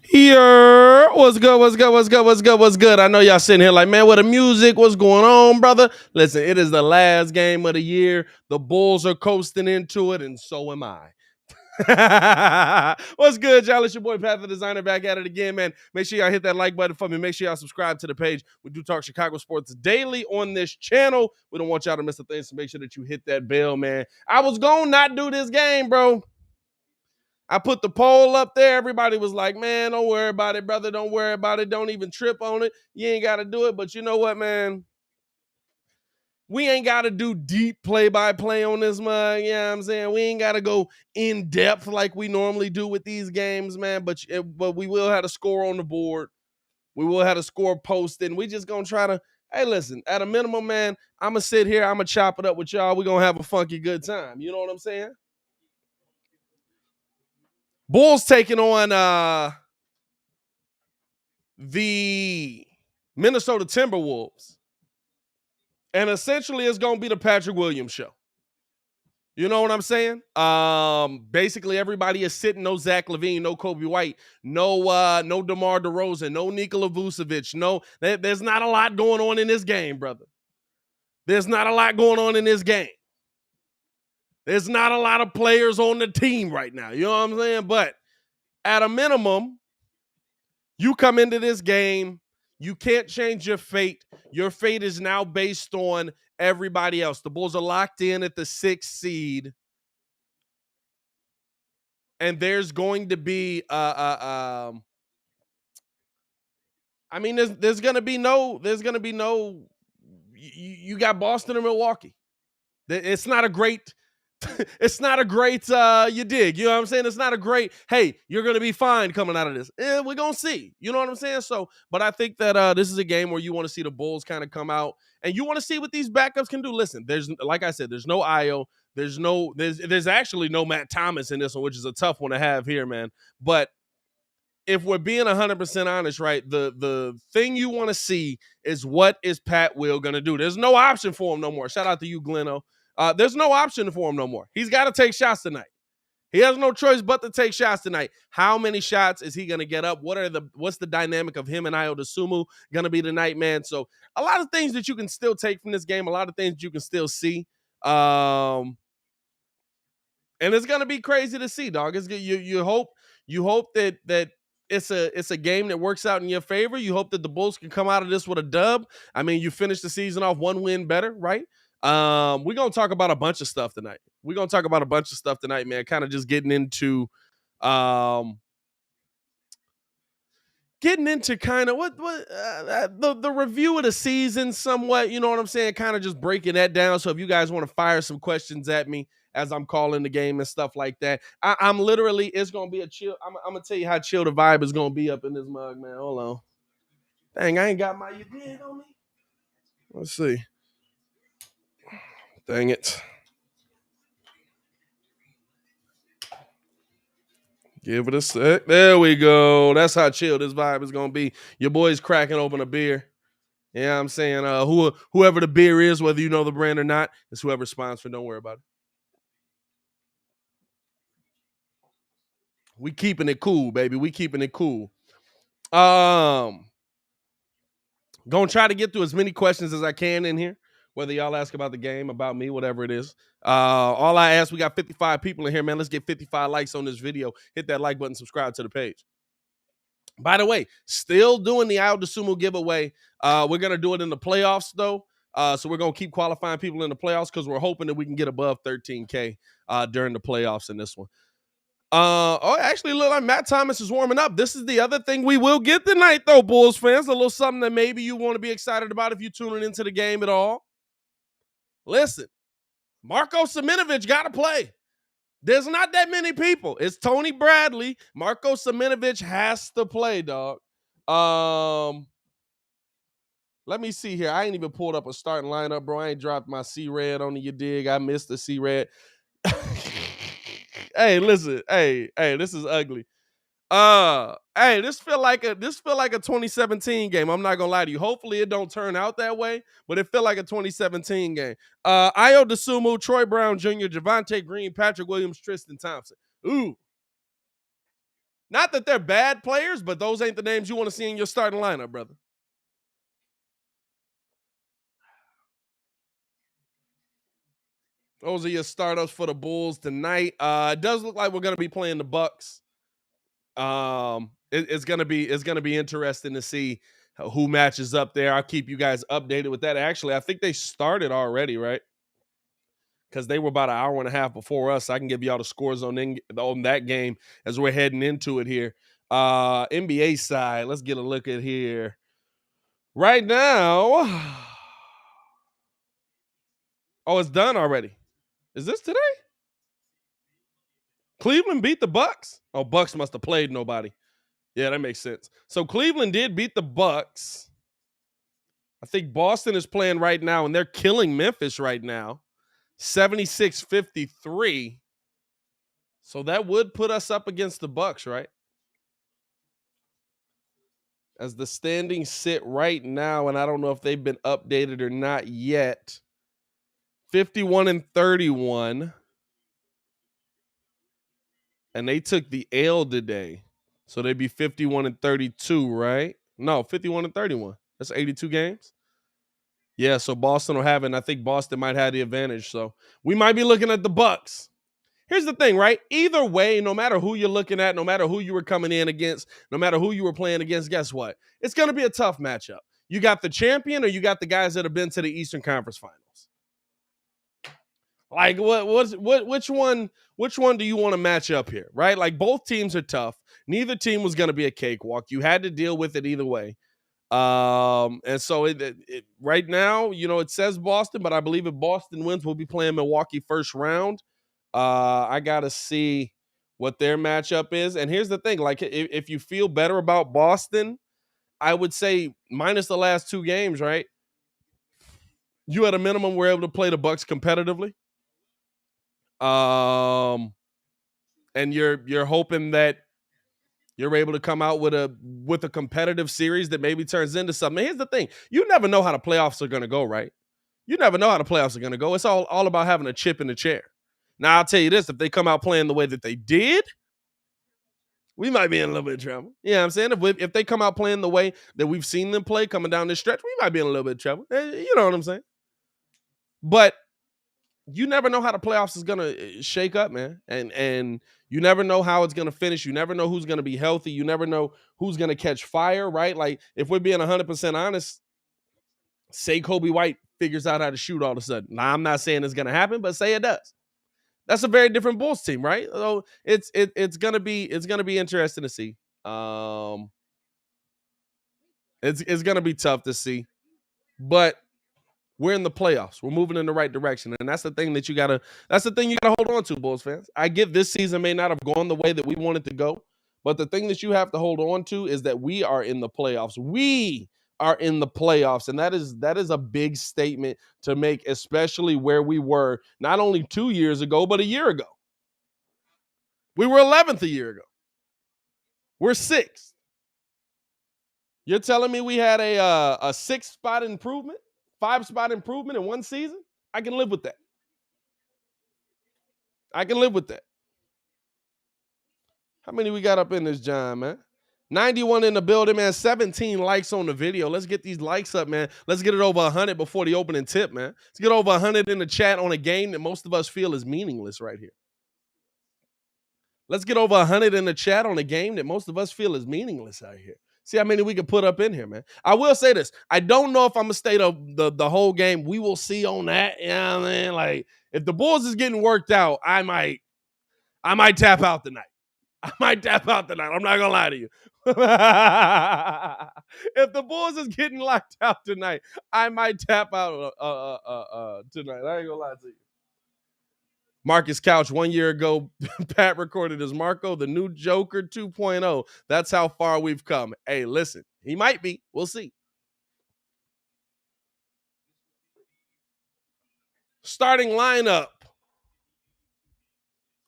Here, what's good? What's good? What's good? What's good? What's good? I know y'all sitting here like, man, what the music? What's going on, brother? Listen, it is the last game of the year. The Bulls are coasting into it, and so am I. What's good, y'all? It's your boy Pat the Designer back at it again, man. Make sure y'all hit that like button for me. Make sure y'all subscribe to the page. We do talk Chicago sports daily on this channel. We don't want y'all to miss a thing, so make sure that you hit that bell, man. I was gonna not do this game, bro. I put the poll up there. Everybody was like, man, don't worry about it, brother. Don't worry about it. Don't even trip on it. You ain't got to do it. But you know what, man? We ain't got to do deep play-by-play on this mug. You know what I'm saying? We ain't got to go in depth like we normally do with these games, man. But we will have a score on the board. We will have a score posted. And we just going to try to, hey, listen, at a minimum, man, I'm going to sit here. I'm going to chop it up with y'all. We're going to have a funky good time. You know what I'm saying? Bulls taking on the Minnesota Timberwolves. And essentially it's going to be the Patrick Williams show. You know what I'm saying? Basically everybody is sitting. No Zach LaVine, no Kobe White, no DeMar DeRozan, no Nikola Vucevic. No, there's not a lot going on in this game, brother. There's not a lot going on in this game. There's not a lot of players on the team right now. You know what I'm saying? But at a minimum, you come into this game, you can't change your fate. Your fate is now based on everybody else. The Bulls are locked in at the 6th seed. And there's going to be I mean there's going to be no you got Boston and Milwaukee. It's not a great it's not a great you dig. You know what I'm saying? It's not a great, hey, you're gonna be fine coming out of this. We're gonna see. You know what I'm saying? So, but I think that this is a game where you want to see the Bulls kind of come out and you want to see what these backups can do. Listen, there's like I said, there's no Io, there's actually no Matt Thomas in this one, which is a tough one to have here, man. But if we're being 100% honest, right, the thing you want to see is what is Pat Will going to do. There's no option for him no more. Shout out to you, Gleno. There's no option for him no more. He's got to take shots tonight. He has no choice but to take shots tonight. How many shots is he going to get up? What's the dynamic of him and Io DeSumo going to be tonight, man? So a lot of things that you can still take from this game, a lot of things that you can still see. And it's going to be crazy to see, dog. You hope that it's a game that works out in your favor. You hope that the Bulls can come out of this with a dub. I mean, you finished the season off one win better, right? We're gonna talk about a bunch of stuff tonight. Man. Kind of just getting into kind of the review of the season somewhat. You know what I'm saying? Kind of just breaking that down. So if you guys want to fire some questions at me as I'm calling the game and stuff like that, I'm literally, it's gonna be a chill. I'm gonna tell you how chill the vibe is gonna be up in this mug, man. Hold on. Dang, I ain't got my you did on me. Let's see. Dang it. Give it a sec. There we go. That's how chill this vibe is gonna be. Your boy's cracking open a beer. Yeah, I'm saying whoever the beer is, whether you know the brand or not, it's whoever's sponsored. Don't worry about it. We keeping it cool, baby. We keeping it cool. Gonna try to get through as many questions as I can in here. Whether y'all ask about the game, about me, whatever it is. All I ask, we got 55 people in here, man. Let's get 55 likes on this video. Hit that like button, subscribe to the page. By the way, still doing the Al DeSumo giveaway. We're gonna do it in the playoffs though. So we're gonna keep qualifying people in the playoffs because we're hoping that we can get above 13K during the playoffs in this one. Actually, look like Matt Thomas is warming up. This is the other thing we will get tonight, though, Bulls fans. A little something that maybe you want to be excited about if you're tuning into the game at all. Listen, Marko Simonovic got to play. There's not that many people. It's Tony Bradley. Marko Simonovic has to play, dog. Let me see here. I ain't even pulled up a starting lineup, bro. I ain't dropped my C-Red on you dig. I missed the C-Red. Hey, listen. Hey, this is ugly. Hey, this feel like a 2017 game. I'm not gonna lie to you. Hopefully it don't turn out that way, but it feel like a 2017 game. Io DeSumo, Troy Brown Jr., Javonte Green, Patrick Williams, Tristan Thompson. Ooh. Not that they're bad players, but those ain't the names you want to see in your starting lineup, brother. Those are your startups for the Bulls tonight. It does look like we're going to be playing the Bucks. It's gonna be interesting to see who matches up there. I'll keep you guys updated with that. Actually, I think they started already, right? Because they were about an hour and a half before us. So I can give you all the scores on that game as we're heading into it here. NBA side, let's get a look at here. Right now, oh, it's done already. Is this today? Cleveland beat the Bucks. Oh, Bucks must have played nobody. Yeah, that makes sense. So Cleveland did beat the Bucks. I think Boston is playing right now, and they're killing Memphis right now. 76-53. So that would put us up against the Bucks, right? As the standings sit right now, and I don't know if they've been updated or not yet. 51-31. And they took the L today. So they'd be 51-32, right? No, 51-31. That's 82 games. Yeah, so Boston will have it, and I think Boston might have the advantage. So we might be looking at the Bucks. Here's the thing, right? Either way, no matter who you're looking at, no matter who you were coming in against, no matter who you were playing against, guess what? It's going to be a tough matchup. You got the champion or you got the guys that have been to the Eastern Conference Finals. Like which one do you want to match up here, right? Like both teams are tough. Neither team was going to be a cakewalk. You had to deal with it either way. And so it right now, it says Boston, but I believe if Boston wins, we'll be playing Milwaukee first round. I gotta see what their matchup is. And here's the thing: like, if you feel better about Boston, I would say minus the last two games, right? You at a minimum were able to play the Bucks competitively. And you're hoping that you're able to come out with a competitive series that maybe turns into something. Here's the thing: you never know how the playoffs are going to go, right? You never know how the playoffs are going to go. It's all about having a chip in the chair. Now, I'll tell you this: if they come out playing the way that they did, we might be in a little bit of trouble. You know what I'm saying? If they come out playing the way that we've seen them play coming down this stretch, we might be in a little bit of trouble. You know what I'm saying? But you never know how the playoffs is going to shake up, man. And you never know how it's going to finish. You never know who's going to be healthy. You never know who's going to catch fire, right? Like, if we're being 100% honest, say Kobe White figures out how to shoot all of a sudden. Now, I'm not saying it's going to happen, but say it does. That's a very different Bulls team, right? So it's gonna be interesting to see. It's gonna be tough to see, but we're in the playoffs. We're moving in the right direction, and that's the thing you gotta hold on to, Bulls fans. I get this season may not have gone the way that we wanted to go, but the thing that you have to hold on to is that we are in the playoffs. We are in the playoffs, and that is a big statement to make, especially where we were not only 2 years ago, but a year ago. We were 11th a year ago. We're 6th. You're telling me we had a 6-spot improvement, 5-spot improvement in one season? I can live with that. I can live with that. How many we got up in this, John, man? 91 in the building, man. 17 likes on the video. Let's get these likes up, man. Let's get it over 100 before the opening tip, man. Let's get over 100 in the chat on a game that most of us feel is meaningless right here. Let's get over 100 in the chat on a game that most of us feel is meaningless out here. See how many we can put up in here, man. I will say this. I don't know if I'm going to stay the whole game. We will see on that. You know what I mean? Like, if the Bulls is getting worked out, I might tap out tonight. I'm not going to lie to you. If the Bulls is getting locked out tonight, I might tap out tonight. I ain't going to lie to you. Marcus Couch, 1 year ago, Pat recorded as Marco, the new Joker 2.0. That's how far we've come. Hey, listen, he might be. We'll see. Starting lineup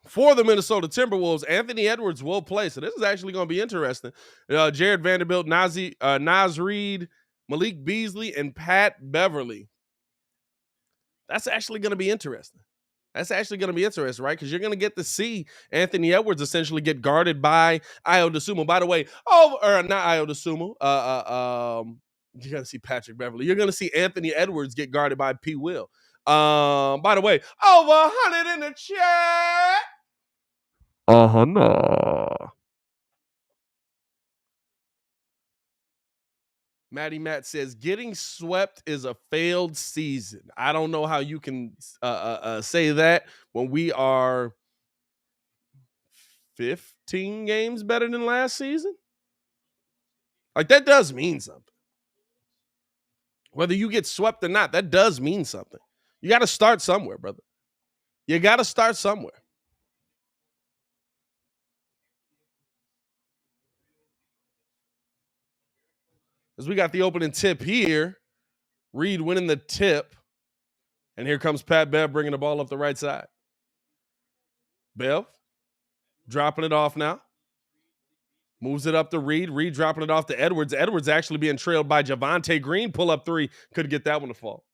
for the Minnesota Timberwolves. Anthony Edwards will play, so this is actually going to be interesting. Jared Vanderbilt, Naz Reid, Malik Beasley, and Pat Beverly. That's actually going to be interesting. That's actually going to be interesting, right? Because you're going to get to see Anthony Edwards essentially get guarded by Ayo Dosunmu. By the way, not Ayo Dosunmu. You're going to see Patrick Beverly. You're going to see Anthony Edwards get guarded by P. Will. By the way, over 100 in the chat. Nah. Matty Matt says, getting swept is a failed season. I don't know how you can say that when we are 15 games better than last season. Like, that does mean something. Whether you get swept or not, that does mean something. You got to start somewhere, brother. You got to start somewhere. As we got the opening tip here, Reed winning the tip. And here comes Pat Bev bringing the ball up the right side. Bev dropping it off now. Moves it up to Reed. Reed dropping it off to Edwards. Edwards actually being trailed by Javonte Green. Pull up three. Couldn't get that one to fall.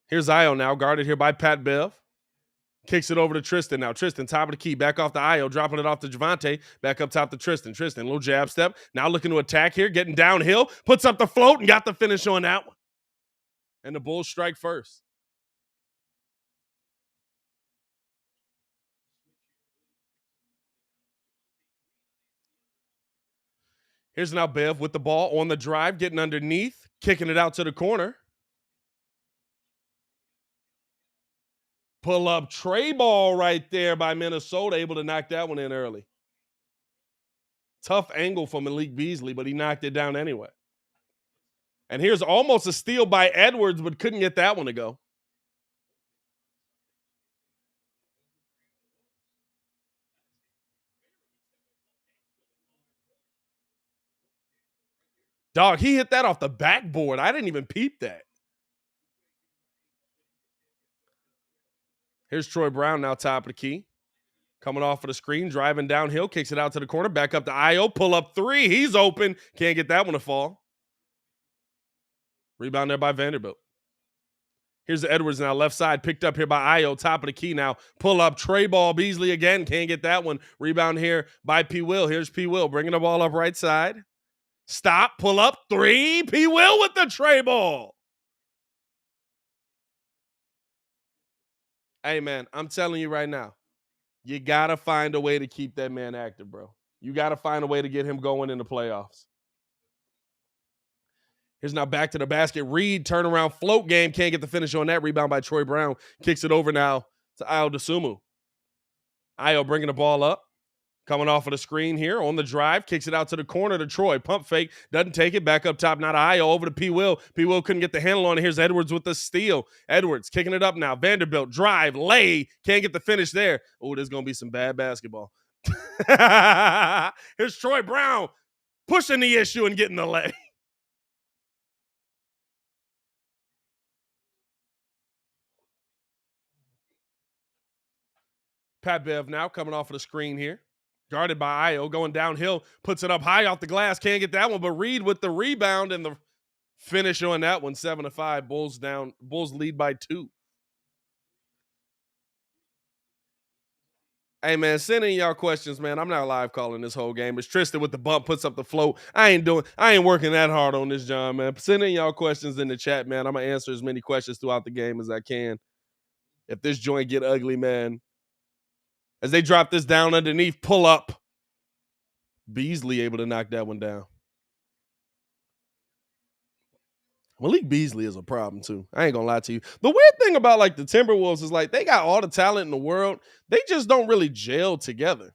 Here's Ayo now, guarded here by Pat Bev. Kicks it over to Tristan now. Tristan, top of the key, back off to Ayo, dropping it off to Javonte. Back up top to Tristan. Tristan, little jab step. Now looking to attack here, getting downhill. Puts up the float and got the finish on that one. And the Bulls strike first. Here's now Bev with the ball on the drive, getting underneath, kicking it out to the corner. Pull up tray ball right there by Minnesota, able to knock that one in early. Tough angle for Malik Beasley, but he knocked it down anyway. And here's almost a steal by Edwards, but couldn't get that one to go. Dog, he hit that off the backboard. I didn't even peep that. Here's Troy Brown now, top of the key. Coming off of the screen, driving downhill, kicks it out to the corner, back up to Ayo, pull up three. He's open. Can't get that one to fall. Rebound there by Vanderbilt. Here's Edwards now, left side, picked up here by Ayo, top of the key now. Pull up, tray ball, Beasley again. Can't get that one. Rebound here by P. Will. Here's P. Will bringing the ball up right side. Stop, pull up, three. P. Will with the tray ball. Hey, man, I'm telling you right now, you got to find a way to keep that man active, bro. You got to find a way to get him going in the playoffs. Here's now back to the basket. Reed, turnaround, float game. Can't get the finish on that. Rebound by Troy Brown. Kicks it over now to Ayo Dosunmu. Ayo bringing the ball up. Coming off of the screen here on the drive. Kicks it out to the corner to Troy. Pump fake. Doesn't take it. Back up top. Not Ayo. Over to P. Will. P. Will couldn't get the handle on it. Here's Edwards with the steal. Edwards kicking it up now. Vanderbilt. Drive. Lay. Can't get the finish there. Oh, there's going to be some bad basketball. Here's Troy Brown pushing the issue and getting the lay. Pat Bev now coming off of the screen here. Guarded by Ayo, going downhill, puts it up high off the glass. Can't get that one, but Reed with the rebound and the finish on that one, 7-5. Bulls down. Bulls lead by 2. Hey, man, send in y'all questions, man. I'm not live calling this whole game. It's Tristan with the bump, puts up the float. I ain't working that hard on this, John, man. Send in y'all questions in the chat, man. I'm going to answer as many questions throughout the game as I can. If this joint get ugly, man. As they drop this down underneath, pull up. Beasley able to knock that one down. Malik Beasley is a problem, too. I ain't going to lie to you. The weird thing about, like, the Timberwolves is, like, they got all the talent in the world. They just don't really gel together.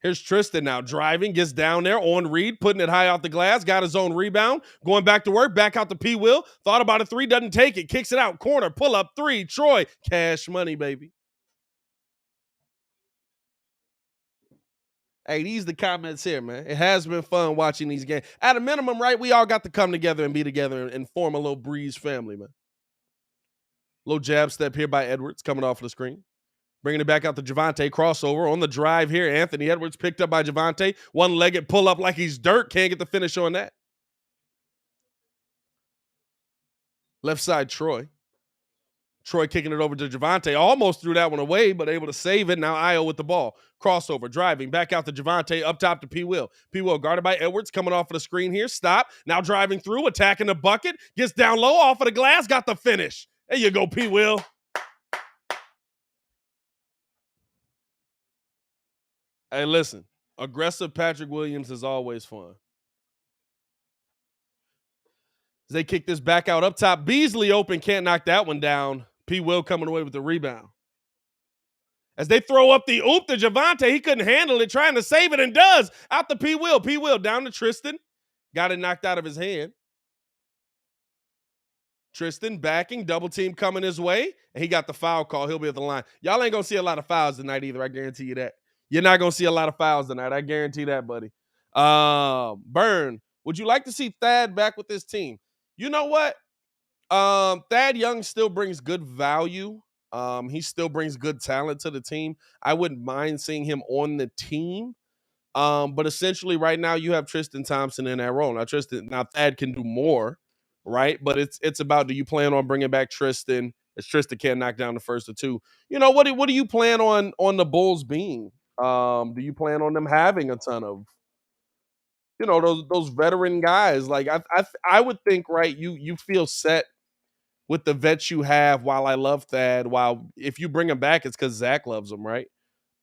Here's Tristan now driving, gets down there on Reed, putting it high off the glass, got his own rebound, going back to work, back out to P. Will. Thought about a three, doesn't take it, kicks it out, corner, pull up three. Troy, cash money, baby. Hey, these the comments here, man. It has been fun watching these games. At a minimum, right, we all got to come together and be together and form a little Breeze family, man. Little jab step here by Edwards coming off of the screen. Bringing it back out to Javonte. Crossover on the drive here. Anthony Edwards picked up by Javonte. One-legged pull up like he's dirt. Can't get the finish on that. Left side, Troy. Troy kicking it over to Javante. Almost threw that one away, but able to save it. Now Io with the ball. Crossover, driving, back out to Javante, up top to P. Will. P. Will guarded by Edwards, coming off of the screen here. Stop. Now driving through, attacking the bucket. Gets down low, off of the glass, got the finish. There you go, P. Will. Hey, listen. Aggressive Patrick Williams is always fun. As they kick this back out up top. Beasley open, can't knock that one down. P. Will coming away with the rebound. As they throw up the oop to Javante, he couldn't handle it, trying to save it, and does. Out to P. Will. P. Will down to Tristan. Got it knocked out of his hand. Tristan backing, double team coming his way, and he got the foul call. He'll be at the line. Y'all ain't going to see a lot of fouls tonight either. I guarantee you that. You're not going to see a lot of fouls tonight. I guarantee that, buddy. Burn, would you like to see Thad back with this team? You know what? Thad Young still brings good value. He still brings good talent to the team. I wouldn't mind seeing him on the team. But essentially right now you have Tristan Thompson in that role. Now Thad can do more, right? But it's about, do you plan on bringing back Tristan? As Tristan can't knock down the first or two. You know, what do you plan on the Bulls being? Do you plan on them having a ton of, you know, those veteran guys? Like I would think, right, you feel set with the vets you have. While I love Thad, while if you bring him back, it's because Zach loves him, right?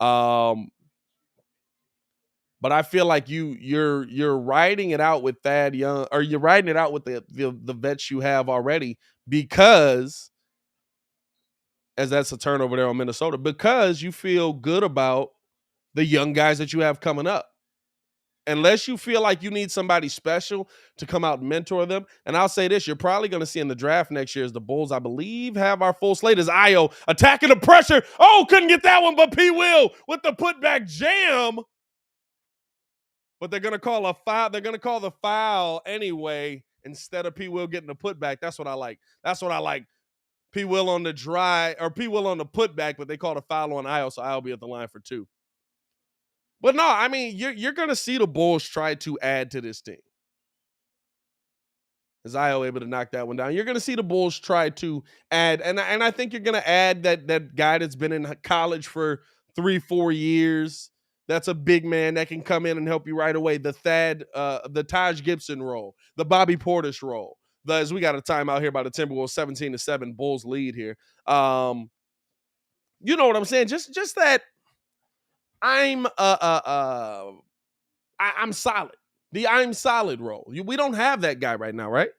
But I feel like you're riding it out with Thad Young, or you're riding it out with the vets you have already, because, as that's a turnover there on Minnesota, because you feel good about the young guys that you have coming up. Unless you feel like you need somebody special to come out and mentor them. And I'll say this, you're probably going to see in the draft next year, as the Bulls, I believe, have our full slate, is Io attacking the pressure. Oh, couldn't get that one, but P. Will with the putback jam. But they're going to call a foul. They're going to call the foul anyway instead of P. Will getting the putback. That's what I like. P. Will on the P. Will on the putback, but they called a foul on Io, so I'll be at the line for two. But no, I mean, you're going to see the Bulls try to add to this team. Is Io able to knock that one down? You're going to see the Bulls try to add, and I think you're going to add that guy that's been in college for 3-4 years. That's a big man that can come in and help you right away. The Taj Gibson role, the Bobby Portis role. As we got a timeout here by the Timberwolves, 17-7, Bulls lead here. You know what I'm saying? Just that. I'm solid. The I'm solid role. We don't have that guy right now, right?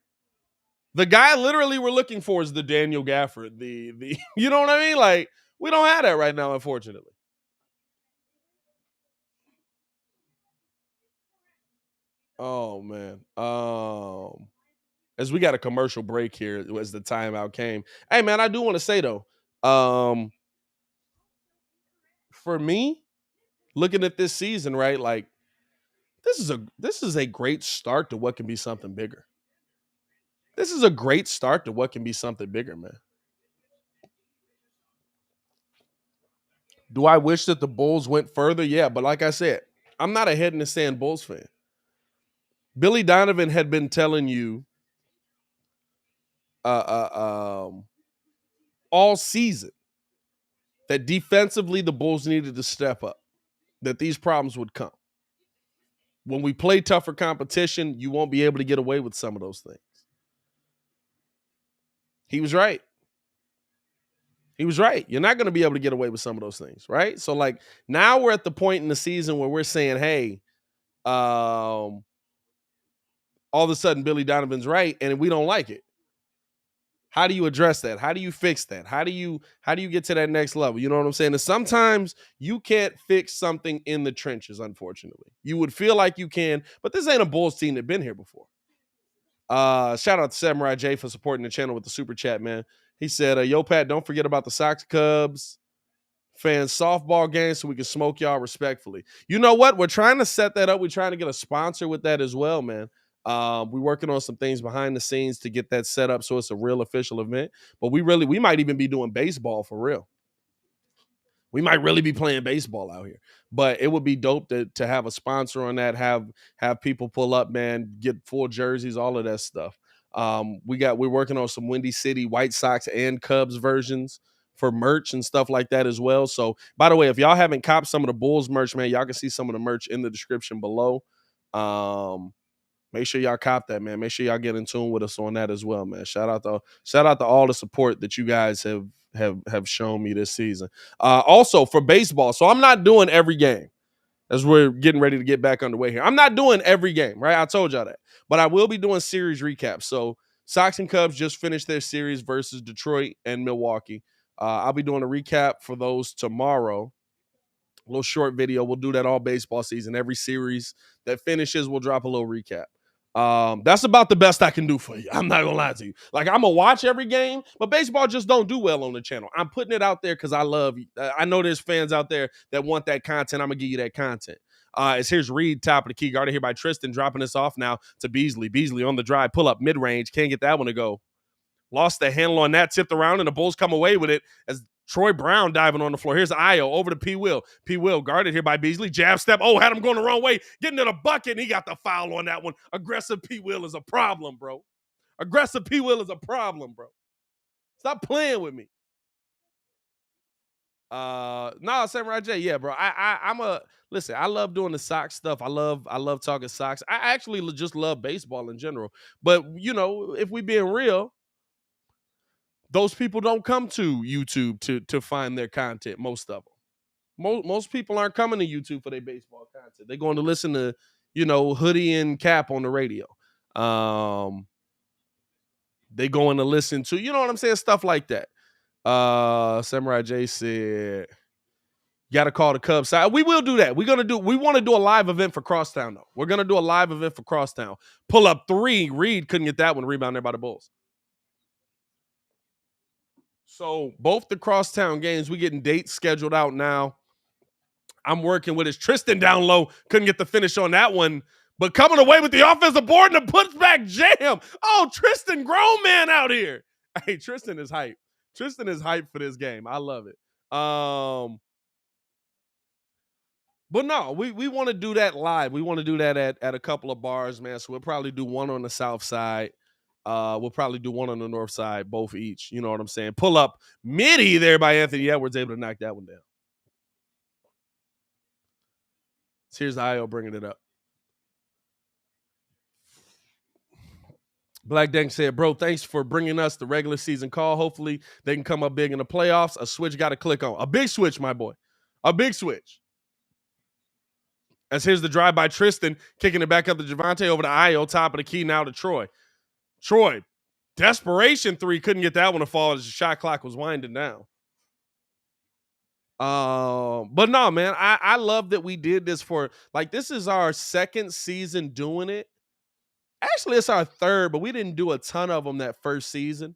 The guy literally we're looking for is the Daniel Gafford. The you know what I mean? Like, we don't have that right now, unfortunately. Oh man. As we got a commercial break here as the timeout came. Hey man, I do want to say though, for me, looking at this season, right? Like, this is a great start to what can be something bigger. This is a great start to what can be something bigger, man. Do I wish that the Bulls went further? Yeah, but like I said, I'm not a head in the sand Bulls fan. Billy Donovan had been telling you all season that defensively the Bulls needed to step up, that these problems would come. When we play tougher competition, you won't be able to get away with some of those things. He was right. He was right. You're not going to be able to get away with some of those things, right? So, like, now we're at the point in the season where we're saying, hey, all of a sudden Billy Donovan's right, and we don't like it. How do you address that? How do you fix that? How do you get to that next level? You know what I'm saying? And sometimes you can't fix something in the trenches, unfortunately. You would feel like you can, but this ain't a Bulls team that's been here before. Shout out to Samurai J for supporting the channel with the super chat, man. He said, yo, Pat, don't forget about the Sox Cubs fans softball game so we can smoke y'all respectfully. You know what? We're trying to set that up. We're trying to get a sponsor with that as well, man. We're working on some things behind the scenes to get that set up so it's a real official event. But we might even be doing baseball for real. We might really be playing baseball out here. But it would be dope to have a sponsor on that, have people pull up, man, get full jerseys, all of that stuff. We're working on some Windy City White Sox and Cubs versions for merch and stuff like that as well. So, by the way, if y'all haven't copped some of the Bulls merch, man, y'all can see some of the merch in the description below. Make sure y'all cop that, man. Make sure y'all get in tune with us on that as well, man. Shout out to all the support that you guys have shown me this season. Also for baseball, so I'm not doing every game as we're getting ready to get back underway here. I'm not doing every game, right? I told y'all that, but I will be doing series recaps. So Sox and Cubs just finished their series versus Detroit and Milwaukee. I'll be doing a recap for those tomorrow. A little short video. We'll do that all baseball season. Every series that finishes, we'll drop a little recap. That's about the best I can do for you. I'm not gonna lie to you. Like, I'm gonna watch every game, but baseball just don't do well on the channel. I'm putting it out there because I know there's fans out there that want that content. I'm gonna give you that content. Here's Reed, top of the key, guarded here by Tristan, dropping this off now to Beasley. Beasley on the drive, pull up mid range, can't get that one to go. Lost the handle on that, tipped around, and the Bulls come away with it as Troy Brown diving on the floor. Here's Io over to P. Will. P. Will guarded here by Beasley. Jab step. Oh, had him going the wrong way. Getting to the bucket, and he got the foul on that one. Aggressive P. Will is a problem, bro. Aggressive P. Will is a problem, bro. Stop playing with me. Samurai J, yeah, bro. Listen, I love doing the Sox stuff. I love talking Sox. I actually just love baseball in general. But, if we being real, those people don't come to YouTube to find their content, most of them. Most people aren't coming to YouTube for their baseball content. They're going to listen to, Hoodie and Cap on the radio. They going to listen to, you know what I'm saying? Stuff like that. Samurai J said, got to call the Cubs side. We will do that. We want to do a live event for Crosstown, though. We're going to do a live event for Crosstown. Pull up 3. Reed couldn't get that one. Rebound there by the Bulls. So both the Crosstown games, we getting dates scheduled out now. I'm working with his Tristan down low. Couldn't get the finish on that one. But coming away with the offensive board and a putback jam. Oh, Tristan, grown man out here. Hey, Tristan is hype. Tristan is hype for this game. I love it. But no, we want to do that live. We want to do that at a couple of bars, man. So we'll probably do one on the south side. We'll probably do one on the north side, both each. You know what I'm saying? Pull up midi there by Anthony Edwards, able to knock that one down. So here's Io bringing it up. Black Dank said, bro, thanks for bringing us the regular season call. Hopefully they can come up big in the playoffs. A switch got to click on. A big switch, my boy. A big switch. As here's the drive by Tristan, kicking it back up to Javante, over to Io, top of the key now to Troy. Troy, desperation 3, couldn't get that one to fall as the shot clock was winding down. But no, man, I love that we did this for, like, this is our second season doing it. Actually, it's our third, but we didn't do a ton of them that first season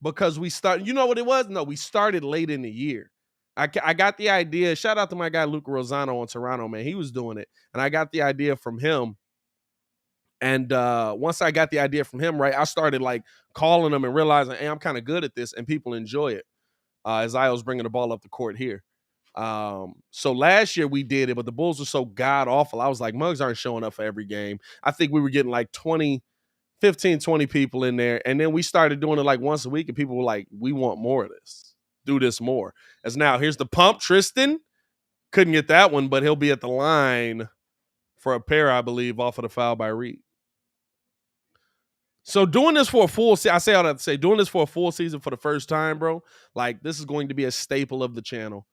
because we started, you know what it was? No, we started late in the year. I got the idea. Shout out to my guy, Luca Rosano on Toronto, man. He was doing it. And I got the idea from him. And once I got the idea from him, right, I started like calling him and realizing, hey, I'm kind of good at this and people enjoy it. As I was bringing the ball up the court here. So last year we did it, but the Bulls were so god awful. I was like, mugs aren't showing up for every game. I think we were getting like 15, 20 people in there. And then we started doing it like once a week, and people were like, we want more of this. Do this more. As now, here's the pump. Tristan couldn't get that one, but he'll be at the line for a pair, I believe, off of the foul by Reed. So doing this for a full season, I say all that to say, doing this for a full season for the first time, bro, like this is going to be a staple of the channel.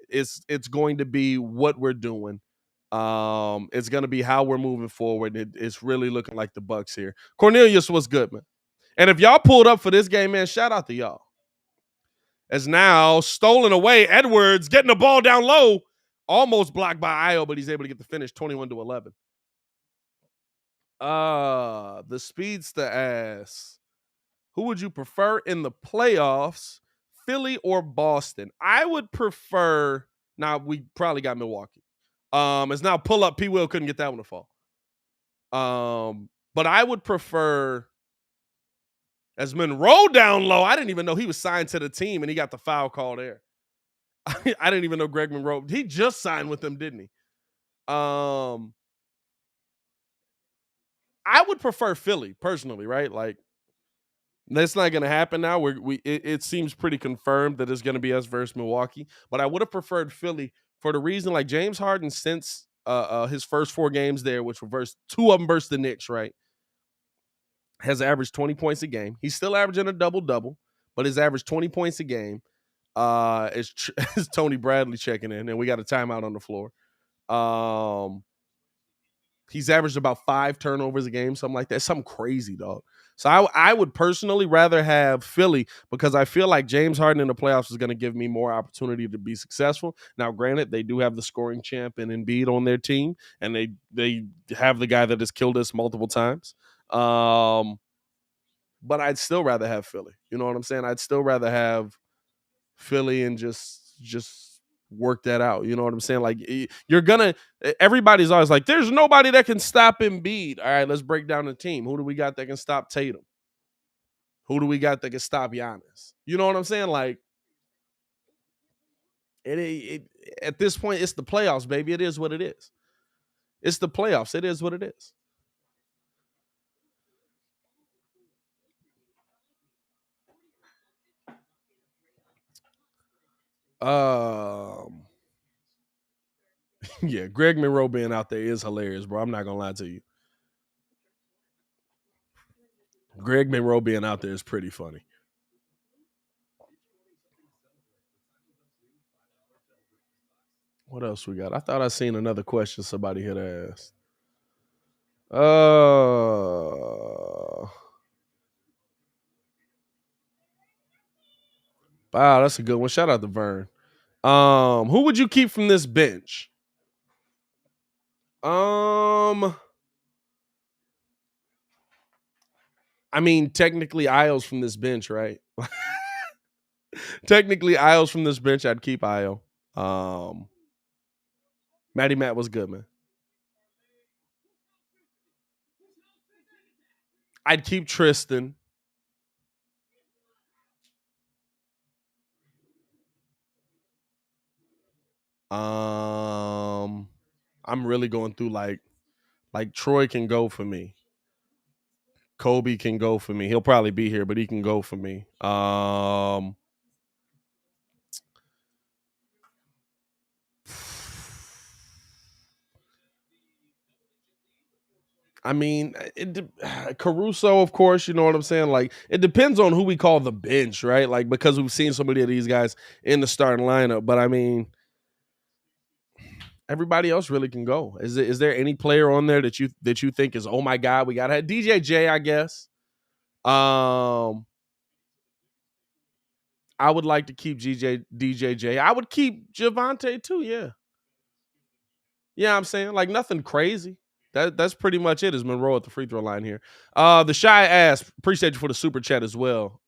It's going to be what we're doing. It's going to be how we're moving forward. It's really looking like the Bucks here. Cornelius was good, man. And if y'all pulled up for this game, man, shout out to y'all. As now stolen away, Edwards getting the ball down low, almost blocked by Io, but he's able to get the finish, 21-11. The speedster asks, who would you prefer in the playoffs, Philly or Boston? I would prefer. Now we probably got Milwaukee. It's now pull up. P. Will couldn't get that one to fall. But I would prefer. As Monroe down low, I didn't even know he was signed to the team, and he got the foul call there. I didn't even know Greg Monroe. He just signed with them, didn't he? I would prefer Philly personally, right? Like That's not going to happen now. It seems pretty confirmed that it's going to be us versus Milwaukee. But I would have preferred Philly for the reason, like James Harden, since his first 4 games there, which were two of them versus the Knicks, right, has averaged 20 points a game. He's still averaging a double double, but his average 20 points a game is Tony Bradley checking in, and we got a timeout on the floor. He's averaged about 5 turnovers a game, something like that. Something crazy, dog. So I would personally rather have Philly because I feel like James Harden in the playoffs is going to give me more opportunity to be successful. Now, granted, they do have the scoring champ and Embiid on their team, and they have the guy that has killed us multiple times. But I'd still rather have Philly. You know what I'm saying? I'd still rather have Philly and just work that out. You know what I'm saying? Like everybody's always like, there's nobody that can stop Embiid. All right, let's break down the team. Who do we got that can stop Tatum? Who do we got that can stop Giannis? You know what I'm saying? Like it at this point, it's the playoffs, baby. It is what it is. It's the playoffs. It is what it is. Yeah, Greg Monroe being out there is hilarious, bro. I'm not gonna lie to you. Greg Monroe being out there is pretty funny. What else we got? I thought I seen another question somebody had asked. Wow, that's a good one. Shout out to Vern. Who would you keep from this bench? I mean, technically, Isles from this bench, right? Technically, Isles from this bench, I'd keep Io. Matty Matt was good, man. I'd keep Tristan. I'm really going through like Troy can go for me. Kobe can go for me. He'll probably be here, but he can go for me. I mean, Caruso, of course, you know what I'm saying? Like, it depends on who we call the bench, right? Like, because we've seen so many of these guys in the starting lineup. But I mean, everybody else really can go. Is there any player on there that you think is, oh my God, we gotta have DJJ, I guess. I would like to keep DJJ. I would keep Javante too, yeah. Yeah, I'm saying like nothing crazy. That's pretty much it. Is Monroe at the free throw line here? The Shy asked, appreciate you for the super chat as well.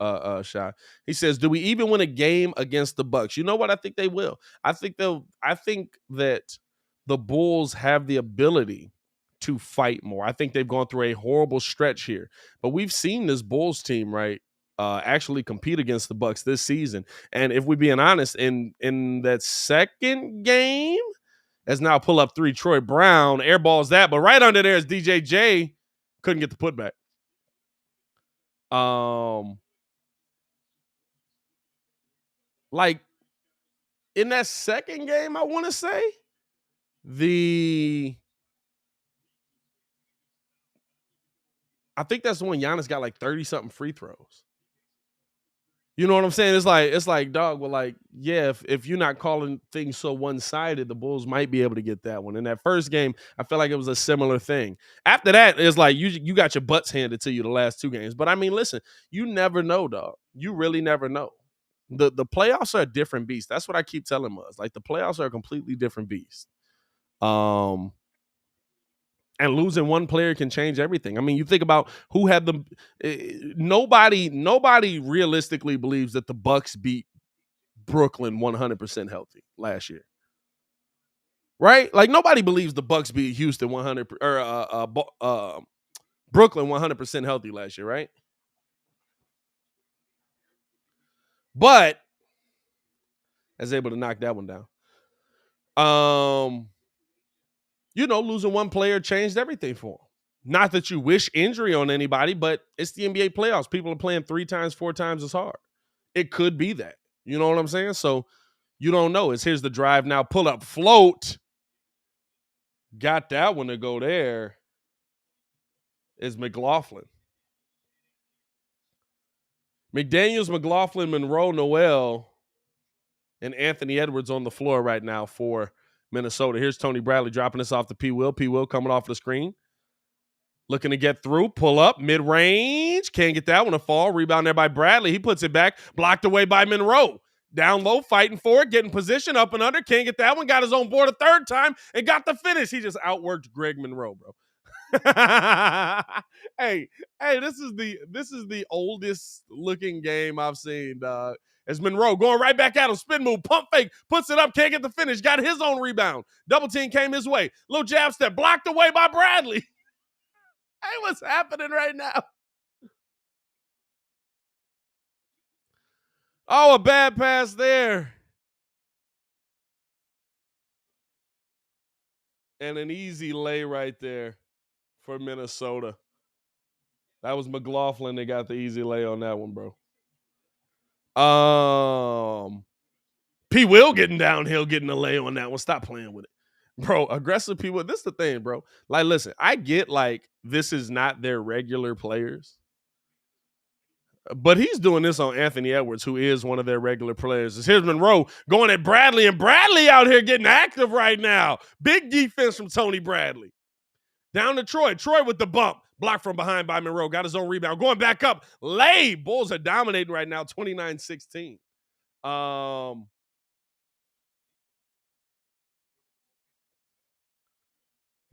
Shy. He says, "Do we even win a game against the Bucks?" You know what? I think they will. I think that the Bulls have the ability to fight more. I think they've gone through a horrible stretch here, but we've seen this Bulls team right actually compete against the Bucks this season. And if we're being honest, in that second game as now pull up 3. Troy Brown airballs that, but right under there is DJJ. Couldn't get the putback. Like in that second game, I want to say I think that's the one Giannis got like 30 something free throws. You know what I'm saying? It's like, dog, well, like, yeah, if you're not calling things so one-sided, the Bulls might be able to get that one. In that first game, I felt like it was a similar thing. After that, it's like you got your butts handed to you the last 2 games. But I mean, listen, you never know, dog. You really never know. The playoffs are a different beast. That's what I keep telling us. Like the playoffs are a completely different beast. And losing one player can change everything. I mean, you think about who had the nobody realistically believes that the Bucks beat Brooklyn 100% healthy last year. Right? Like nobody believes the Bucks beat Houston 100 or Brooklyn 100% healthy last year, right? But I was able to knock that one down. Losing one player changed everything for him. Not that you wish injury on anybody, but it's the NBA playoffs. People are playing 3 times, 4 times as hard. It could be that. You know what I'm saying? So you don't know. Here's the drive now. Pull up, float. Got that one to go there. Is McLaughlin. McDaniels, McLaughlin, Monroe, Noel, and Anthony Edwards on the floor right now for Minnesota. Here's Tony Bradley dropping this off to P. Will. P. Will coming off the screen. Looking to get through. Pull up. Mid-range. Can't get that one to fall. Rebound there by Bradley. He puts it back. Blocked away by Monroe. Down low, fighting for it. Getting position up and under. Can't get that one. Got his own board a third time and got the finish. He just outworked Greg Monroe, bro. hey, this is the oldest looking game I've seen, dog. As Monroe going right back at him, spin move, pump fake, puts it up, can't get the finish, got his own rebound. Double team came his way. Little jab step, blocked away by Bradley. Hey, what's happening right now? Oh, a bad pass there. And an easy lay right there for Minnesota. That was McLaughlin. They got the easy lay on that one, bro. P. Will getting downhill, getting a lay on that one. Stop playing with it. Bro, aggressive P. Will. This is the thing, bro. Like, listen, I get like this is not their regular players. But he's doing this on Anthony Edwards, who is one of their regular players. Here's Monroe going at Bradley, and Bradley out here getting active right now. Big defense from Tony Bradley. Down to Troy. Troy with the bump. Blocked from behind by Monroe. Got his own rebound. Going back up. Lay. Bulls are dominating right now, 29-16.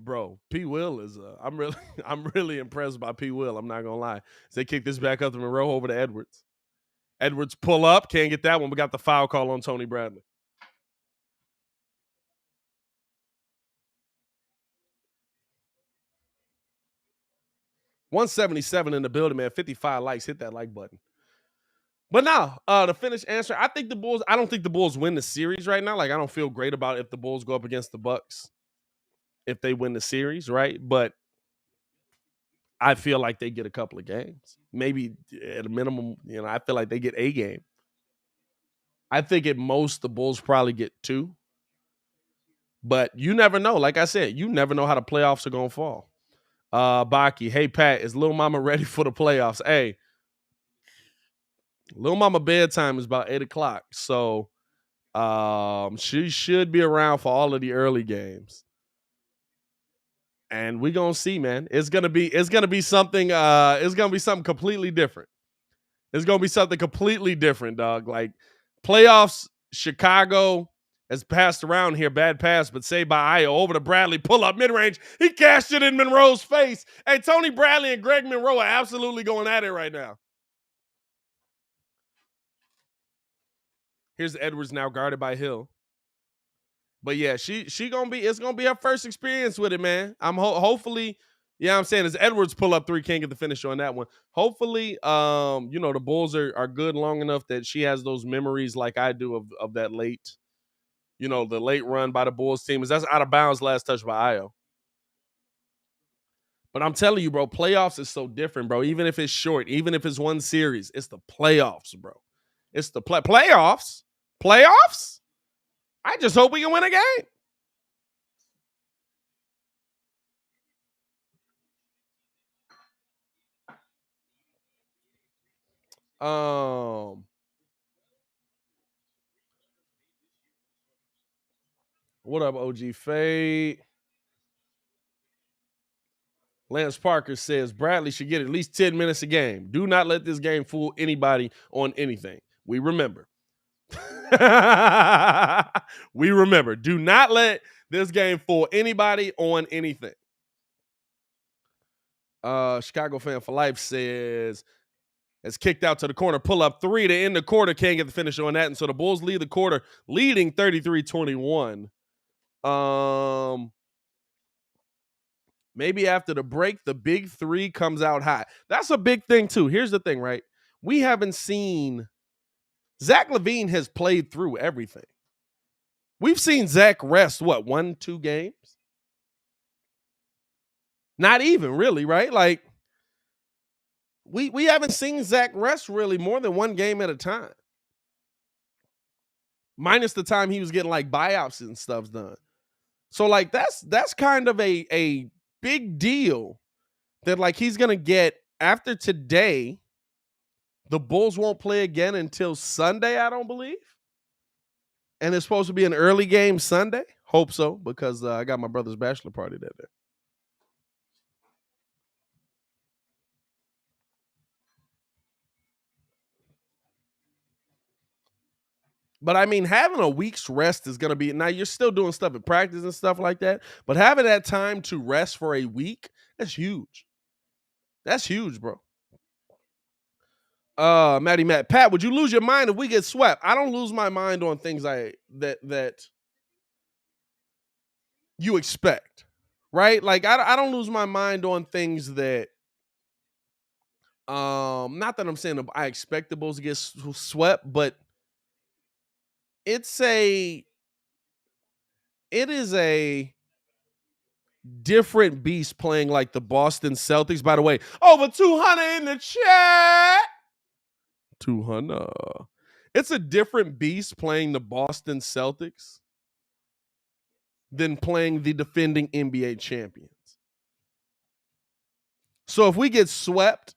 Bro, P. Will is I'm really impressed by P. Will. I'm not gonna lie. So they kick this back up to Monroe over to Edwards. Edwards pull up, can't get that one, but got the foul call on Tony Bradley. $177 in the building, man. 55 likes. Hit that like button. But now, the finished answer, I don't think the Bulls win the series right now. Like, I don't feel great about if the Bulls go up against the Bucks if they win the series, right? But I feel like they get a couple of games. Maybe at a minimum, I feel like they get a game. I think at most the Bulls probably get 2. But you never know. Like I said, you never know how the playoffs are going to fall. Baki, hey, Pat, is Lil Mama ready for the playoffs? Hey, Lil Mama bedtime is about 8 o'clock. So she should be around for all of the early games. And we're gonna see, man. It's gonna be something. It's gonna be something completely different. It's gonna be something completely different, dog. Like playoffs, Chicago has passed around here. Bad pass, but saved by Ayo over to Bradley. Pull up mid range. He cashed it in Monroe's face. Hey, Tony Bradley and Greg Monroe are absolutely going at it right now. Here's Edwards now guarded by Hill. But yeah, it's gonna be her first experience with it, man. I'm hopefully, I'm saying as Edwards pull up 3, can't get the finish on that one. Hopefully, the Bulls are good long enough that she has those memories like I do of that late, the late run by the Bulls team. That's out of bounds, last touch by Ayo. But I'm telling you, bro, playoffs is so different, bro. Even if it's short, even if it's one series, it's the playoffs, bro. It's the playoffs. Playoffs? I just hope we can win a game. What up, OG Fade? Lance Parker says Bradley should get at least 10 minutes a game. Do not let this game fool anybody on anything. We remember. We remember. Do not let this game fool anybody on anything. Chicago Fan for Life says has kicked out to the corner, pull up 3 to end the quarter, can't get the finish on that. And so the Bulls lead the quarter, leading 33-21. Maybe after the break, the big 3 comes out hot. That's a big thing, too. Here's the thing, right? We haven't seen Zach LaVine has played through everything. We've seen Zach rest, 1-2 games? Not even really, right? Like we haven't seen Zach rest really more than one game at a time. Minus the time he was getting like buyouts and stuff done. So like that's kind of a big deal that like he's gonna get after today. The Bulls won't play again until Sunday, I don't believe. And it's supposed to be an early game Sunday. Hope so, because I got my brother's bachelor party that day. But I mean, having a week's rest is going to be, now you're still doing stuff at practice and stuff like that, but having that time to rest for a week, that's huge. That's huge, bro. Matty Matt, Pat, would you lose your mind if we get swept? I don't lose my mind on things that you expect, right? Like I don't lose my mind on things that not that I'm saying I expect the Bulls to get swept, but it is a different beast playing like the Boston Celtics. By the way, over 200 in the chat. 200. It's a different beast playing the Boston Celtics than playing the defending NBA champions. So if we get swept,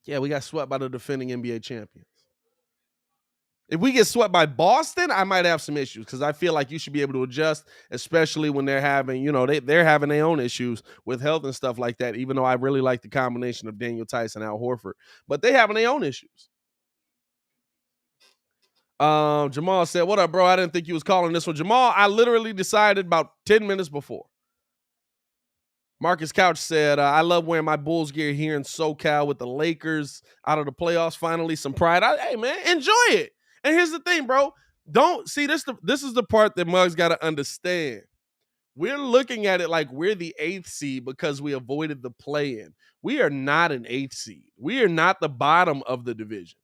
yeah, we got swept by the defending NBA champions. If we get swept by Boston, I might have some issues because I feel like you should be able to adjust, especially when they're having, they're having their own issues with health and stuff like that, even though I really like the combination of Daniel Tice and Al Horford. But they having their own issues. Jamal said, "What up, bro? I didn't think you was calling this one." Jamal, I literally decided about 10 minutes before. Marcus Couch said, "I love wearing my Bulls gear here in SoCal with the Lakers out of the playoffs. Finally, some pride." Hey, man, enjoy it. And here's the thing, bro. Don't see this. This is the part that Muggs got to understand. We're looking at it like we're the 8th seed because we avoided the play-in. We are not an 8th seed. We are not the bottom of the division.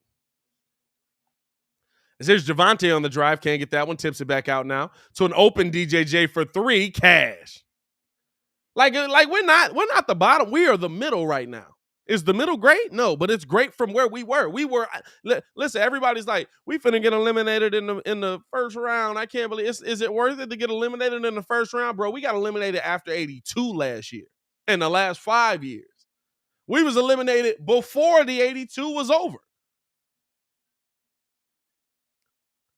There's Javante on the drive. Can't get that one. Tips it back out now to an open DJJ for 3 cash. Like we're not the bottom. We are the middle right now. Is the middle great? No, but it's great from where we were. Listen, everybody's like, we finna get eliminated in the first round. I can't believe is it worth it to get eliminated in the first round, bro? We got eliminated after 82 last year. In the last 5 years. We was eliminated before the 82 was over.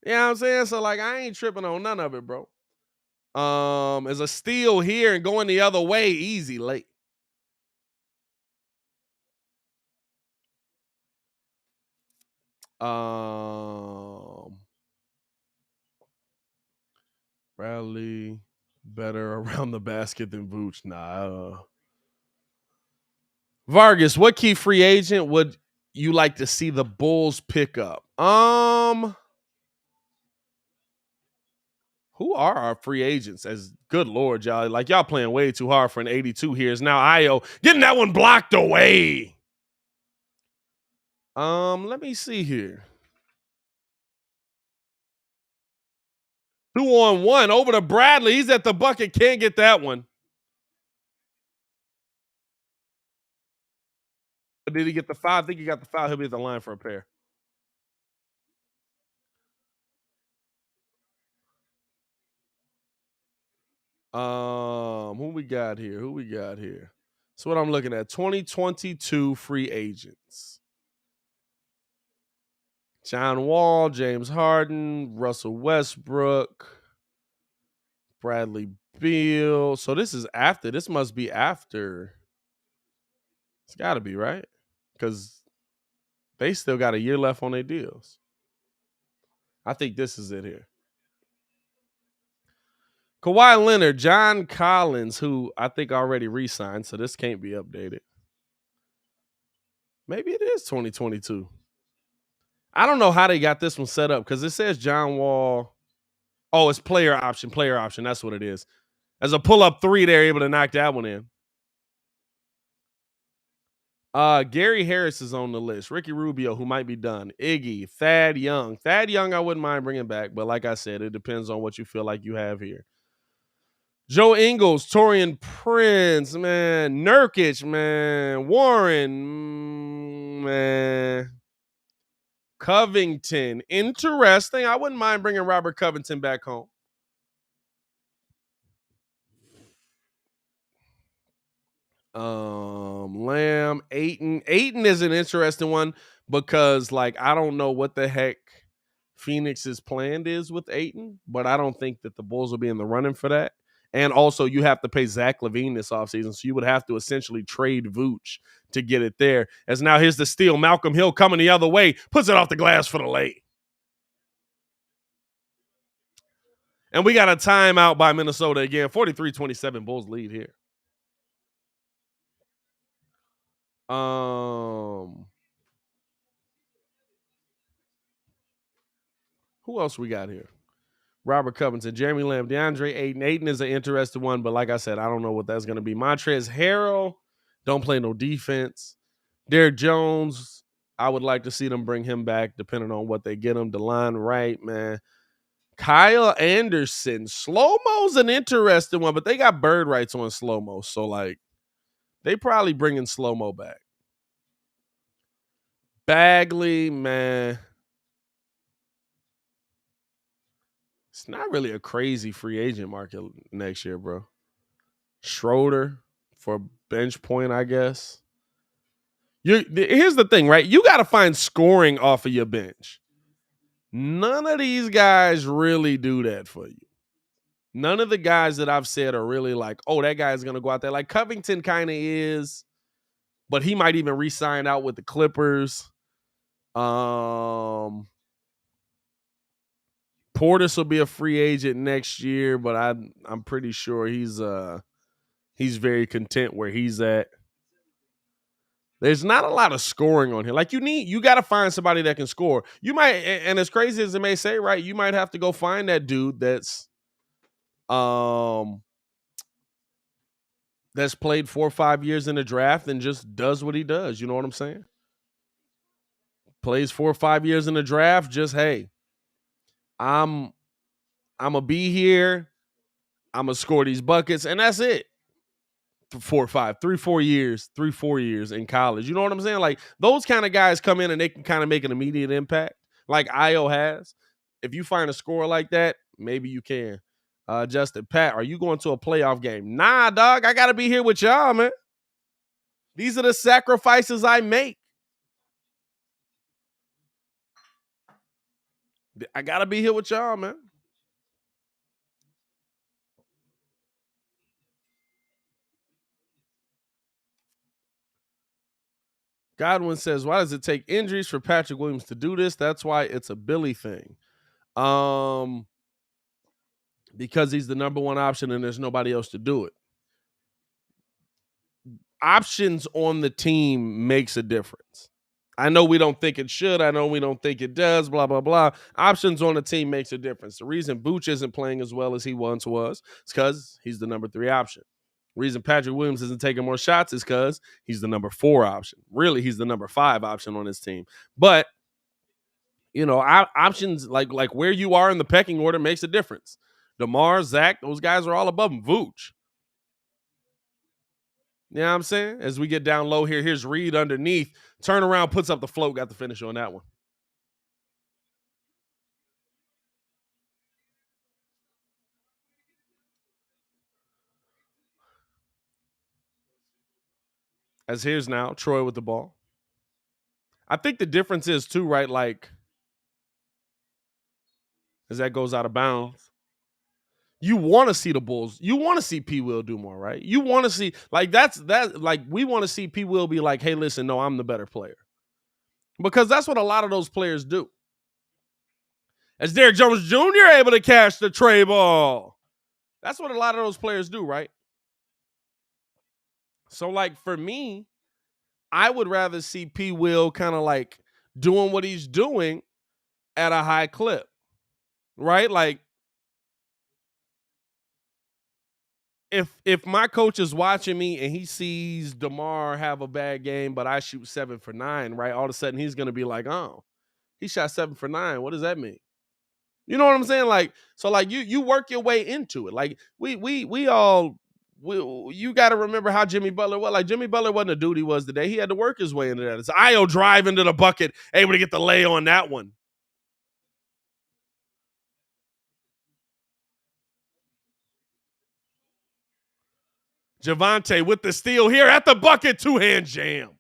You know what I'm saying? So like I ain't tripping on none of it, bro. As a steal here and going the other way, easy late. Bradley better around the basket than Vooch. Nah. Vargas, what key free agent would you like to see the Bulls pick up? Who are our free agents? As good Lord, y'all. Like y'all playing way too hard for an 82 here. Is now Io getting that one blocked away. Let me see here. 2-on-1 over to Bradley. He's at the bucket. Can't get that one. Did he get the foul? I think he got the foul. He'll be at the line for a pair. Who we got here? So what I'm looking at, 2022 free agents. John Wall, James Harden, Russell Westbrook, Bradley Beal. So this must be after. It's got to be, right? Because they still got a year left on their deals. I think this is it here. Kawhi Leonard, John Collins, who I think already re-signed, so this can't be updated. Maybe it is 2022. I don't know how they got this one set up because it says John Wall. Oh, it's player option. That's what it is. As a pull-up 3, they're able to knock that one in. Gary Harris is on the list. Ricky Rubio, who might be done. Iggy, Thad Young. Thad Young, I wouldn't mind bringing back, but like I said, it depends on what you feel like you have here. Joe Ingles, Torian Prince, man. Nurkic, man. Warren, man. Covington. Interesting. I wouldn't mind bringing Robert Covington back home. Lamb, Ayton. Ayton is an interesting one because, like, I don't know what the heck Phoenix's plan is with Ayton, but I don't think that the Bulls will be in the running for that. And also, you have to pay Zach LaVine this offseason, so you would have to essentially trade Vooch to get it there. As now, here's the steal. Malcolm Hill coming the other way, puts it off the glass for the lay. And we got a timeout by Minnesota again. 43-27, Bulls lead here. Who else we got here? Robert Covington, Jeremy Lamb, DeAndre Ayton. Ayton is an interesting one, but like I said, I don't know what that's going to be. Montrezl Harrell, don't play no defense. Derrick Jones, I would like to see them bring him back, depending on what they get him. DeLon Wright, man. Kyle Anderson. Slow-mo's an interesting one, but they got bird rights on Slow-mo, so, like, they probably bringing Slow-mo back. Bagley, man. It's not really a crazy free agent market next year, bro. Schroeder for bench point, I guess. Here's the thing, right? You got to find scoring off of your bench. None of these guys really do that for you. None of the guys that I've said are really like, oh, that guy's going to go out there. Like Covington kind of is, but he might even re-sign out with the Clippers. Portis will be a free agent next year, but I'm pretty sure he's very content where he's at. There's not a lot of scoring on here. Like you got to find somebody that can score. You might, and as crazy as it may say, right, you might have to go find that dude that's played 4 or 5 years in the draft and just does what he does. You know what I'm saying? Plays 4 or 5 years in the draft. Just, hey, I'm gonna be here. I'm gonna score these buckets, and that's it. 4 or 5, 3, 4 years, 3, 4 years in college. You know what I'm saying? Like those kind of guys come in and they can kind of make an immediate impact, like Io has. If you find a scorer like that, maybe you can. Justin, Pat, are you going to a playoff game? Nah, dog. I gotta be here with y'all, man. These are the sacrifices I make. I gotta be here with y'all, man. Godwin says, why does it take injuries for Patrick Williams to do this? That's why it's a Billy thing. Because he's the number one option and there's nobody else to do it. Options on the team makes a difference. I know we don't think it should. I know we don't think it does, blah, blah, blah. Options on the team makes a difference. The reason Vooch isn't playing as well as he once was is because he's the number 3 option. The reason Patrick Williams isn't taking more shots is because he's the number 4 option. Really, he's the number 5 option on his team. But, you know, options like where you are in the pecking order makes a difference. DeMar, Zach, those guys are all above him. Vooch. You know what I'm saying? As we get down low here, here's Reed underneath. Turn around, puts up the float, got the finish on that one. As here's now, Troy with the ball. I think the difference is too, right? Like, as that goes out of bounds, you want to see the Bulls. You want to see P. Will do more, right? You want to see, like, we want to see P. Will be like, hey, listen, no, I'm the better player. Because that's what a lot of those players do. As Derrick Jones Jr. able to catch the tray ball. That's what a lot of those players do, right? So, like, for me, I would rather see P. Will kind of like doing what he's doing at a high clip, right? Like, if my coach is watching me and he sees DeMar have a bad game, but I shoot 7 for 9, right? All of a sudden he's gonna be like, oh, he shot 7 for 9. What does that mean? You know what I'm saying? Like, so like you work your way into it. Like we all you got to remember how Jimmy Butler was. Like, Jimmy Butler wasn't a dude he was today. He had to work his way into that. It's Io drive into the bucket, able to get the lay on that one. Javante with the steal here at the bucket, two-hand jam.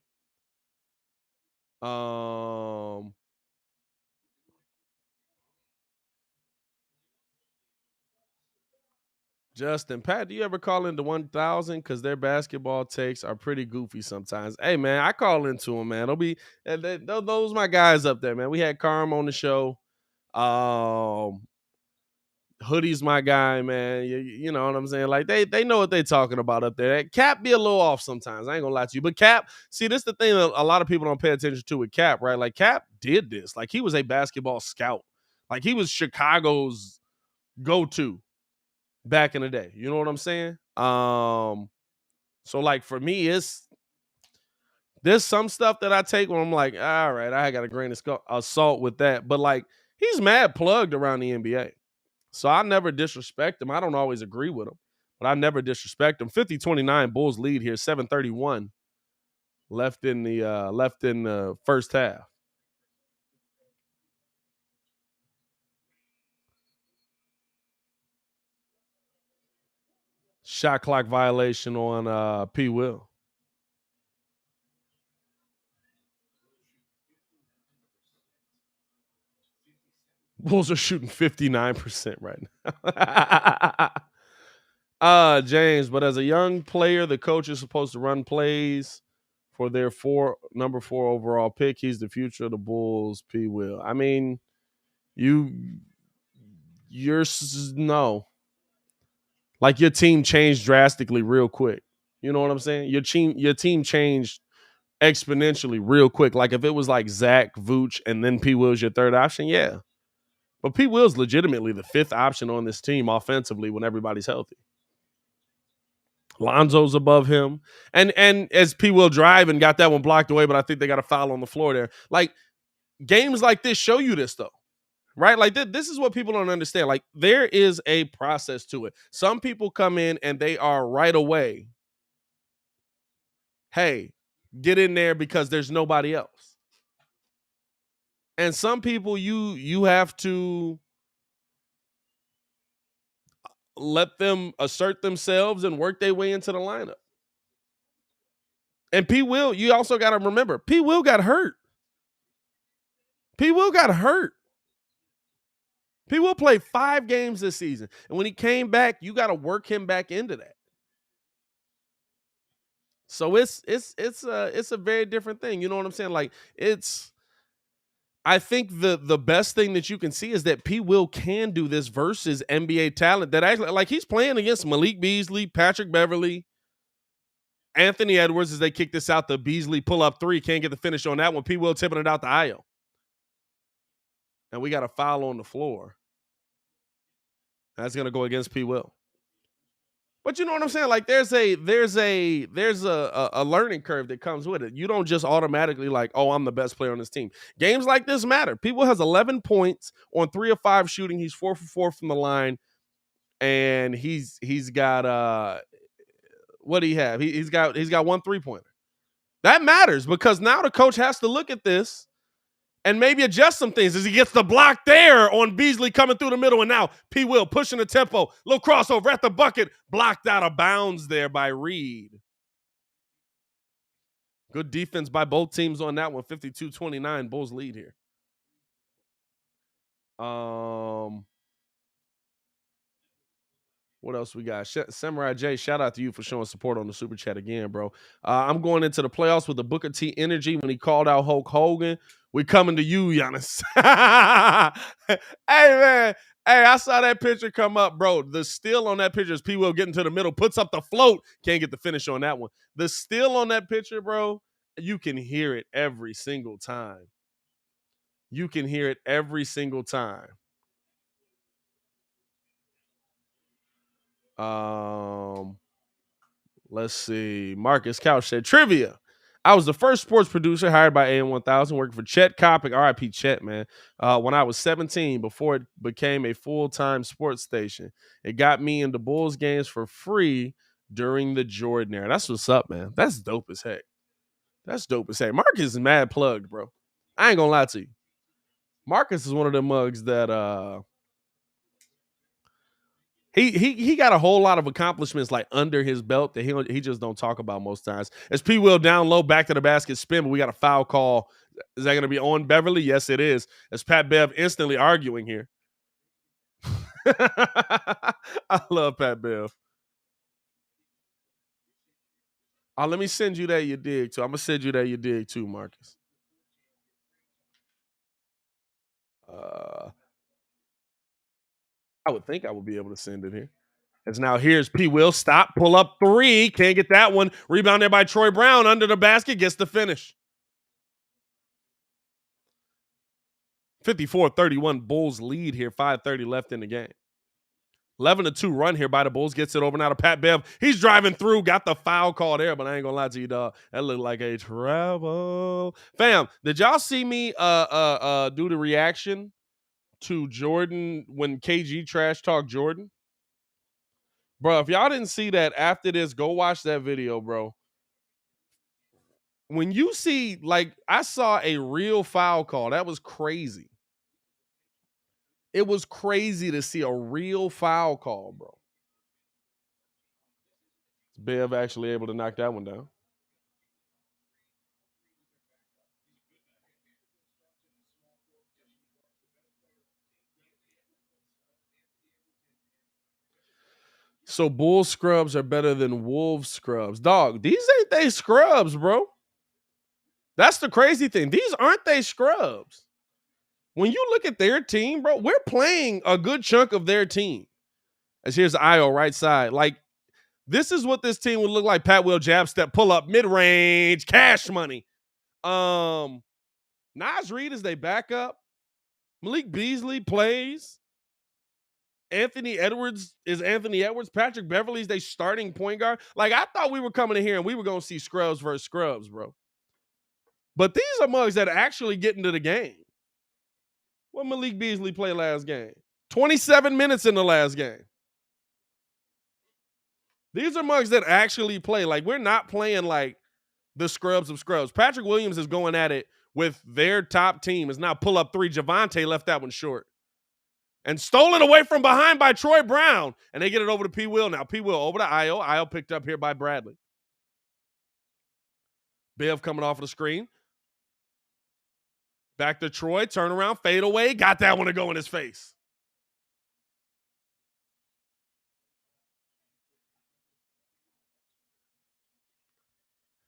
Justin, Pat, do you ever call into 1,000? Because their basketball takes are pretty goofy sometimes. Hey, man, I call into them, man. Those my guys up there, man. We had Carm on the show. Hoodie's my guy, man. You know what I'm saying? Like, they know what they're talking about up there. Cap be a little off sometimes. I ain't gonna lie to you. But Cap, see, this is the thing that a lot of people don't pay attention to with Cap, right? Like, Cap did this. Like, he was a basketball scout. Like, he was Chicago's go-to back in the day. You know what I'm saying? So like for me, there's some stuff that I take when I'm like, all right, I got a grain of salt with that. But like, he's mad plugged around the NBA. So I never disrespect him. I don't always agree with him, but I never disrespect him. 50-29 Bulls lead here, 7:31 left in the first half. Shot clock violation on P. Will. Bulls are shooting 59% right now. James, but as a young player, the coach is supposed to run plays for their number 4 overall pick. He's the future of the Bulls, P. Will. I mean, you're no. Like, your team changed drastically real quick. You know what I'm saying? Your team changed exponentially real quick. Like, if it was like Zach, Vooch, and then P. Will's your third option, yeah. But P. Will's legitimately the 5th option on this team offensively when everybody's healthy. Lonzo's above him. And as P. Will drive and got that one blocked away, but I think they got a foul on the floor there. Like, games like this show you this, though. Right? Like, this is what people don't understand. Like, there is a process to it. Some people come in and they are right away, hey, get in there because there's nobody else. And some people you have to let them assert themselves and work their way into the lineup. And P. Will, you also got to remember, P. Will got hurt. P. Will got hurt. P. Will played 5 games this season. And when he came back, you got to work him back into that. So it's a very different thing. You know what I'm saying? Like, I think the best thing that you can see is that P. Will can do this versus NBA talent that actually, like, he's playing against Malik Beasley, Patrick Beverley, Anthony Edwards as they kick this out. The Beasley pull-up 3, can't get the finish on that one. P. Will tipping it out to Io. And we got a foul on the floor. That's going to go against P. Will. But you know what I'm saying? Like, there's a learning curve that comes with it. You don't just automatically like, oh, I'm the best player on this team. Games like this matter. P. Will has 11 points on 3 of 5 shooting. He's 4 for 4 from the line, and he's got what do he have? He's got 1 3-pointer. That matters because now the coach has to look at this and maybe adjust some things as he gets the block there on Beasley coming through the middle. And now P. Will pushing the tempo. Little crossover at the bucket. Blocked out of bounds there by Reed. Good defense by both teams on that one. 52-29. Bulls lead here. What else we got? Samurai J, shout out to you for showing support on the super chat again, bro. I'm going into the playoffs with the Booker T energy when he called out Hulk Hogan. We coming to you, Giannis. Hey, man. Hey, I saw that picture come up, bro. The steal on that picture is P. Will getting to the middle, puts up the float. Can't get the finish on that one. The steal on that picture, bro, you can hear it every single time. You can hear it every single time. Let's see. Marcus Couch said, trivia. I was the first sports producer hired by AM 1000, working for Chet Kopic, RIP Chet, man, when I was 17, before it became a full-time sports station. It got me into Bulls games for free during the Jordan era. That's what's up, man. That's dope as heck. That's dope as heck. Marcus is mad plugged, bro. I ain't gonna lie to you. Marcus is one of them mugs that he got a whole lot of accomplishments like under his belt that he just don't talk about most times. As P Will down low, back to the basket spin, but we got a foul call. Is that gonna be on Beverly? Yes, it is. As Pat Bev instantly arguing here. I love Pat Bev. Let me send you that you dig too. I'm gonna send you that you dig too, Marcus. I would think I would be able to send it here. As now here's P. Will. Stop, pull up three. Can't get that one. Rebound there by Troy Brown under the basket. Gets the finish. 54-31 Bulls lead here. 5:30 left in the game. 11-2 run here by the Bulls. Gets it over now to Pat Bev. He's driving through. Got the foul call there, but I ain't gonna lie to you, dog. That looked like a travel. Fam, did y'all see me do the reaction to Jordan when KG trash talk Jordan? Bro, if y'all didn't see that after this, go watch that video, bro. When you see, like, I saw a real foul call. That was crazy. It was crazy to see a real foul call, bro. Bev actually able to knock that one down. So Bull scrubs are better than Wolves scrubs. Dog, these ain't they scrubs, bro. That's the crazy thing. These aren't they scrubs. When you look at their team, bro, we're playing a good chunk of their team. As here's the IO right side. Like, this is what this team would look like. Pat Will jab step, pull up, mid-range, cash money. Nas Reed is they backup. Malik Beasley plays. Anthony Edwards is Anthony Edwards. Patrick Beverly's they starting point guard. Like, I thought we were coming in here and we were going to see scrubs versus scrubs, bro. But these are mugs that actually get into the game. What Malik Beasley play last game? 27 minutes in the last game. These are mugs that actually play. Like, we're not playing like the scrubs of scrubs. Patrick Williams is going at it with their top team. Is now pull up three. Javante left that one short. And stolen away from behind by Troy Brown. And they get it over to P. Will now. P. Will over to Io. Io picked up here by Bradley. Bev coming off of the screen. Back to Troy. Turn around. Fade away. Got that one to go in his face.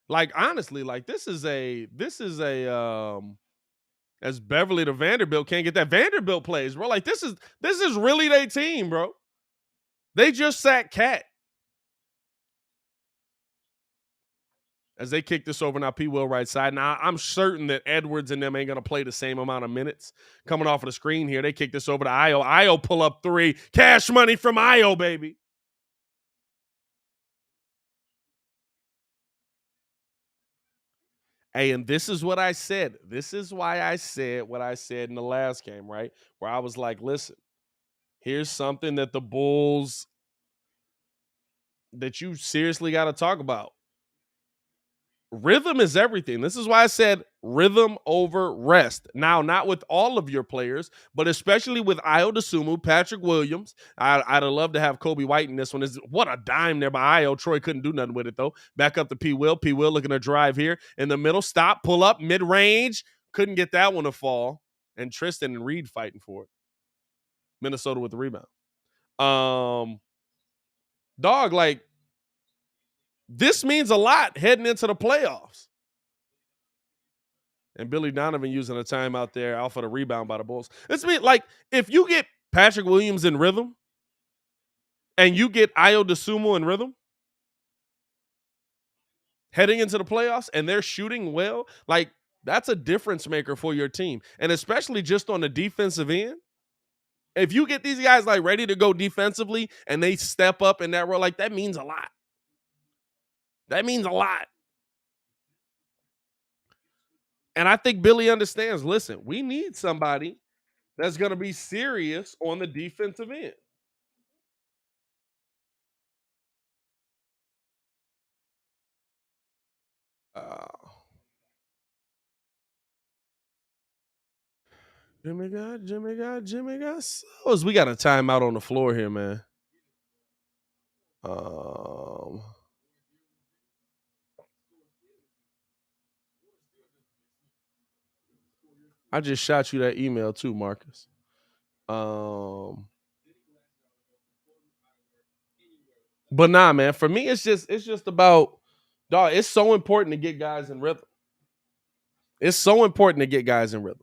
Like, honestly, like this is a as Beverly to Vanderbilt can't get that. Vanderbilt plays, bro. Like, this is really their team, bro. They just sat Cat. As they kick this over now, P. Will right side. Now, I'm certain that Edwards and them ain't going to play the same amount of minutes. Coming off of the screen here, they kick this over to Io. Io pull up three. Cash money from Io, baby. Hey, and this is what I said. This is why I said what I said in the last game, right? Where I was like, listen, here's something that the Bulls that you seriously got to talk about. Rhythm is everything. This is why I said rhythm over rest. Now, not with all of your players, but especially with Io DeSumo, Patrick Williams. I'd have loved to have Kobe White in this one. What a dime there by Io. Troy couldn't do nothing with it, though. Back up to P. Will. P. Will looking to drive here in the middle. Stop, pull up, mid-range. Couldn't get that one to fall. And Tristan and Reed fighting for it. Minnesota with the rebound. Dog, like, this means a lot heading into the playoffs. And Billy Donovan using a timeout there off of the rebound by the Bulls. This means, like, if you get Patrick Williams in rhythm and you get Io DeSumo in rhythm heading into the playoffs and they're shooting well, like, that's a difference maker for your team. And especially just on the defensive end. If you get these guys, like, ready to go defensively and they step up in that role, like, that means a lot. That means a lot. And I think Billy understands, listen, we need somebody that's going to be serious on the defensive end. Jimmy got sauce. We got a timeout on the floor here, man. I just shot you that email too, Marcus. But nah, man. For me, it's just about dog. It's so important to get guys in rhythm. It's so important to get guys in rhythm.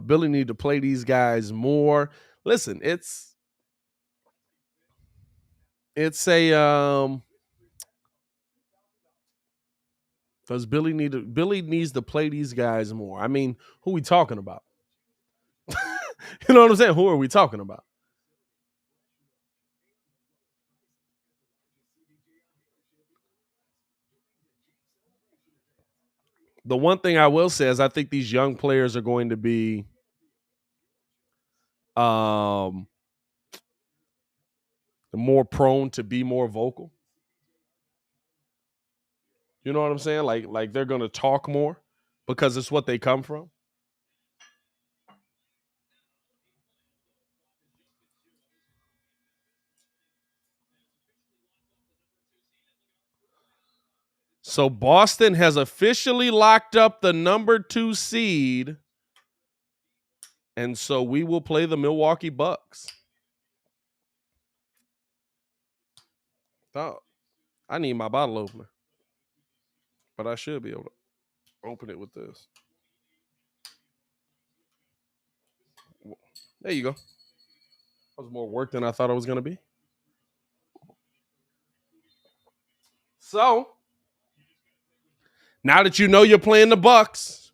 Billy need to play these guys more. Listen, it's a does Billy needs to play these guys more. I mean, who we talking about? You know what I'm saying? Who are we talking about? The one thing I will say is I think these young players are going to be more prone to be more vocal. You know what I'm saying? Like they're gonna talk more because it's what they come from. So Boston has officially locked up the number 2 seed. And so we will play the Milwaukee Bucks. Oh, I need my bottle opener. But I should be able to open it with this. There you go. That was more work than I thought it was going to be. So, now that you know you're playing the Bucks,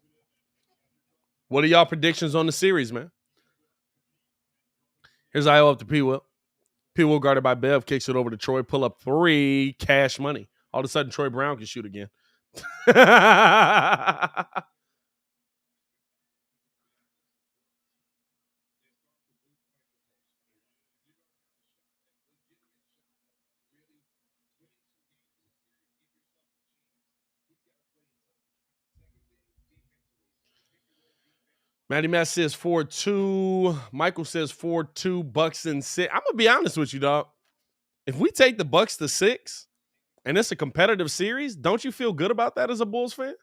what are y'all predictions on the series, man? Here's IO up to P. Will. P. Will guarded by Bev, kicks it over to Troy, pull up 3, cash money. All of a sudden, Troy Brown can shoot again. Matty Matt says 4-2. Michael says 4-2. Bucks in 6. I'm gonna be honest with you, dog. If we take the Bucks to 6 and it's a competitive series, don't you feel good about that as a Bulls fan?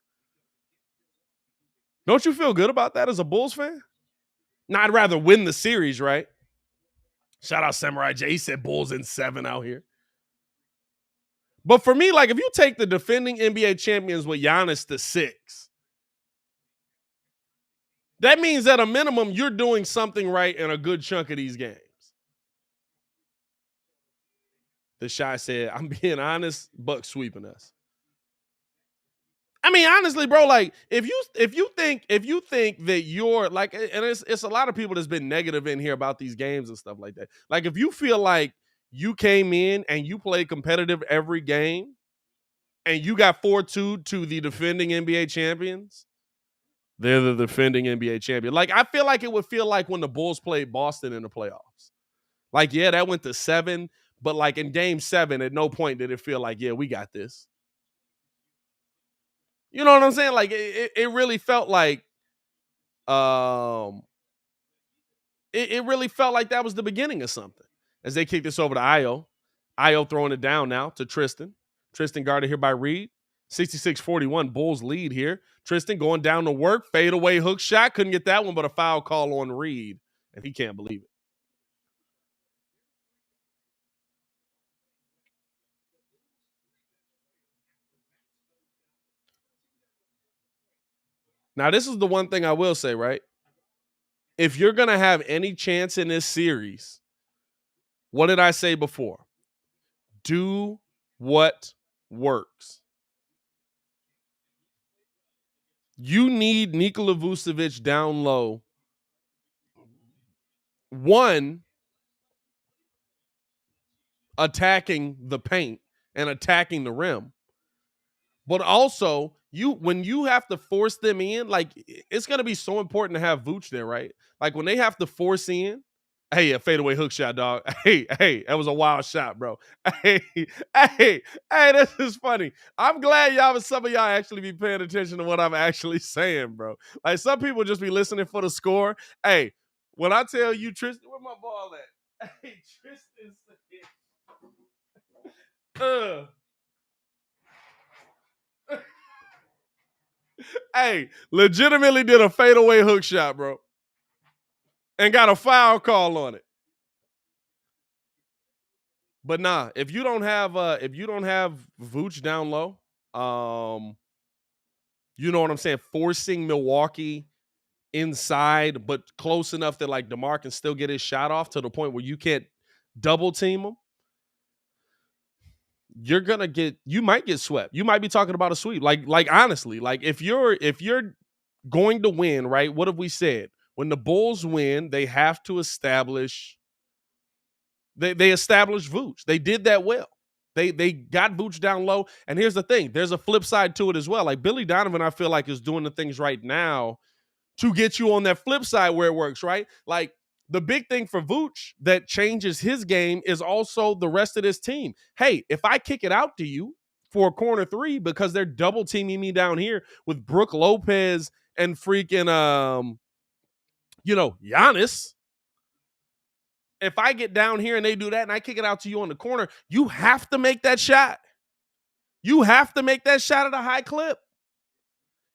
Don't you feel good about that as a Bulls fan? Now, I'd rather win the series, right? Shout out Samurai J. He said Bulls in 7 out here. But for me, like if you take the defending NBA champions with Giannis to 6, that means at a minimum you're doing something right in a good chunk of these games. The Shy said, I'm being honest, Bucks sweeping us. I mean, honestly, bro, like if you think that you're like, and it's a lot of people that's been negative in here about these games and stuff like that. Like if you feel like you came in and you played competitive every game and you got 4-2 to the defending NBA champions, they're the defending NBA champion. Like I feel like it would feel like when the Bulls played Boston in the playoffs. Like, yeah, that went to 7, but like in game 7, at no point did it feel like, yeah, we got this. You know what I'm saying? Like it really felt like it really felt like that was the beginning of something. As they kick this over to Io. Io throwing it down now to Tristan. Tristan guarded here by Reed. 66-41, Bulls lead here. Tristan going down to work, fade away hook shot. Couldn't get that one, but a foul call on Reed. And he can't believe it. Now, this is the one thing I will say, right? If you're going to have any chance in this series, what did I say before? Do what works. You need Nikola Vucevic down low. One, attacking the paint and attacking the rim. But also, when you have to force them in, like it's going to be so important to have Vooch there, right? Like when they have to force in, Hey, a fadeaway hook shot, dog. Hey, that was a wild shot, bro. Hey, hey, this is funny. I'm glad some of y'all actually be paying attention to what I'm actually saying, bro. Like some people just be listening for the score. Hey, when I tell you, Tristan, where my ball at? Hey, Tristan said, hey, legitimately did a fadeaway hook shot, bro, and got a foul call on it. But nah, if you don't have Vooch down low, you know what I'm saying, forcing Milwaukee inside, but close enough that like DeMar can still get his shot off to the point where you can't double team him, you might get swept. You might be talking about a sweep. Like honestly, like if you're going to win, right? What have we said? When the Bulls win, they have to establish they established Vooch. They did that well. They got Vooch down low. And here's the thing: there's a flip side to it as well. Like Billy Donovan, I feel like is doing the things right now to get you on that flip side where it works, right? Like the big thing for Vooch that changes his game is also the rest of this team. Hey, if I kick it out to you for a corner three because they're double teaming me down here with Brooke Lopez and freaking Giannis. If I get down here and they do that and I kick it out to you on the corner, you have to make that shot. You have to make that shot at a high clip.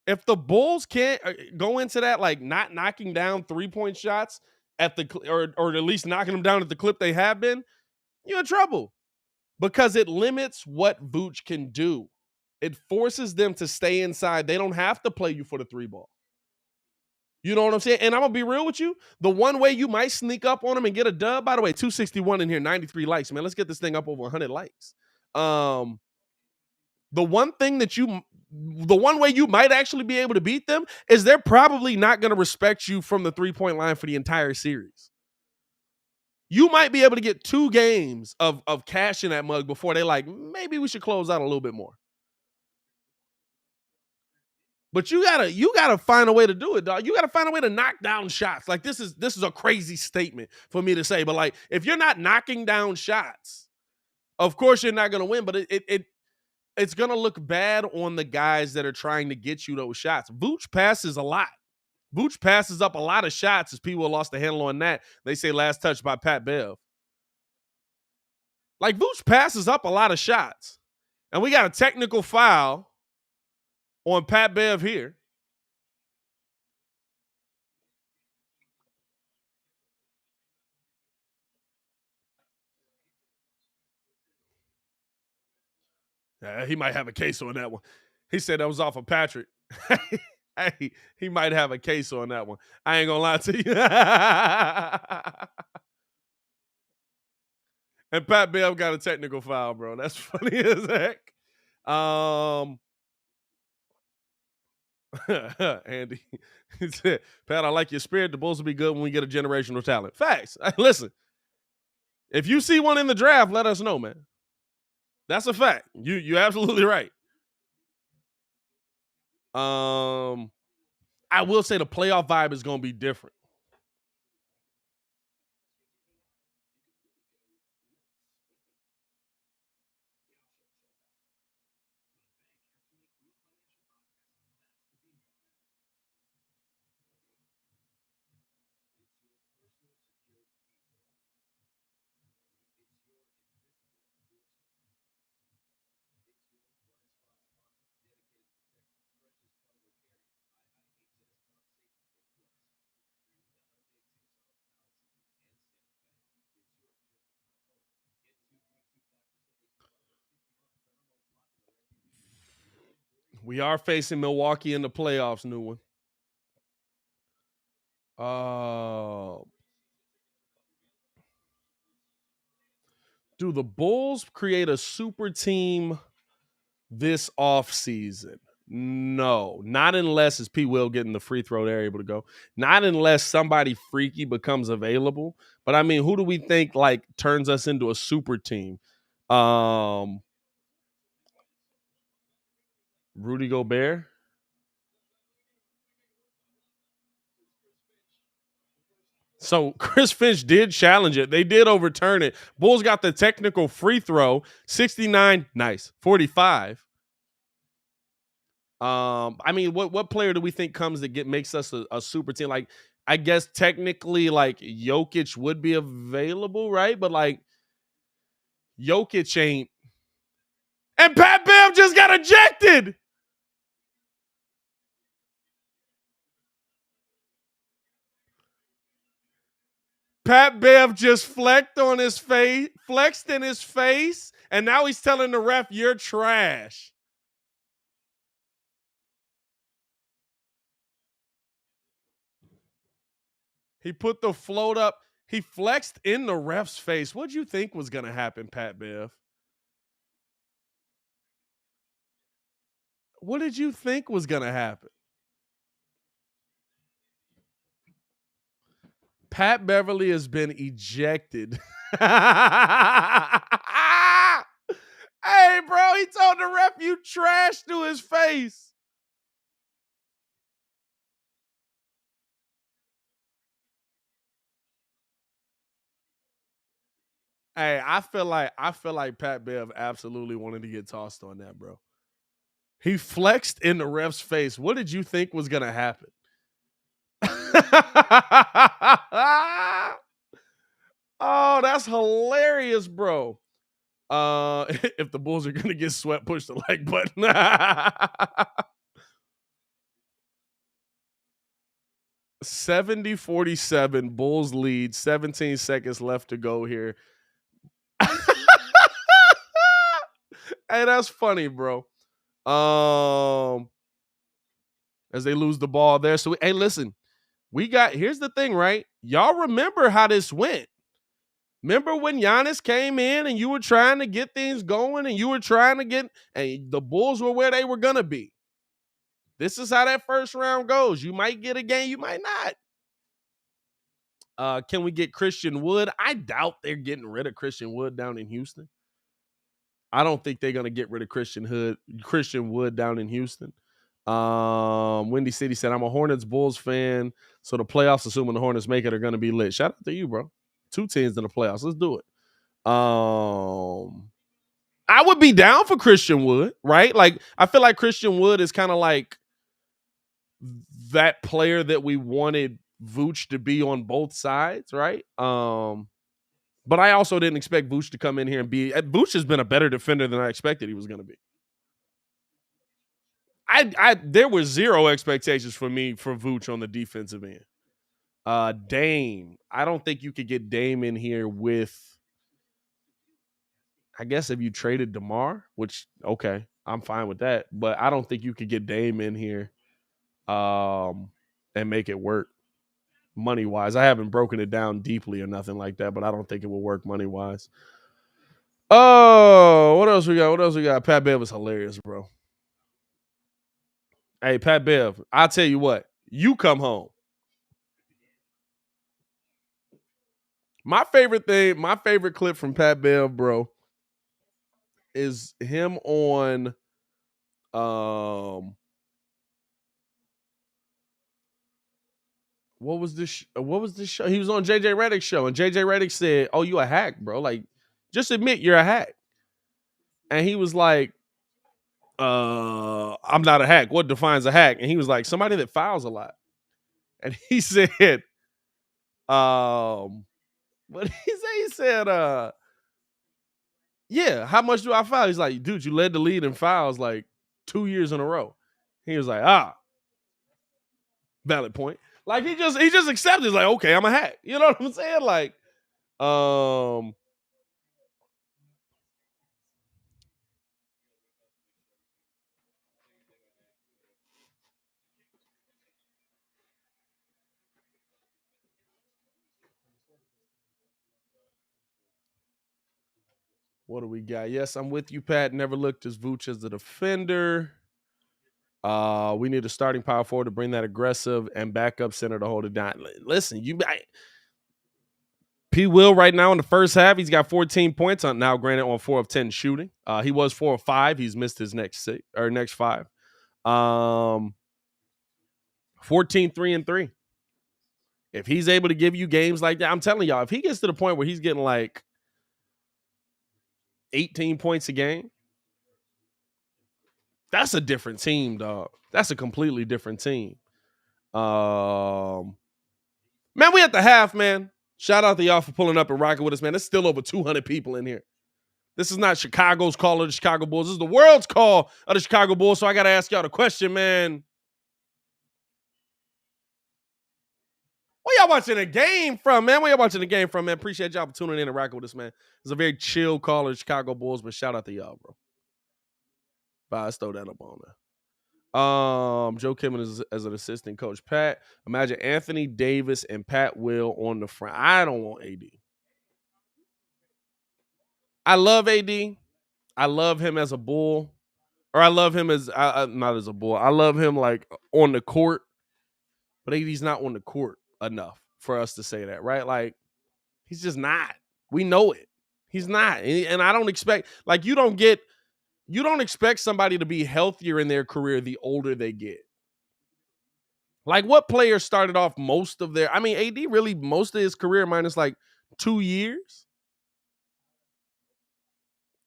If the Bulls can't go into that like not knocking down 3-point shots at the or at least knocking them down at the clip they have been, you're in trouble because it limits what Vooch can do. It forces them to stay inside. They don't have to play you for the three ball. You know what I'm saying? And I'm going to be real with you. The one way you might sneak up on them and get a dub, by the way, 261 in here, 93 likes, man. Let's get this thing up over 100 likes. The one way you might actually be able to beat them is they're probably not going to respect you from the 3-point line for the entire series. You might be able to get 2 games of cash in that mug before they like, maybe we should close out a little bit more. But you gotta find a way to do it, dog. You gotta find a way to knock down shots. Like this is a crazy statement for me to say, but like if you're not knocking down shots, of course you're not gonna win. But it's gonna look bad on the guys that are trying to get you those shots. Vooch passes a lot. Vooch passes up a lot of shots as people lost the handle on that. They say last touch by Pat Bev. Like Vooch passes up a lot of shots, and we got a technical foul on Pat Bev here. He might have a case on that one. He said that was off of Patrick. Hey, he might have a case on that one. I ain't gonna lie to you. And Pat Bev got a technical foul, bro. That's funny as heck. Andy, he said, Pat, I like your spirit. The Bulls will be good when we get a generational talent. Facts. Listen, if you see one in the draft, let us know, man. That's a fact. You're absolutely right. I will say the playoff vibe is going to be different. We are facing Milwaukee in the playoffs, new one. Do the Bulls create a super team this offseason? No, not unless it's P. Will getting the free throw they're able to go. Not unless somebody freaky becomes available. But I mean, who do we think like turns us into a super team? Rudy Gobert. So Chris Finch did challenge it. They did overturn it. Bulls got the technical free throw, 69, nice, 45. I mean, what player do we think comes that makes us a super team? Like, I guess technically, like Jokic would be available, right? But like Jokic ain't. And Pat Bev just got ejected. Pat Bev just flexed in his face, and now he's telling the ref, "You're trash." He put the float up. He flexed in the ref's face. What'd you think was gonna happen, Pat Bev? What did you think was gonna happen? Pat Beverly has been ejected. Hey, bro, he told the ref you trash to his face. Hey, I feel like Pat Bev absolutely wanted to get tossed on that, bro. He flexed in the ref's face. What did you think was gonna happen? Oh, that's hilarious, bro. If the Bulls are gonna get swept, push the like button. 70-47, Bulls lead, 17 seconds left to go here. Hey, that's funny, bro. As they lose the ball there. So, hey, listen, here's the thing, right? Y'all remember how this went. Remember when Giannis came in and you were trying to get things going and you were trying to get, and the Bulls were where they were going to be. This is how that first round goes. You might get a game, you might not. Can we get Christian Wood? I doubt they're getting rid of Christian Wood down in Houston. I don't think they're going to get rid of Christian Wood down in Houston. Windy City said, I'm a Hornets Bulls fan, so the playoffs, assuming the Hornets make it, are going to be lit. Shout out to you, bro. 2 teams in the playoffs. Let's do it. I would be down for Christian Wood, right? Like, I feel like Christian Wood is kind of like that player that we wanted Vooch to be on both sides, right? But I also didn't expect Vooch to come in here and be. Vooch has been a better defender than I expected he was going to be. There were zero expectations for me for Vooch on the defensive end. Dame, I don't think you could get Dame in here with. I guess if you traded DeMar, which okay, I'm fine with that, but I don't think you could get Dame in here, and make it work money wise. I haven't broken it down deeply or nothing like that, but I don't think it will work money wise. Oh, what else we got? Pat Bev is hilarious, bro. Hey, Pat Bev, I'll tell you what. You come home. My favorite clip from Pat Bev, bro, is him on what was this show? He was on JJ Redick's show, and JJ Redick said, "Oh, you a hack, bro. Like, just admit you're a hack." And he was like, I'm not a hack. What defines a hack? And he was like, somebody that fouls a lot. And he said, what did he say? He said, yeah, how much do I foul? He's like, dude, you led the lead in fouls like 2 years in a row. He was like, valid point. Like he just accepted. He's like, okay, I'm a hack. You know what I'm saying? Like, what do we got? Yes, I'm with you, Pat. Never looked as Vooch as the defender. We need a starting power forward to bring that aggressive and backup center to hold it down. Listen, P. Will right now in the first half, he's got 14 points on now, granted on 4 of 10 shooting. He was 4 of 5. He's missed his next 5. 14, 3 and 3. If he's able to give you games like that, I'm telling y'all, if he gets to the point where he's getting like 18 points a game, that's a different team, dog. That's a completely different team. Man, we at the half, man. Shout out to y'all for pulling up and rocking with us, man. There's still over 200 people in here. This is not Chicago's call of the Chicago Bulls. This is the world's call of the Chicago Bulls. So I got to ask y'all the question, man. Where y'all watching the game from, man? Where y'all watching the game from, man? Appreciate y'all for tuning in and rocking with us, man. It's a very chill call of the Chicago Bulls, but shout out to y'all, bro. Bye, let's throw that up on there. Joe Kimmon is as an assistant coach. Pat, imagine Anthony Davis and Pat Will on the front. I don't want AD. I love AD. I love him as a Bull. Or I love him as not as a Bull. I love him like on the court. But AD's not on the court enough for us to say that, right? Like, he's just not. We know it. He's not. And I don't expect, like, you don't expect somebody to be healthier in their career the older they get. Like, what players started off most of their, I mean, AD really most of his career minus like 2 years.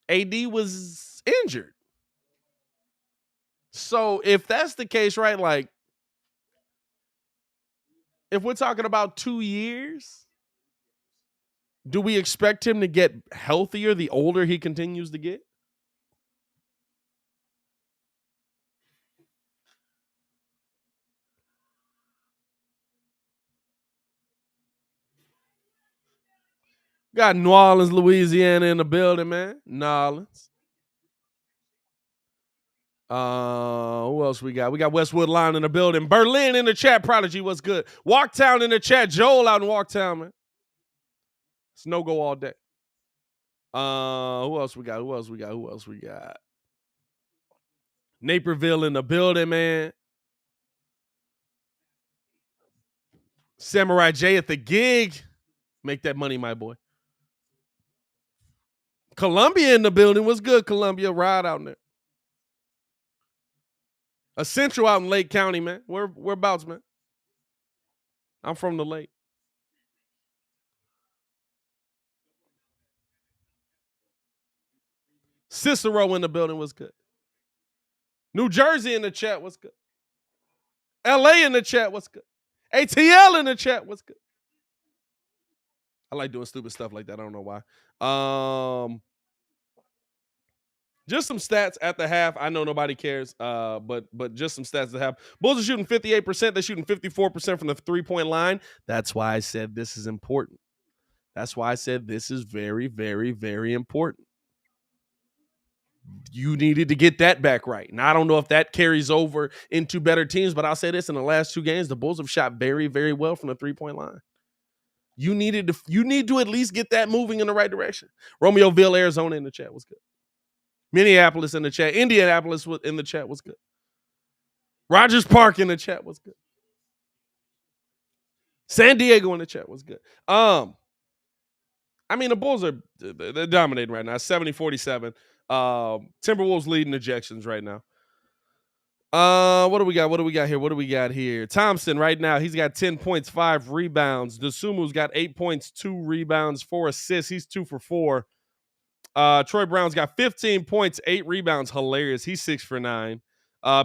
AD was injured. So if that's the case, right, like, if we're talking about 2 years, do we expect him to get healthier the older he continues to get? Got New Orleans, Louisiana in the building, man. New Orleans. Who else we got? We got Westwood Line in the building. Berlin in the chat. Prodigy, what's good? Walktown in the chat. Joel out in Walktown, man. It's no go all day. Who else we got? Who else we got? Naperville in the building, man. Samurai J at the gig. Make that money, my boy. Columbia in the building. What's good, Columbia? Ride out there. Essential out in Lake County, man. Whereabouts, man? I'm from the lake. Cicero in the building. What's good? New Jersey in the chat. What's good? LA in the chat. What's good? ATL in the chat. What's good? I like doing stupid stuff like that. I don't know why. Just some stats at the half. I know nobody cares, but just some stats at the half. Bulls are shooting 58%. They're shooting 54% from the three-point line. That's why I said this is important. That's why I said this is very, very, very important. You needed to get that back right. Now, I don't know if that carries over into better teams, but I'll say this. In the last 2 games, the Bulls have shot very, very well from the three-point line. You need to at least get that moving in the right direction. Romeoville, Arizona in the chat was good. Minneapolis in the chat. Indianapolis in the chat was good. Rogers Park in the chat was good. San Diego in the chat was good. I mean, the Bulls they're dominating right now. 70-47. Timberwolves leading ejections right now. What do we got here? Thompson right now, he's got 10 points, 5 rebounds. Desumu's got 8 points, 2 rebounds, 4 assists. He's 2 for 4. Troy Brown's got 15 points, 8 rebounds. Hilarious. He's 6 for 9.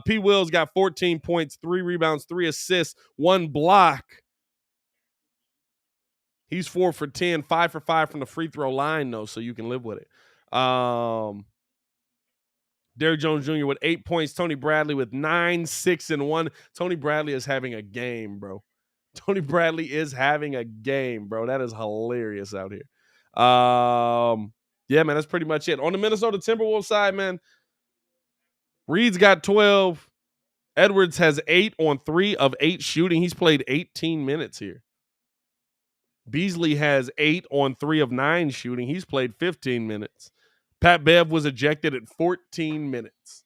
P. Will's got 14 points, 3 rebounds, 3 assists, 1 block. He's 4 for 10, 5 for 5 from the free throw line, though, so you can live with it. Derrick Jones Jr. with 8 points. Tony Bradley with 9, 6, and 1. Tony Bradley is having a game, bro. Tony Bradley is having a game, bro. That is hilarious out here. Yeah, man, that's pretty much it. On the Minnesota Timberwolves side, man, Reed's got 12. Edwards has 8 on 3 of 8 shooting. He's played 18 minutes here. Beasley has 8 on 3 of 9 shooting. He's played 15 minutes. Pat Bev was ejected at 14 minutes.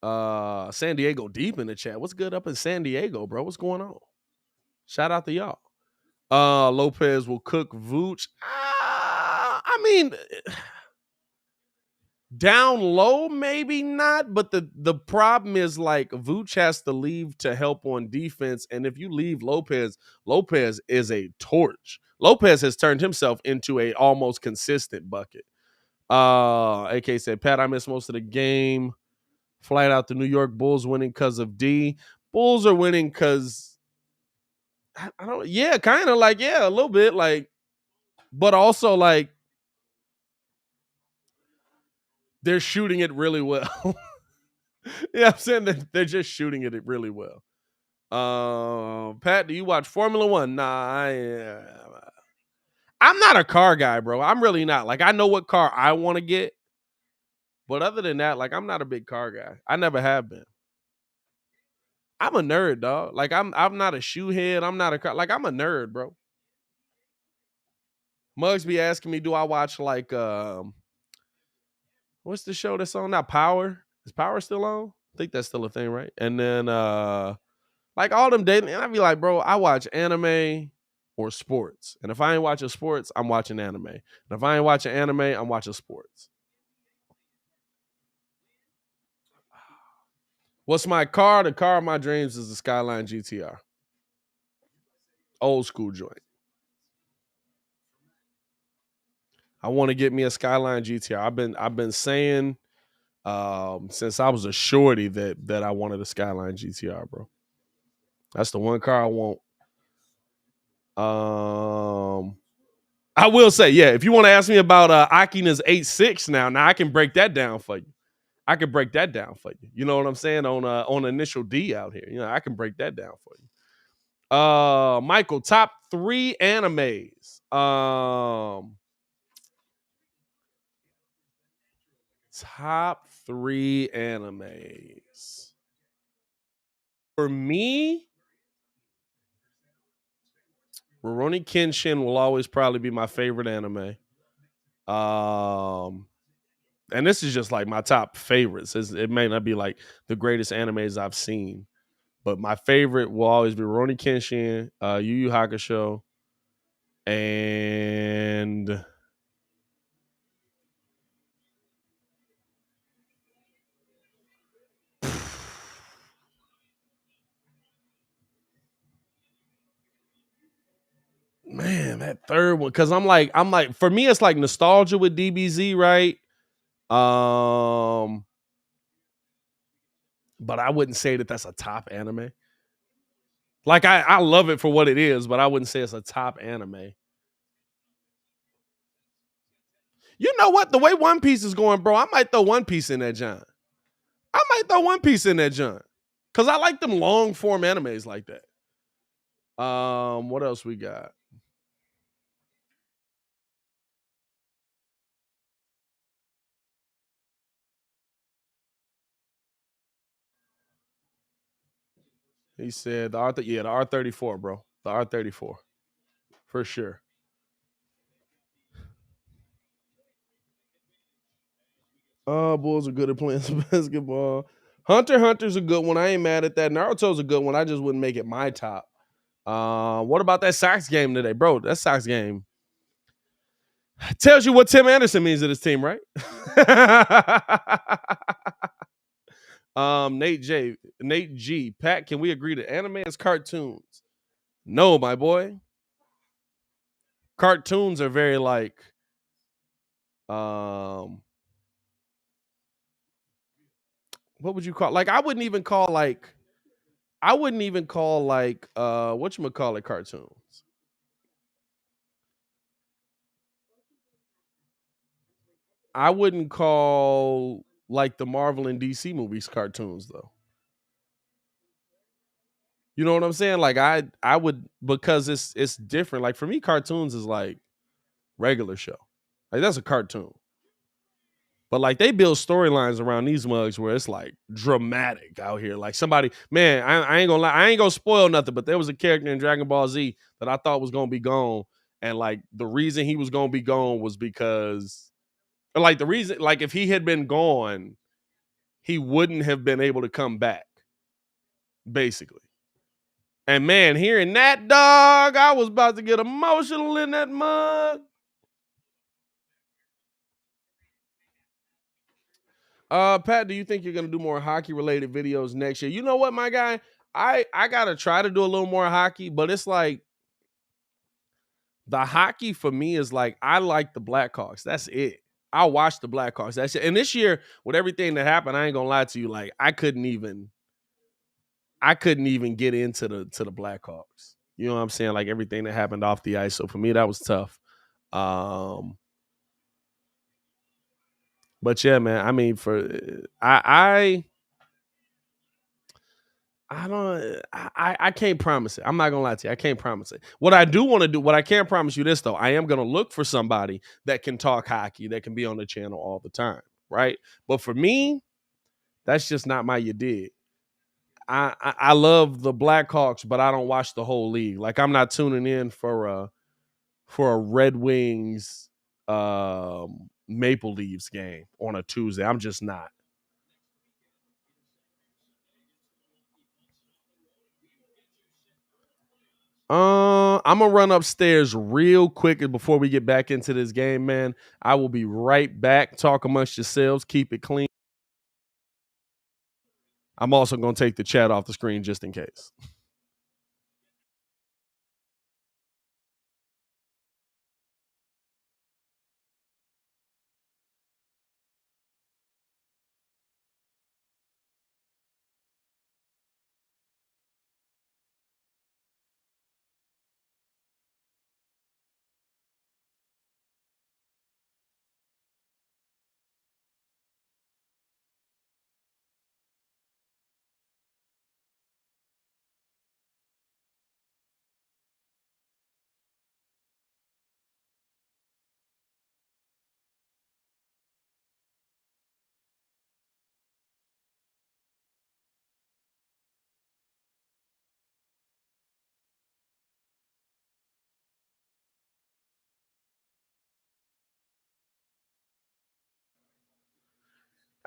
San Diego deep in the chat. What's good up in San Diego, bro? What's going on? Shout out to y'all. Lopez will cook Vooch. I mean, Down low, maybe not, but the problem is like Vooch has to leave to help on defense, and if you leave Lopez, Lopez is a torch. Lopez has turned himself into a almost consistent bucket. AK said, Pat, I missed most of the game. Flight out to New York. Bulls winning because of D. Bulls are winning because I don't. Yeah, kind of like a little bit like, but also like they're shooting it really well. Yeah, I'm saying that they're just shooting it really well. Pat, do you watch Formula One? Nah, I'm not a car guy, bro. I'm really not. Like, I know what car I want to get, but other than that, like, I'm not a big car guy. I never have been. I'm a nerd, dog. Like, I'm not a shoe head. I'm not a car. Like, I'm a nerd, bro. Muggs be asking me, do I watch like what's the show that's on now? Power? Is Power still on? I think that's still a thing, right? And then like all them dating, and I'd be like, bro, I watch anime or sports. And if I ain't watching sports, I'm watching anime. And if I ain't watching anime, I'm watching sports. What's my car? The car of my dreams is the Skyline GTR. Old school joint. I want to get me a Skyline GTR. I've been saying since I was a shorty that I wanted a Skyline GTR, bro. That's the one car I want. I will say, yeah, if you want to ask me about Akina's 8.6 now I can break that down for you. I can break that down for you. You know what I'm saying? On initial D out here. You know, I can break that down for you. Michael, top 3 animes. Top 3 animes. For me, Rurouni Kenshin will always probably be my favorite anime. And this is just like my top favorites. It may not be like the greatest animes I've seen, but my favorite will always be Rurouni Kenshin, Yu Yu Hakusho, and man, that third one, because I'm like, for me, it's like nostalgia with DBZ, right? But I wouldn't say that that's a top anime. Like I love it for what it is, but I wouldn't say it's a top anime. You know what? The way One Piece is going, bro, I might throw One Piece in that John. I might throw One Piece in that John. Cause I like them long form animes like that. What else we got? He said the the R34, bro. The R34. For sure. Bulls are good at playing some basketball. Hunter's a good one. I ain't mad at that. Naruto's a good one. I just wouldn't make it my top. What about that Sox game today, bro? That Sox game tells you what Tim Anderson means to this team, right? Nate G, Pat, can we agree that anime is cartoons? No, my boy. Cartoons are very like what would you call, like I wouldn't even call like whatchamacallit cartoons. I wouldn't call like the Marvel and DC movies cartoons though. You know what I'm saying? Like I would, because it's different. Like for me, cartoons is like regular show. Like that's a cartoon. But like they build storylines around these mugs where it's like dramatic out here. Like somebody, man, I ain't gonna lie, I ain't gonna spoil nothing, but there was a character in Dragon Ball Z that I thought was gonna be gone. And like the reason he was gonna be gone was because, or like the reason, like if he had been gone, he wouldn't have been able to come back, basically. And man, hearing that, dog, I was about to get emotional in that mug. Pat, do you think you're gonna do more hockey related videos next year? You know what, my guy? I gotta try to do a little more hockey, but it's like the hockey for me is like I like the Blackhawks. That's it. I'll watch the Blackhawks. That's it. And this year, with everything that happened, I ain't gonna lie to you. Like I couldn't even get into the Blackhawks. You know what I'm saying? Like everything that happened off the ice. So for me, that was tough. Um, but yeah, man. I mean, I don't I can't promise it. I'm not gonna lie to you. I can't promise it. What I do want to do, what I can promise you this though, I am gonna look for somebody that can talk hockey, that can be on the channel all the time, right? But for me, that's just not my you dig. I love the Blackhawks, but I don't watch the whole league. Like I'm not tuning in for a Red Wings Maple Leafs game on a Tuesday. I'm just not. I'm gonna run upstairs real quick before we get back into this game, man. I will be right back. Talk amongst yourselves. Keep it clean. I'm also gonna take the chat off the screen just in case.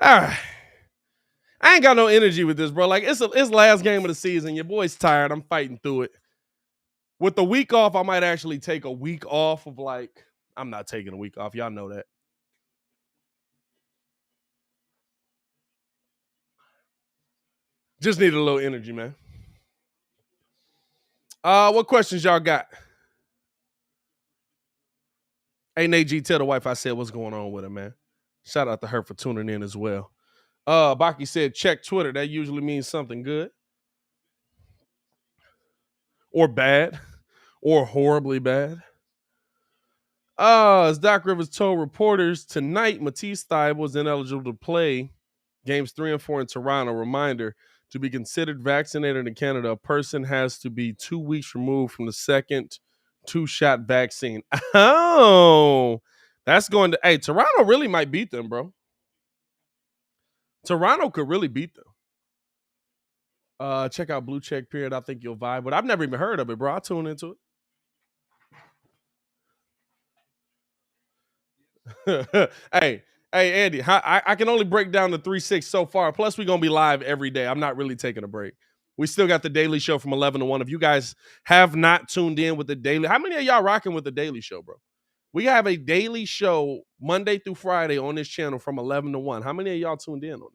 All right. I ain't got no energy with this, bro. Like it's last game of the season. Your boy's tired. I'm fighting through it. With the week off, I might actually take a week off of like I'm not taking a week off. Y'all know that. Just need a little energy, man. What questions y'all got? Hey, Nate G, tell the wife I said what's going on with her, man. Shout out to her for tuning in as well. Baki said check Twitter. That usually means something good or bad or horribly bad. As Doc Rivers told reporters tonight, Matisse Thybulle was ineligible to play games 3 and 4 in Toronto. Reminder, to be considered vaccinated in Canada, a person has to be 2 weeks removed from the second 2-shot vaccine. Oh, that's going to, hey, Toronto really might beat them, bro. Toronto could really beat them. Check out Blue Check Period. I think you'll vibe, but I've never even heard of it, bro. I'll tune into it. hey, Andy, I can only break down the 3-6 so far. Plus, we're gonna be live every day. I'm not really taking a break. We still got the Daily Show from 11 to 1. If you guys have not tuned in with the Daily, how many of y'all rocking with the Daily Show, bro? We have a daily show Monday through Friday on this channel from 11 to 1. How many of y'all tuned in on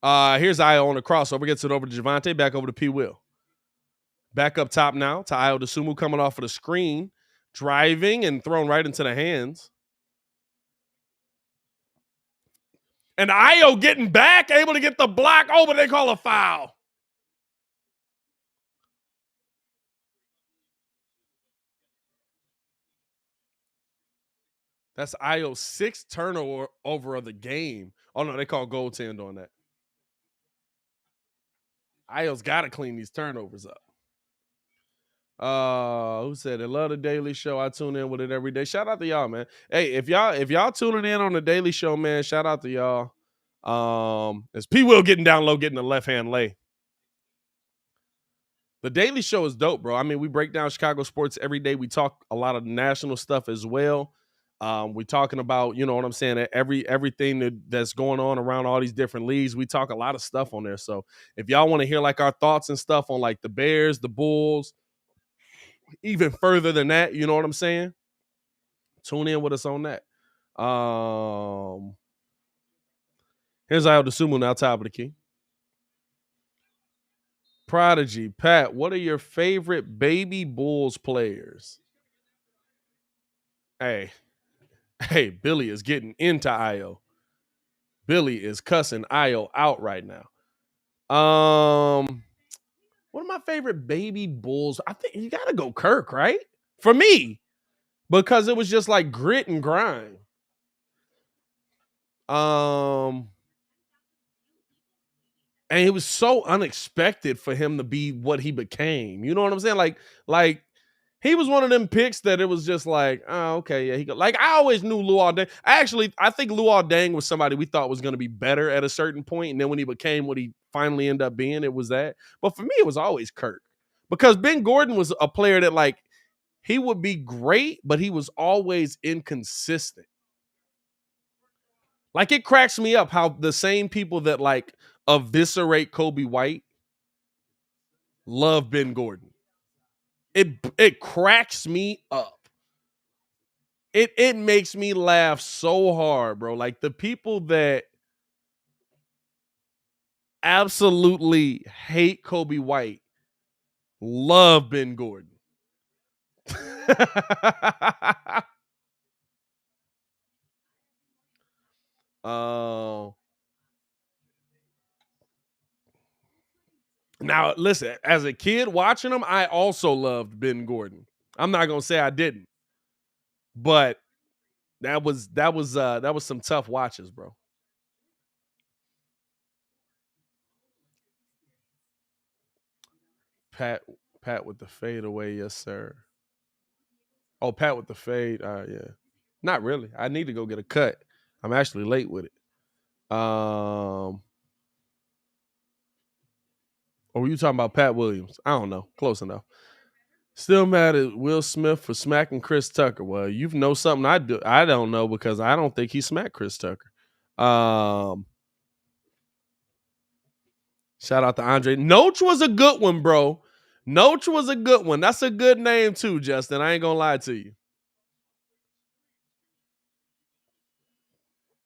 that? Here's Io on the crossover. Gets it over to Javante. Back over to P. Will. Back up top now to Io DeSumo coming off of the screen, driving and thrown right into the hands. And Io getting back, able to get the block. Oh, but they call a foul. That's Io's 6th turnover of the game. Oh, no, they call goaltend on that. Io's got to clean these turnovers up. Who said it? Love the Daily Show. I tune in with it every day. Shout out to y'all, man. Hey, if y'all tuning in on the Daily Show, man, shout out to y'all. As P Will getting down low, getting the left hand lay. The Daily Show is dope, bro. I mean, we break down Chicago sports every day. We talk a lot of national stuff as well. We talking about, you know what I'm saying, everything that's going on around all these different leagues. We talk a lot of stuff on there. So if y'all want to hear like our thoughts and stuff on like the Bears, the Bulls, even further than that, you know what I'm saying? Tune in with us on that. Here's Ayo Dosunmu now, top of the key. Prodigy, Pat, what are your favorite baby Bulls players? Hey, Billy is getting into Ayo. Billy is cussing Ayo out right now. One of my favorite baby Bulls, I think you gotta go Kirk, right? For me, because it was just like grit and grind. And it was so unexpected for him to be what he became. You know what I'm saying? Like he was one of them picks that it was just like, oh, okay, yeah. Like I always knew Luol Deng. I think Luol Deng was somebody we thought was going to be better at a certain point, and then when he became what he finally ended up being, it was that. But for me, it was always Kirk, because Ben Gordon was a player that like he would be great, but he was always inconsistent. Like it cracks me up how the same people that like eviscerate Kobe White love Ben Gordon. It cracks me up. It makes me laugh so hard, bro. Like the people that absolutely hate Kobe White love Ben Gordon. Oh. Now, listen, as a kid watching him, I also loved Ben Gordon. I'm not gonna say I didn't, but that was some tough watches, bro. Pat Pat with the fade away, yes, sir. Oh, Pat with the fade. Yeah. Not really. I need to go get a cut. I'm actually late with it. Or were you talking about Pat Williams? I don't know. Close enough. Still mad at Will Smith for smacking Chris Tucker. Well, you know something I don't know, because I don't think he smacked Chris Tucker. Shout out to Andre. Noach was a good one, bro. Noach was a good one. That's a good name too, Justin. I ain't gonna lie to you.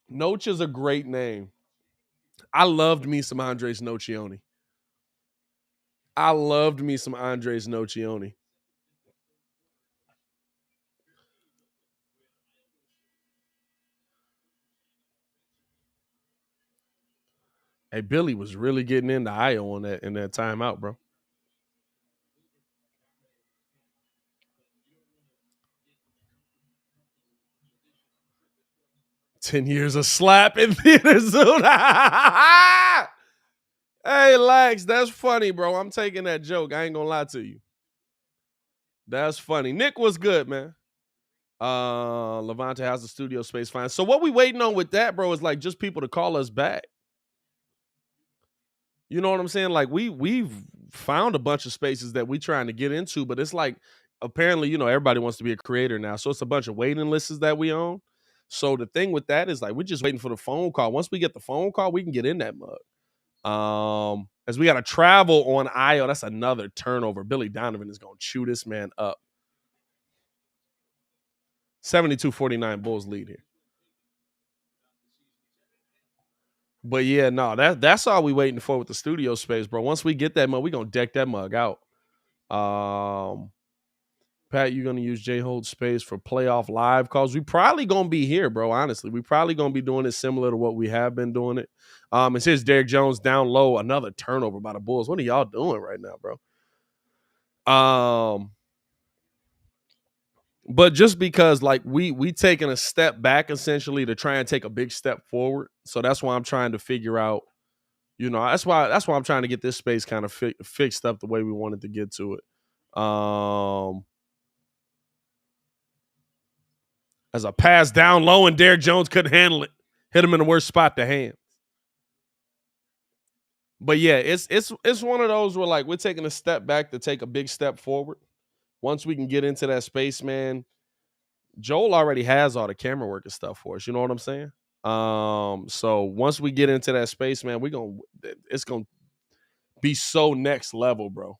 Noach is a great name. I loved me some Andres Nocioni. I loved me some Andres Nocioni. Hey, Billy was really getting into Io on that in that timeout, bro. 10 years of slap in theater soon. Hey, Lax, that's funny, bro. I'm taking that joke. I ain't gonna lie to you. That's funny. Nick was good, man. Levante has the studio space fine. So what we waiting on with that, bro, is like just people to call us back. You know what I'm saying? Like we've found a bunch of spaces that we trying to get into, but it's like apparently, everybody wants to be a creator now. So it's a bunch of waiting lists that we own. So the thing with that is like we're just waiting for the phone call. Once we get the phone call, we can get in that mug. As we got to travel on IO, that's another turnover. Billy Donovan is gonna chew this man up. 72-49 Bulls lead here. But yeah, no, that's all we waiting for with the studio space, bro. Once we get that mug, we gonna deck that mug out. Pat, you're gonna use J Hold space for playoff live calls. We probably gonna be here, bro. Honestly, we probably gonna be doing it similar to what we have been doing it. It says Derrick Jones down low, another turnover by the Bulls. What are y'all doing right now, bro? But just because like we taking a step back essentially to try and take a big step forward, so that's why I'm trying to figure out. That's why I'm trying to get this space kind of fixed up the way we wanted to get to it. As a pass down low and Derrick Jones couldn't handle it, hit him in the worst spot to hand. But yeah, it's one of those where like we're taking a step back to take a big step forward. Once we can get into that space, man, Joel already has all the camera work and stuff for us. You know what I'm saying? So once we get into that space, man, it's gonna be so next level, bro.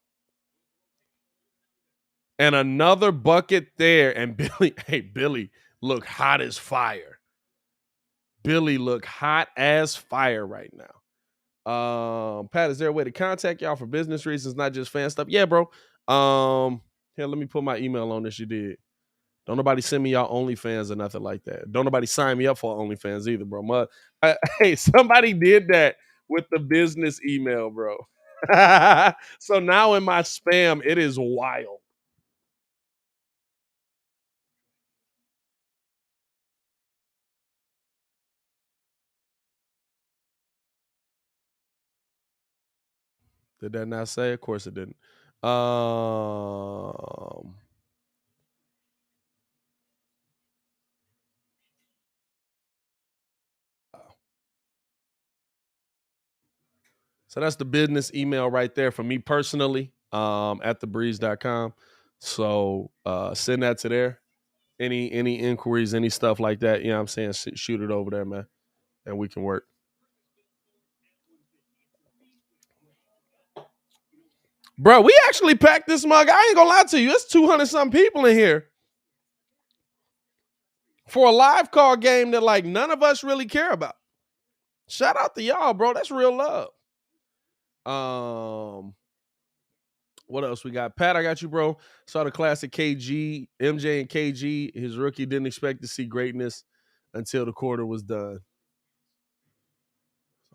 And another bucket there, and Billy, hey, Billy, look hot as fire. Billy look hot as fire right now. Pat, is there a way to contact y'all for business reasons, not just fan stuff? Yeah, bro. Here, let me put my email on this. You did. Don't nobody send me y'all OnlyFans or nothing like that. Don't nobody sign me up for OnlyFans either, bro. Hey, somebody did that with the business email, bro. So now in my spam, it is wild. Did that not say? Of course it didn't. So that's the business email right there for me personally, at thebreeze.com. So send that to there. Any inquiries, any stuff like that, you know what I'm saying? Shoot it over there, man. And we can work. Bro, we actually packed this mug. I ain't gonna lie to you. It's 200 some people in here for a live call game that like none of us really care about. Shout out to y'all, bro. That's real love. What else we got? Pat, I got you, bro. Saw the classic KG, MJ and KG. His rookie didn't expect to see greatness until the quarter was done.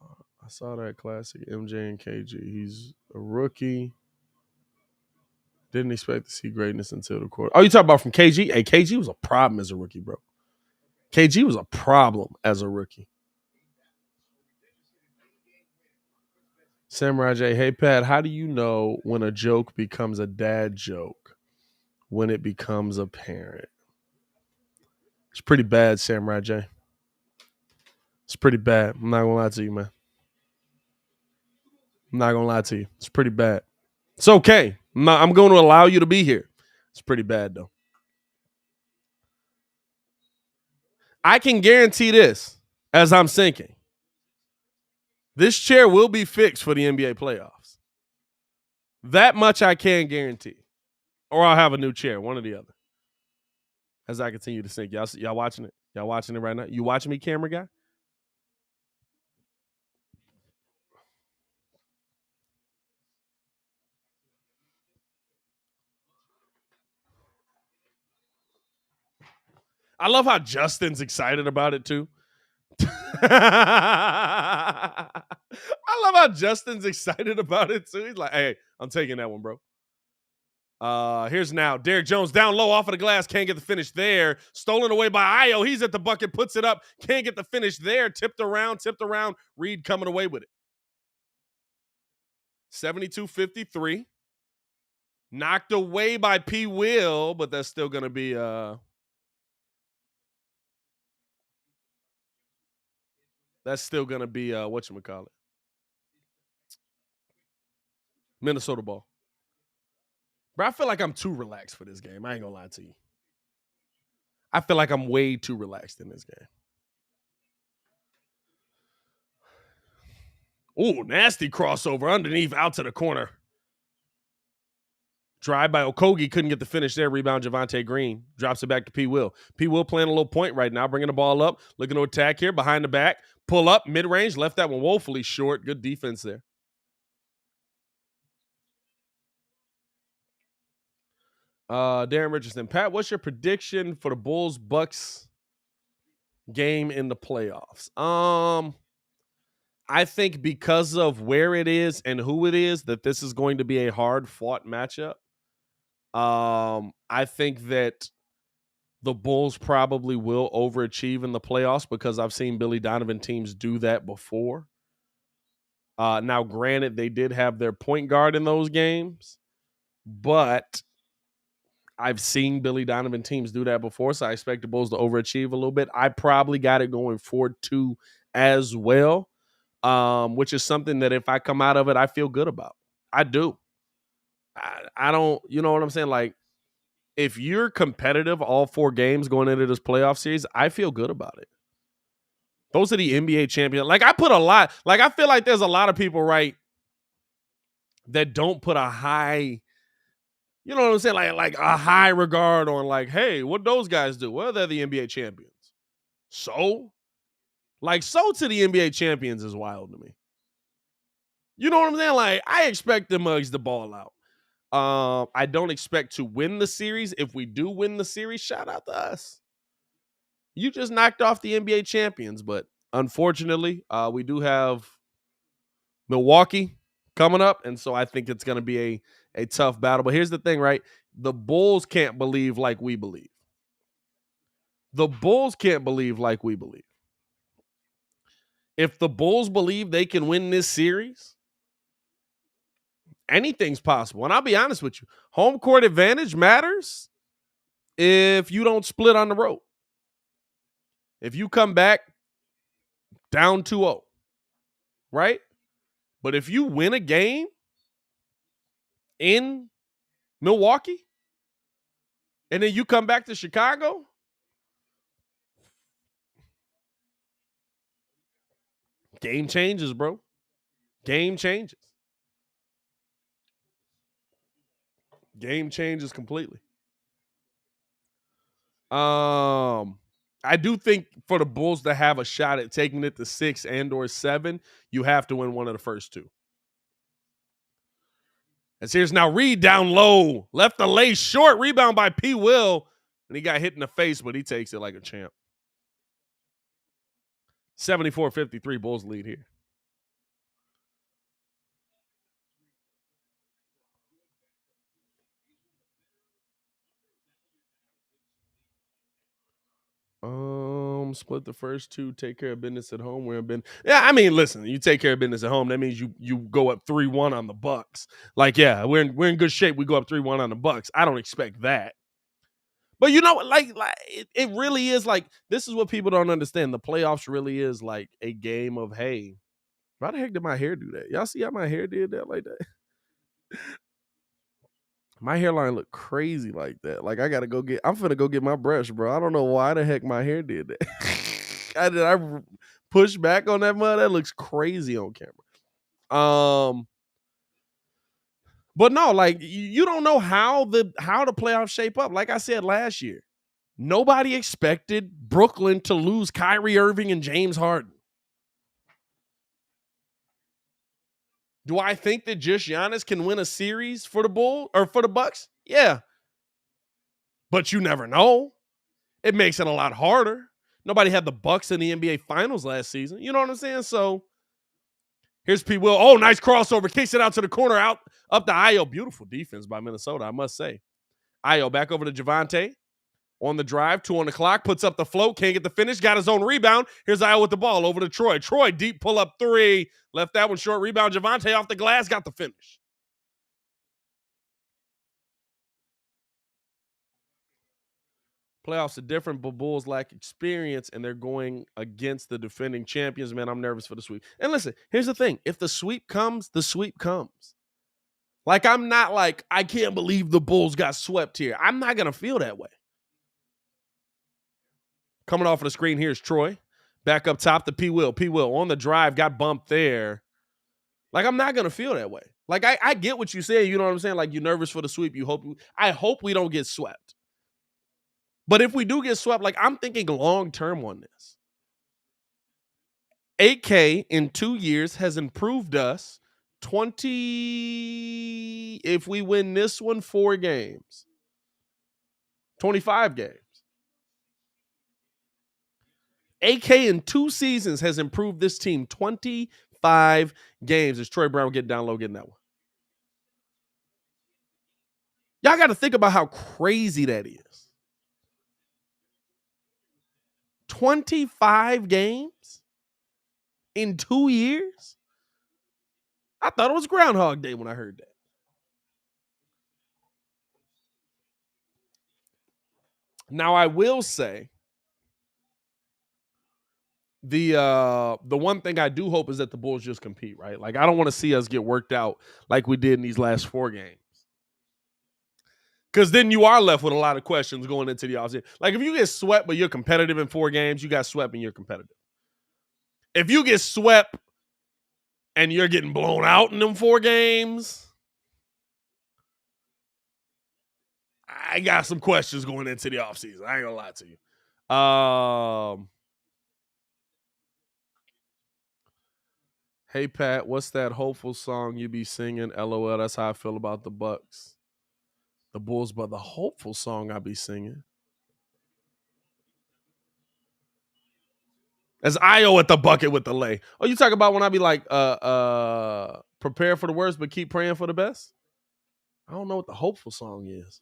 I saw that classic MJ and KG. He's a rookie. Didn't expect to see greatness until the quarter. Oh, you talking about from KG? Hey, KG was a problem as a rookie, bro. KG was a problem as a rookie. Samurai J, hey Pat, how do you know when a joke becomes a dad joke? When it becomes apparent? It's pretty bad, Samurai J. It's pretty bad. I'm not gonna lie to you, man. I'm not gonna lie to you. It's pretty bad. It's okay. I'm going to allow you to be here. It's pretty bad though. I can guarantee this as I'm sinking. This chair will be fixed for the NBA playoffs. That much I can guarantee. Or I'll have a new chair, one or the other. As I continue to sink. Y'all watching it? Y'all watching it right now? You watching me, camera guy? I love how Justin's excited about it too. I love how Justin's excited about it too. He's like, hey, I'm taking that one, bro. Here's now. Derrick Jones down low off of the glass. Can't get the finish there. Stolen away by Ayo. He's at the bucket, puts it up. Can't get the finish there. Tipped around. Reed coming away with it. 72-53. Knocked away by P. Will, but that's still going to be whatchamacallit. Minnesota ball. Bro, I feel like I'm too relaxed for this game. I ain't gonna lie to you. I feel like I'm way too relaxed in this game. Ooh, nasty crossover underneath out to the corner. Drive by Okogie, couldn't get the finish there. Rebound Javonte Green. Drops it back to P. Will. P. Will playing a little point right now, bringing the ball up. Looking to attack here, behind the back. Pull up, mid-range. Left that one woefully short. Good defense there. Darren Richardson. Pat, what's your prediction for the Bulls-Bucks game in the playoffs? I think because of where it is and who it is, that this is going to be a hard-fought matchup. I think that the Bulls probably will overachieve in the playoffs because I've seen Billy Donovan teams do that before. Now, granted, they did have their point guard in those games, but I've seen Billy Donovan teams do that before, so I expect the Bulls to overachieve a little bit. I probably got it going 4-2 as well, which is something that if I come out of it, I feel good about. I do. I don't, you know what I'm saying? Like, if you're competitive all 4 games going into this playoff series, I feel good about it. Those are the NBA champions. Like, I put a lot, like, I feel like there's a lot of people, right, that don't put a high, you know what I'm saying? Like a high regard on, like, hey, what those guys do? Well, they're the NBA champions. So, Like, so to the NBA champions is wild to me. You know what I'm saying? Like, I expect the Mugs to ball out. I don't expect to win the series. If we do win the series, shout out to us. You just knocked off the NBA champions, but unfortunately, we do have Milwaukee coming up, and so I think it's going to be a tough battle. But here's the thing, right? The Bulls can't believe like we believe. The Bulls can't believe like we believe. If the Bulls believe they can win this series, anything's possible. And I'll be honest with you, home court advantage matters if you don't split on the road. If you come back down 2-0, right? But if you win a game in Milwaukee and then you come back to Chicago, game changes, bro. Game changes. Game changes completely. I do think for the Bulls to have a shot at taking it to 6 and or 7, you have to win one of the first two. As here's now Reed down low. Left the lay short. Rebound by P. Will. And he got hit in the face, but he takes it like a champ. 74-53, Bulls lead here. Split the first two, take care of business at home. We're in business. Yeah, I mean, listen, you take care of business at home. That means you go up 3-1 on the Bucks. Like, yeah, we're in good shape. We go up 3-1 on the Bucks. I don't expect that. But you know what? Like it really is like, this is what people don't understand. The playoffs really is like a game of, hey, why the heck did my hair do that? Y'all see how my hair did that like that? My hairline looked crazy like that. Like I'm finna go get my brush, bro. I don't know why the heck my hair did that. I push back on that mud? That looks crazy on camera. But no, like you don't know how the playoffs shape up. Like I said last year, nobody expected Brooklyn to lose Kyrie Irving and James Harden. Do I think that just Giannis can win a series for the Bulls or for the Bucks? Yeah. But you never know. It makes it a lot harder. Nobody had the Bucks in the NBA Finals last season. You know what I'm saying? So here's P. Will. Oh, nice crossover. Kicks it out to the corner, out up to Ayo. Beautiful defense by Minnesota, I must say. Ayo back over to Javante. On the drive, 2 on the clock, puts up the float, can't get the finish, got his own rebound. Here's Ayo with the ball over to Troy. Troy, deep pull-up 3. Left that one short, rebound. Javante off the glass, got the finish. Playoffs are different, but Bulls lack experience, and they're going against the defending champions. Man, I'm nervous for the sweep. And listen, here's the thing. If the sweep comes, the sweep comes. Like, I'm not like, I can't believe the Bulls got swept here. I'm not going to feel that way. Coming off of the screen, here's Troy. Back up top to P. Will. P. Will on the drive, got bumped there. Like, I'm not going to feel that way. Like, I get what you say. You know what I'm saying? Like, you're nervous for the sweep. I hope we don't get swept. But if we do get swept, like, I'm thinking long-term on this. 8K in 2 years has improved us 20, if we win this one, 4 games. 25 games. 8K in 2 seasons has improved this team 25 games. As Troy Brown getting down low, getting that one. Y'all got to think about how crazy that is. 25 games in 2 years? I thought it was Groundhog Day when I heard that. Now, I will say, the one thing I do hope is that the Bulls just compete, right? Like, I don't want to see us get worked out like we did in these last 4 games. Because then you are left with a lot of questions going into the offseason. Like, if you get swept but you're competitive in 4 games, you got swept and you're competitive. If you get swept and you're getting blown out in them 4 games, I got some questions going into the offseason. I ain't gonna lie to you. Hey Pat, what's that hopeful song you be singing? LOL. That's how I feel about the Bucks, the Bulls, but the hopeful song I be singing. That's Io at the bucket with the lay. Oh, you talk about when I be like, prepare for the worst, but keep praying for the best? I don't know what the hopeful song is.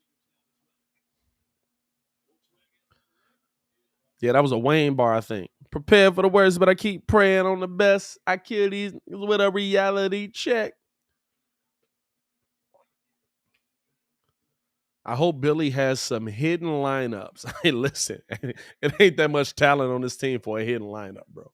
Yeah, that was a Wayne bar, I think. Prepare for the worst, but I keep praying on the best. I kill these with a reality check. I hope Billy has some hidden lineups. Hey, listen, it ain't that much talent on this team for a hidden lineup, bro.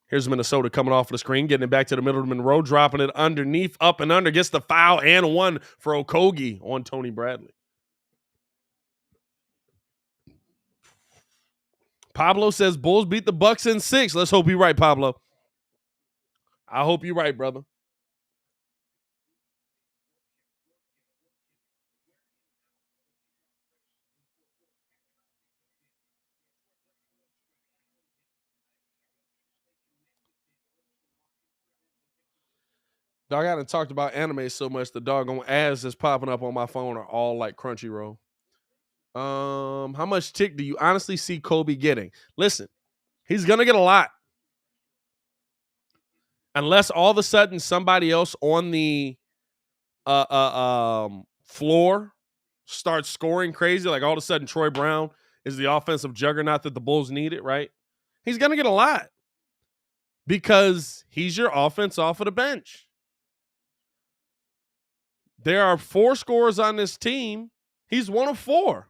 Here's Minnesota coming off of the screen, getting it back to the middle of Monroe, dropping it underneath, up and under, gets the foul and one for Okogie on Tony Bradley. Pablo says Bulls beat the Bucks in 6. Let's hope you're right, Pablo. I hope you're right, brother. Dog, I haven't talked about anime so much. The doggone ads that's popping up on my phone are all like Crunchyroll. How much tick do you honestly see Kobe getting? Listen, he's gonna get a lot. Unless all of a sudden somebody else on the floor starts scoring crazy, like all of a sudden Troy Brown is the offensive juggernaut that the Bulls needed, right? He's gonna get a lot because he's your offense off of the bench. There are 4 scorers on this team. He's one of 4.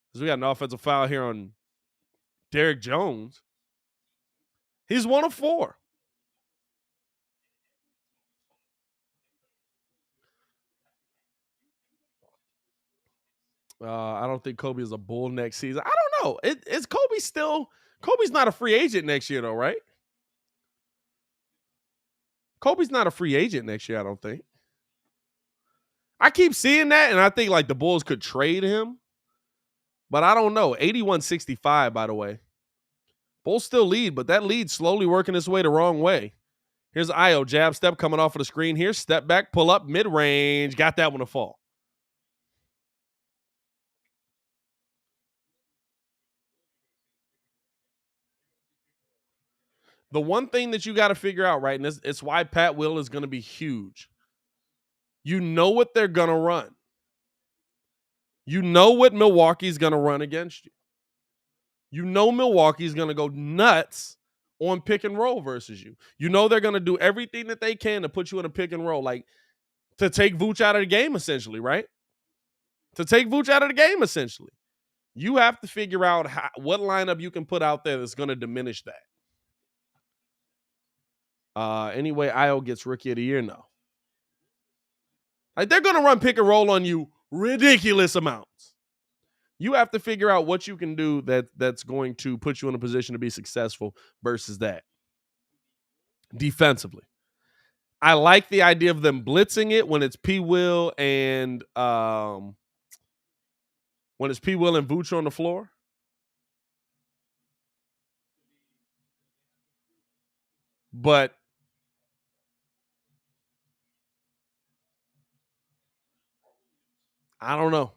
Because we got an offensive foul here on Derrick Jones. He's one of 4. I don't think Kobe is a Bull next season. I don't know. Is Kobe still? Kobe's not a free agent next year, though, right? Kobe's not a free agent next year, I don't think. I keep seeing that, and I think like the Bulls could trade him, but I don't know. 81-65, by the way. Bulls still lead, but that lead's slowly working its way the wrong way. Here's Io, jab step coming off of the screen here. Step back, pull up, mid-range. Got that one to fall. The one thing that you got to figure out, right, and it's why Pat Will is going to be huge. You know what they're going to run. You know what Milwaukee's going to run against you. You know Milwaukee's going to go nuts on pick and roll versus you. You know they're going to do everything that they can to put you in a pick and roll, like to take Vooch out of the game, essentially, right? To take Vooch out of the game, essentially. You have to figure out what lineup you can put out there that's going to diminish that. Anyway, Io gets Rookie of the Year now. Like they're going to run pick and roll on you ridiculous amounts. You have to figure out what you can do that's going to put you in a position to be successful versus that. Defensively, I like the idea of them blitzing it when it's P. Will and Vooch on the floor. But I don't know.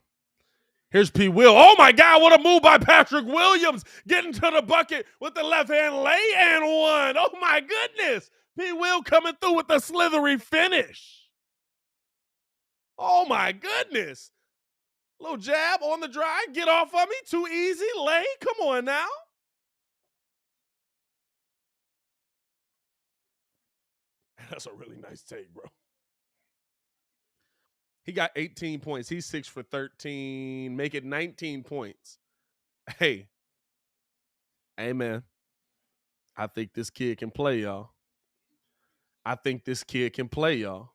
Here's P. Will. Oh my God, what a move by Patrick Williams. Getting to the bucket with the left hand lay and one. Oh my goodness. P. Will coming through with the slithery finish. Oh my goodness. Little jab on the drive. Get off of me. Too easy. Lay. Come on now. That's a really nice take, bro. He got 18 points. He's 6 for 13. Make it 19 points. Hey, man. I think this kid can play, y'all. I think this kid can play, y'all.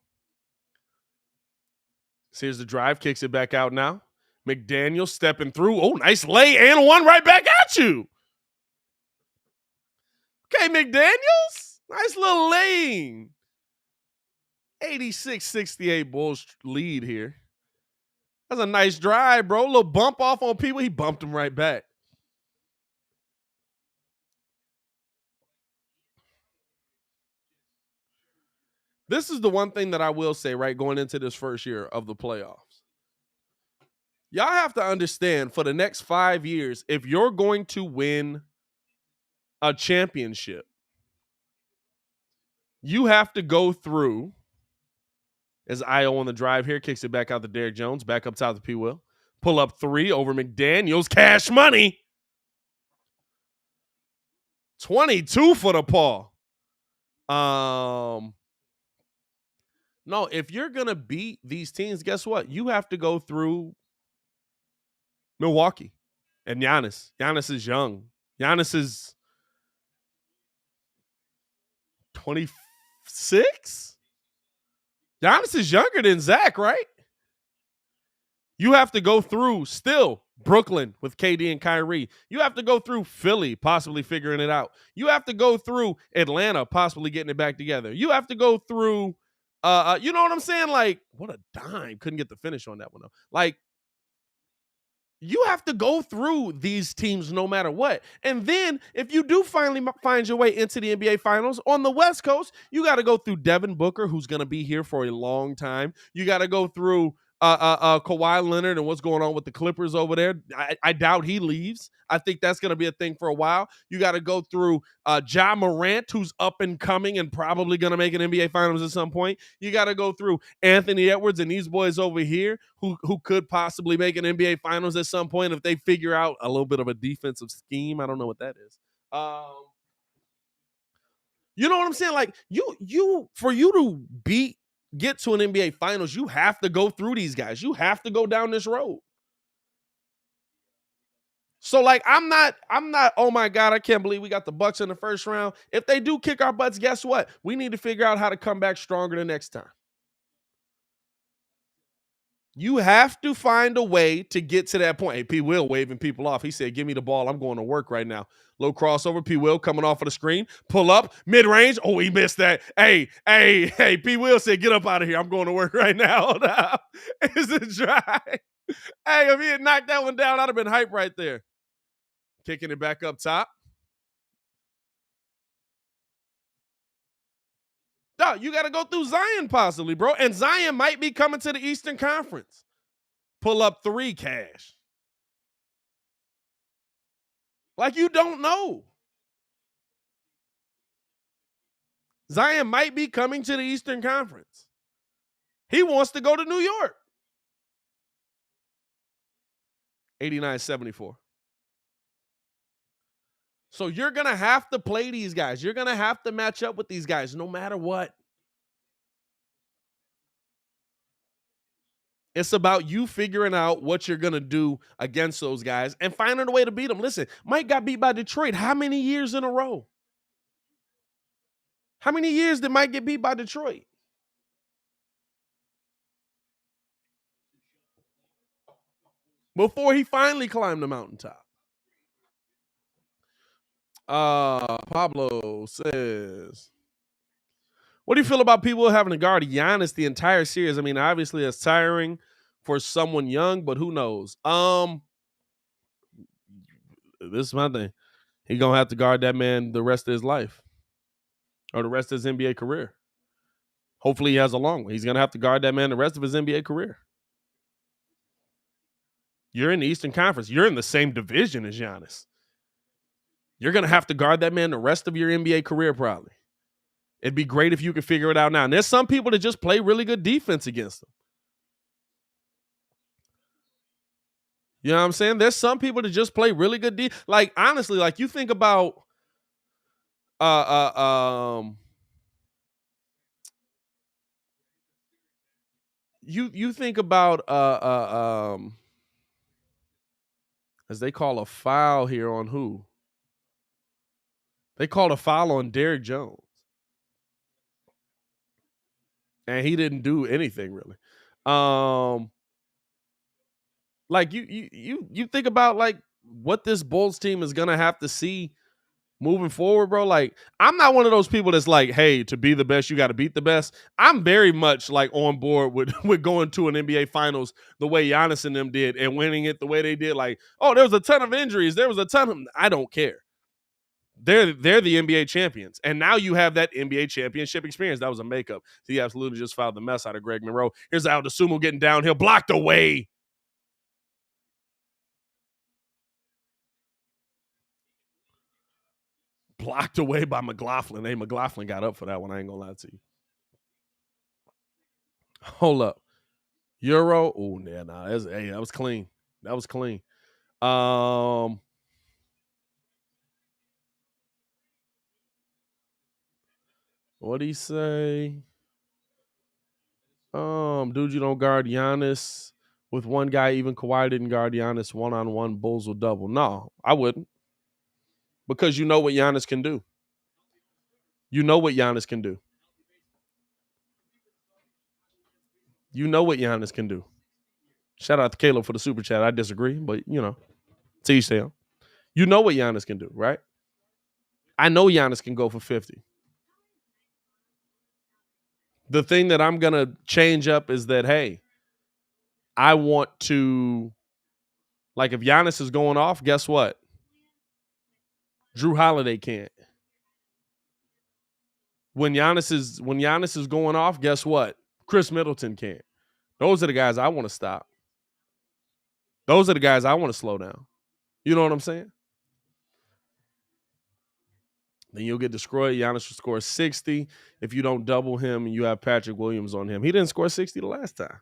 So here's the drive. Kicks it back out now. McDaniel stepping through. Oh, nice lay and one right back at you. Okay, McDaniels. Nice little lane. 86-68 Bulls lead here. That's a nice drive, bro. A little bump off on people. He bumped him right back. This is the one thing that I will say, right, going into this first year of the playoffs. Y'all have to understand, for the next 5 years, if you're going to win a championship, you have to go through, as Io on the drive here, kicks it back out to Derrick Jones, back up top to P. Will. Pull up 3 over McDaniels. Cash money. 22 for the Paul. No, if you're going to beat these teams, guess what? You have to go through Milwaukee and Giannis. Giannis is young. Giannis is 26? Giannis is younger than Zach, right? You have to go through still Brooklyn with KD and Kyrie. You have to go through Philly, possibly figuring it out. You have to go through Atlanta, possibly getting it back together. You have to go through, you know what I'm saying? Like, what a dime. Couldn't get the finish on that one, though. Like, you have to go through these teams no matter what. And then if you do finally find your way into the NBA Finals on the West Coast, you got to go through Devin Booker, who's going to be here for a long time. You got to go through Kawhi Leonard and what's going on with the Clippers over there. I doubt he leaves. I think that's going to be a thing for a while. You got to go through Ja Morant, who's up and coming and probably going to make an NBA Finals at some point. You got to go through Anthony Edwards and these boys over here who could possibly make an NBA Finals at some point if they figure out a little bit of a defensive scheme. I don't know what that is. You know what I'm saying? Like for you to get to an NBA Finals, you have to go through these guys. You have to go down this road. So, like, I'm not, oh my God, I can't believe we got the Bucks in the first round. If they do kick our butts, guess what? We need to figure out how to come back stronger the next time. You have to find a way to get to that point. Hey, P. Will waving people off. He said, give me the ball. I'm going to work right now. Little crossover. P. Will coming off of the screen. Pull up. Mid-range. Oh, he missed that. Hey. P. Will said, get up out of here. I'm going to work right now. It's a try. Hey, if he had knocked that one down, I'd have been hyped right there. Kicking it back up top. No, you got to go through Zion possibly, bro. And Zion might be coming to the Eastern Conference. Pull up 3 cash. Like, you don't know. Zion might be coming to the Eastern Conference. He wants to go to New York. 89-74. So you're going to have to play these guys. You're going to have to match up with these guys no matter what. It's about you figuring out what you're going to do against those guys and finding a way to beat them. Listen, Mike got beat by Detroit how many years in a row? How many years did Mike get beat by Detroit? Before he finally climbed the mountaintop. Pablo says, what do you feel about people having to guard Giannis the entire series? I mean, obviously it's tiring for someone young, but who knows? This is my thing. He's going to have to guard that man the rest of his life or the rest of his NBA career. Hopefully he has a long one. He's going to have to guard that man the rest of his NBA career. You're in the Eastern Conference. You're in the same division as Giannis. You're going to have to guard that man the rest of your NBA career probably. It'd be great if you could figure it out now. And there's some people that just play really good defense against them. You know what I'm saying? There's some people that just play really good defense. Like, honestly, like, you think about you think about as they call a foul here on who? They called a foul on Derrick Jones. And he didn't do anything really. Like you think about like what this Bulls team is gonna have to see moving forward, bro, like I'm not one of those people that's like, hey, to be the best, you got to beat the best. I'm very much like on board with with going to an NBA Finals the way Giannis and them did and winning it the way they did. Like, oh, there was a ton of injuries, there was a ton of. I don't care. They're the NBA champions, and now you have that NBA championship experience. That was a makeup. He absolutely just filed the mess out of Greg Monroe. Here's Aldo Sumo getting downhill, blocked away. Blocked away by McLaughlin. Hey, McLaughlin got up for that one. I ain't gonna lie to you. Hold up. Euro. Oh, yeah, nah. Hey, that was clean. That was clean. What'd he say? Dude, you don't guard Giannis with one guy. Even Kawhi didn't guard Giannis one-on-one. Bulls will double. No, I wouldn't. Because you know what Giannis can do. You know what Giannis can do. You know what Giannis can do. Shout out to Caleb for the super chat. I disagree, but you know, to each their own. You know what Giannis can do, right? I know Giannis can go for 50. The thing that I'm going to change up is that, hey, I want to, like, if Giannis is going off, guess what? Drew Holiday can't. When Giannis is going off, guess what? Chris Middleton can't. Those are the guys I want to stop. Those are the guys I want to slow down. You know what I'm saying? Then you'll get destroyed. Giannis will score 60. If you don't double him and you have Patrick Williams on him, he didn't score 60 the last time.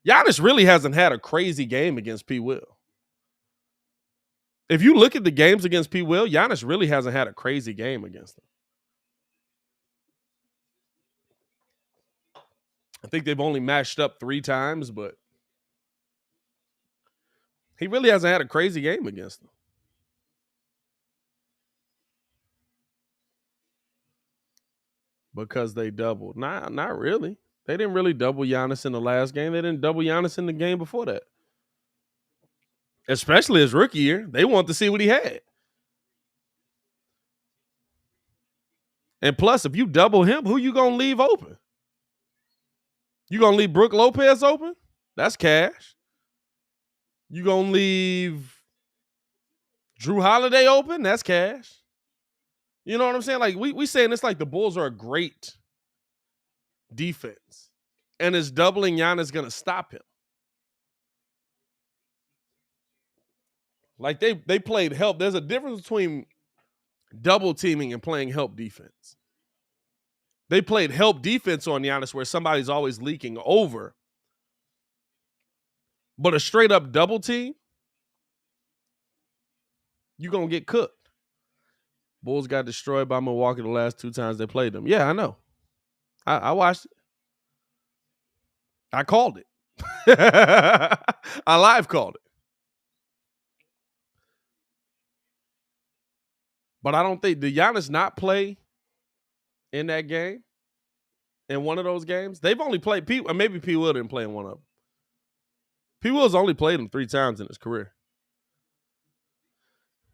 Giannis really hasn't had a crazy game against P. Will. If you look at the games against P. Will, Giannis really hasn't had a crazy game against him. I think they've only matched up 3 times, but he really hasn't had a crazy game against him. Because they doubled. Nah, not really. They didn't really double Giannis in the last game. They didn't double Giannis in the game before that. Especially his rookie year. They want to see what he had. And plus, if you double him, who you going to leave open? You going to leave Brook Lopez open? That's cash. You going to leave Drew Holiday open? That's cash. You know what I'm saying? Like, we saying it's like the Bulls are a great defense. And is doubling Giannis going to stop him? Like, they played help. There's a difference between double teaming and playing help defense. They played help defense on Giannis where somebody's always leaking over. But a straight up double team, you're going to get cooked. Bulls got destroyed by Milwaukee the last 2 times they played them. Yeah, I know. I watched it. I called it. I live called it. But I don't think, did Giannis not play in that game? In one of those games? They've only played, maybe P. Will didn't play in one of them. P. Will's only played him 3 times in his career.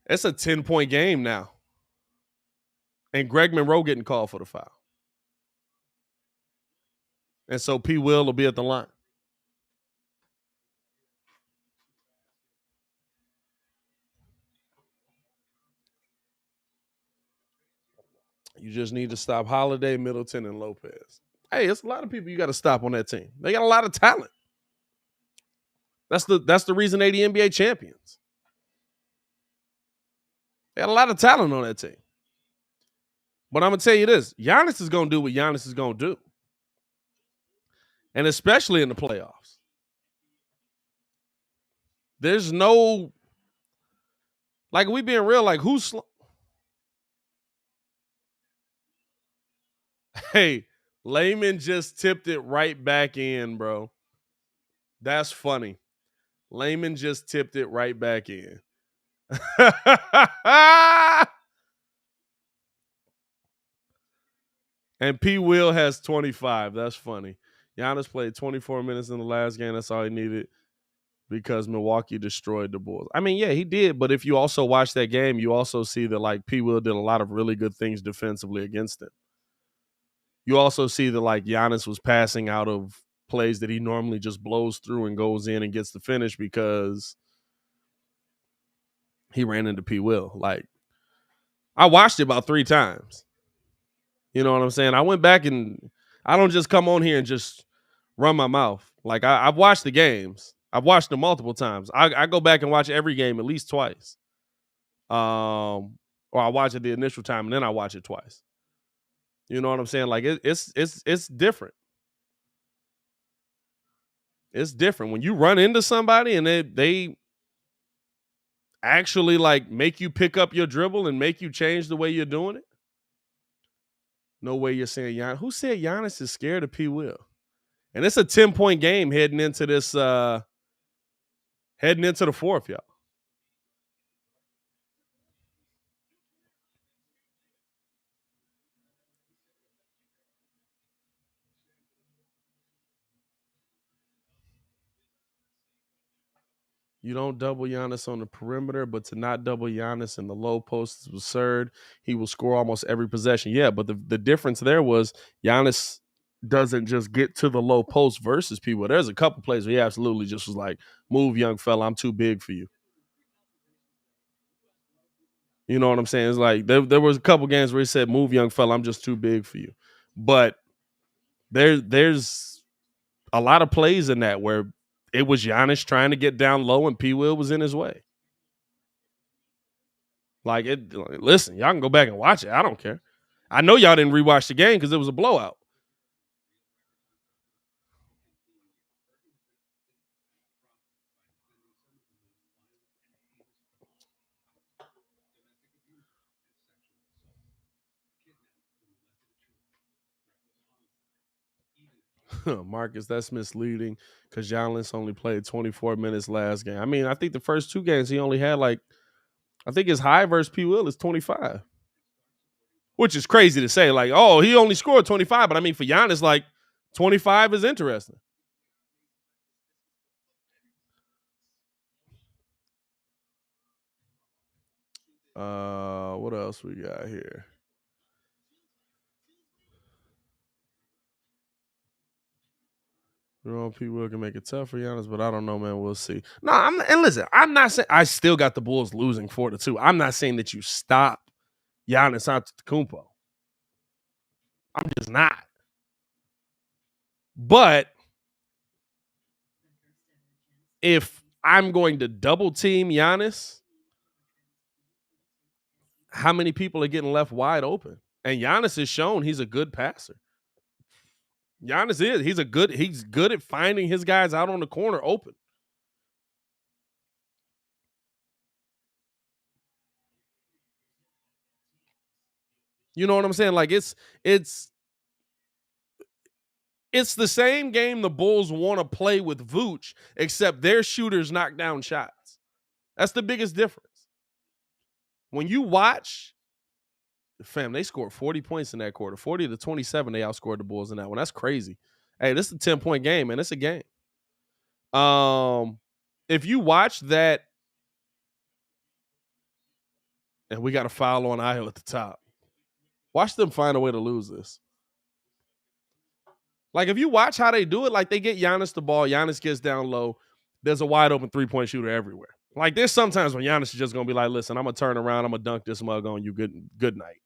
It's a 10-point game now. And Greg Monroe getting called for the foul. And so P. Will be at the line. You just need to stop Holiday, Middleton, and Lopez. Hey, it's a lot of people you got to stop on that team. They got a lot of talent. That's the reason they the NBA champions. They got a lot of talent on that team. But I'm going to tell you this. Giannis is going to do what Giannis is going to do. And especially in the playoffs. There's no, like, we being real, like, who's hey, Layman just tipped it right back in, bro. That's funny. Layman just tipped it right back in. And P. Will has 25. That's funny. Giannis played 24 minutes in the last game. That's all he needed. because Milwaukee destroyed the Bulls. I mean, yeah, he did. But if you also watch that game, you also see that like P. Will did a lot of really good things defensively against him. You also see that like Giannis was passing out of plays that he normally just blows through and goes in and gets the finish because he ran into P. Will. Like, I watched it about 3 times. You know what I'm saying? I went back and I don't just come on here and just run my mouth. Like, I've watched the games. I've watched them multiple times. I go back and watch every game at least twice. Or I watch it the initial time and then I watch it twice. You know what I'm saying? Like, it's different. It's different when you run into somebody and they actually like make you pick up your dribble and make you change the way you're doing it. No way you're saying Giannis. Who said Giannis is scared of P. Will? And it's a 10-point game heading into this heading into the fourth, y'all. You don't double Giannis on the perimeter, but to not double Giannis in the low post is absurd. He will score almost every possession. Yeah, but the difference there was Giannis doesn't just get to the low post versus people. There's a couple plays where he absolutely just was like, move, young fella, I'm too big for you. You know what I'm saying? It's like there was a couple games where he said, move, young fella, I'm just too big for you. But there's a lot of plays in that where it was Giannis trying to get down low and P. Will was in his way. Like, listen, y'all can go back and watch it. I don't care. I know y'all didn't rewatch the game because it was a blowout. Marcus, that's misleading because Giannis only played 24 minutes last game. I mean, I think the first 2 games he only had like, I think his high versus P. Will is 25, which is crazy to say. Like, oh, he only scored 25, but I mean, for Giannis, like 25 is interesting. What else we got here? You know, P. Will can make it tough for Giannis, but I don't know, man. We'll see. No, and listen, I'm not saying I still got the Bulls losing 4-2. I'm not saying that you stop Giannis Antetokounmpo. I'm just not. But if I'm going to double team Giannis, how many people are getting left wide open? And Giannis has shown he's a good passer. Giannis is. He's good at finding his guys out on the corner open. You know what I'm saying? Like it's the same game the Bulls want to play with Vooch, except their shooters knock down shots. That's the biggest difference. When you watch, fam, they scored 40 points in that quarter. 40-27, they outscored the Bulls in that one. That's crazy. Hey, this is a 10-point game, man. It's a game. If you watch that, and we got a foul on Ayo at the top. Watch them find a way to lose this. Like, if you watch how they do it, like they get Giannis the ball, Giannis gets down low, there's a wide open 3-point shooter everywhere. Like, there's sometimes when Giannis is just going to be like, listen, I'm going to turn around, I'm going to dunk this mug on you, good night.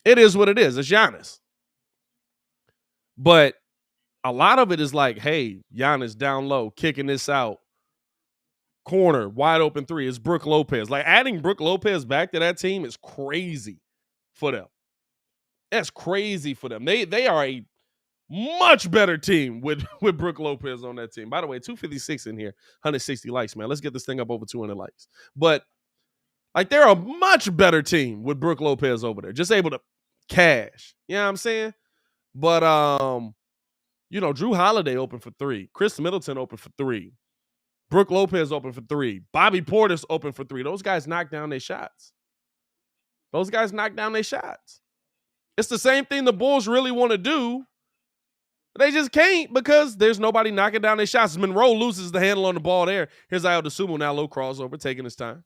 It is what it is. It's Giannis. But a lot of it is like, hey, Giannis down low, kicking this out, corner, wide open 3. It's Brook Lopez. Like, adding Brook Lopez back to that team is crazy for them. That's crazy for them. They are a much better team with Brook Lopez on that team. By the way, 256 in here, 160 likes, man. Let's get this thing up over 200 likes. But like, they're a much better team with Brook Lopez over there, just able to cash. You know what I'm saying? But you know, Drew Holiday open for 3, Chris Middleton open for 3, Brook Lopez open for 3, Bobby Portis open for 3. Those guys knock down their shots. It's the same thing the Bulls really want to do. They just can't because there's nobody knocking down their shots. Monroe loses the handle on the ball there. Here's Ayo Dosunmu now, low crossover, taking his time.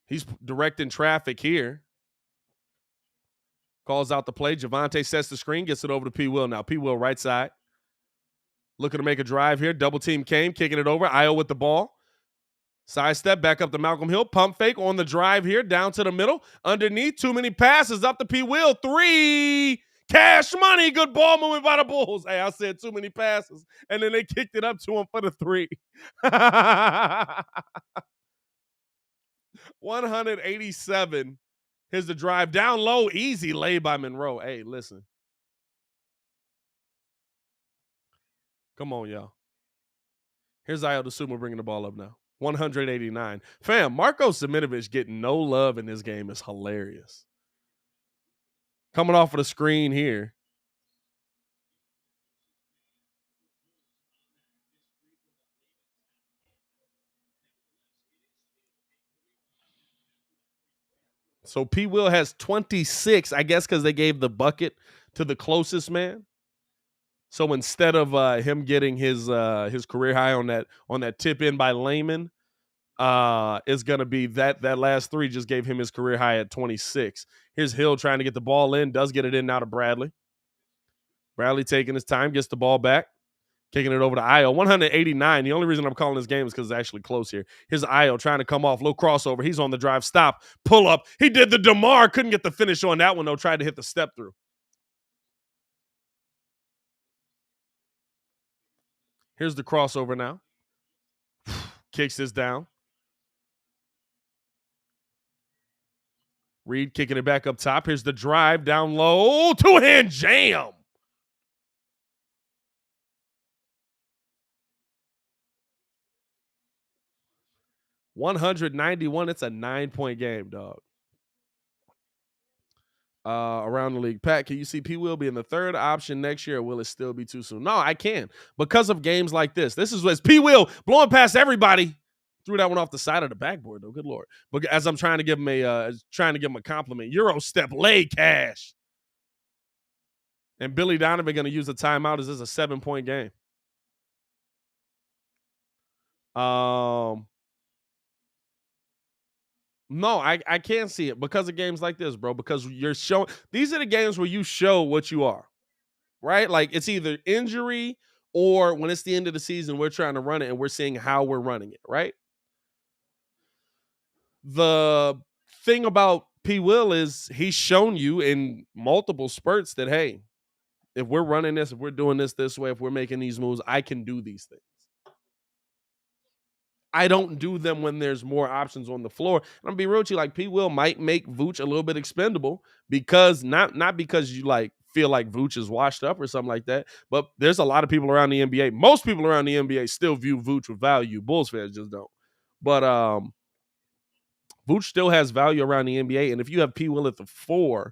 He's directing traffic here. Calls out the play. Javonte sets the screen, gets it over to P. Will now. P. Will right side. Looking to make a drive here. Double team came, kicking it over. Ayo with the ball. Side step back up to Malcolm Hill. Pump fake on the drive here. Down to the middle. Underneath. Too many passes. Up to P. Will. 3. Cash money. Good ball movement by the Bulls. Hey, I said too many passes. And then they kicked it up to him for the 3. 187. Here's the drive. Down low. Easy lay by Monroe. Hey, listen. Come on, y'all. Here's Ayo Dosunmu bringing the ball up now. 189. Fam, Marko Simonovic getting no love in this game is hilarious. Coming off of the screen here. So P. Will has 26, I guess, because they gave the bucket to the closest man. So instead of him getting his career high on that tip in by Layman, is going to be that last 3 just gave him his career high at 26. Here's Hill trying to get the ball in, does get it in now to Bradley. Bradley taking his time, gets the ball back, kicking it over to Ayo. 189. The only reason I'm calling this game is because it's actually close here. Here's Ayo trying to come off, low crossover. He's on the drive, stop, pull up. He did the DeMar, couldn't get the finish on that one though. Tried to hit the step through. Here's the crossover now. Kicks this down. Reed kicking it back up top. Here's the drive down low. 2-hand jam. $191. It's a 9-point game, dog. Around the league. Pat, can you see P. Will being the 3rd option next year, or will it still be too soon? No, I can. Because of games like this. This is what's P. Will blowing past everybody. Threw that one off the side of the backboard, though. Good Lord. But as I'm trying to give him a compliment, Euro step lay cash. And Billy Donovan going to use a timeout. Is this a 7-point game? No, I can't see it because of games like this, bro. Because you're showing these are the games where you show what you are, right? Like it's either injury or when it's the end of the season, we're trying to run it and we're seeing how we're running it, right? The thing about P. Will is he's shown you in multiple spurts that, hey, if we're running this, if we're doing this way, if we're making these moves, I can do these things. I don't do them when there's more options on the floor. And I'm gonna be real with you, like P. Will might make Vooch a little bit expendable because not because you like feel like Vooch is washed up or something like that, but there's a lot of people around the NBA. Most people around the NBA still view Vooch with value. Bulls fans just don't. But Vooch still has value around the NBA, and if you have P. Will at the 4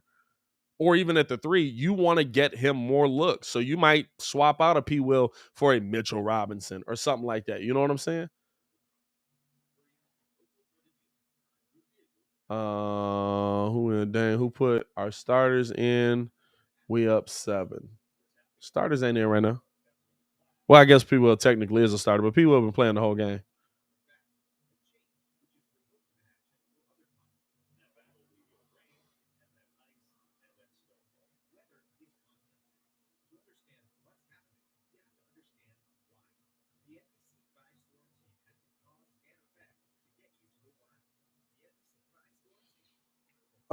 or even at the 3, you want to get him more looks. So you might swap out a P. Will for a Mitchell Robinson or something like that. You know what I'm saying? Who put our starters in? We up 7. Starters ain't in right now. Well, I guess P. Will technically is a starter, but P. Will been playing the whole game.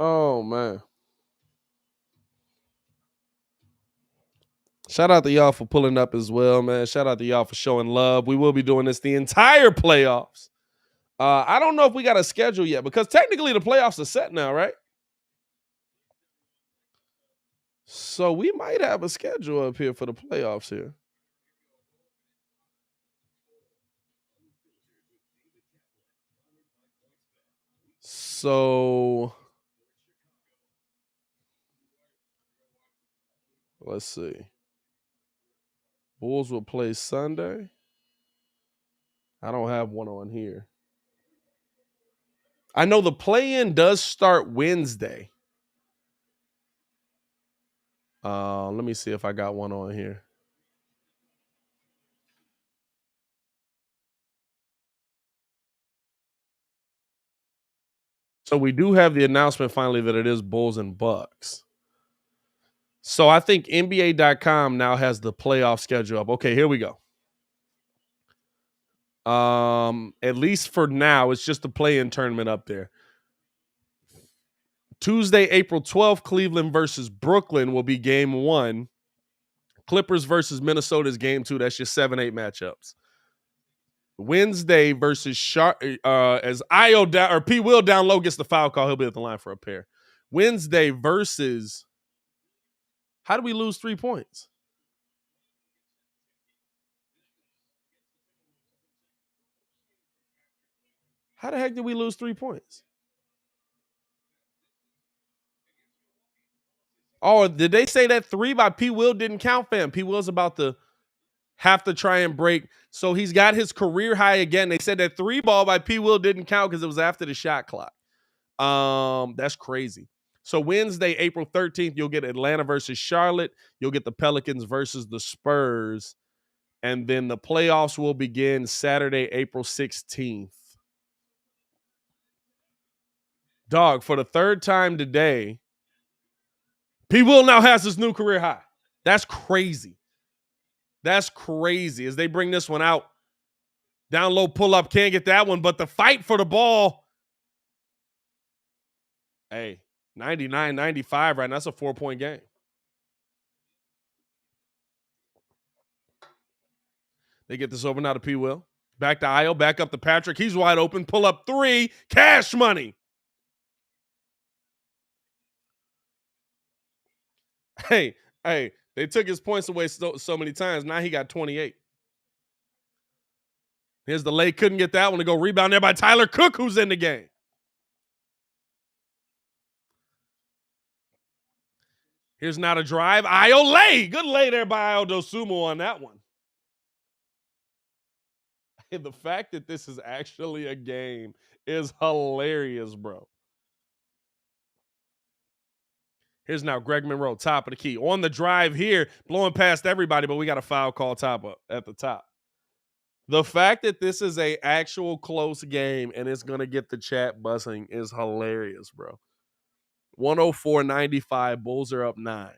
Oh man. Shout out to y'all for pulling up as well, man. Shout out to y'all for showing love. We will be doing this the entire playoffs. I don't know if we got a schedule yet because technically the playoffs are set now, right? So we might have a schedule up here for the playoffs here. So let's see. Bulls will play Sunday. I don't have one on here. I know the play-in does start Wednesday. Let me see if I got one on here. So we do have the announcement finally that it is Bulls and Bucks. So I think NBA.com now has the playoff schedule up. Okay, here we go. At least for now, it's just the play-in tournament up there. Tuesday, April 12th, Cleveland versus Brooklyn will be game 1. Clippers versus Minnesota is game 2. That's your 7-8 matchups. Wednesday versus as Io down or P. Will down low gets the foul call. He'll be at the line for a pair. Wednesday versus. How do we lose 3 points? How the heck did we lose 3 points? Oh, did they say that 3 by P. Will didn't count, fam? P. Will's about to have to try and break. So he's got his career high again. They said that 3 ball by P. Will didn't count because it was after the shot clock. That's crazy. So Wednesday, April 13th, you'll get Atlanta versus Charlotte. You'll get the Pelicans versus the Spurs. And then the playoffs will begin Saturday, April 16th. Dog, for the third time today, P. Will now has his new career high. That's crazy. That's crazy. As they bring this one out, down low pull up, can't get that one, but the fight for the ball. Hey, 99-95 right now. That's a 4-point game. They get this over now to P. Will. Back to Io, back up to Patrick. He's wide open. Pull up 3. Cash money. Hey, they took his points away so many times. Now he got 28. Here's the lay. Couldn't get that one to go. Rebound there by Tyler Cook, who's in the game. Here's not a drive. Io lay. Good lay there by Io Dosumu on that one. The fact that this is actually a game is hilarious, bro. Here's now Greg Monroe, top of the key. On the drive here, blowing past everybody, but we got a foul call top up at the top. The fact that this is a actual close game and it's going to get the chat buzzing is hilarious, bro. 104-95, Bulls are up 9.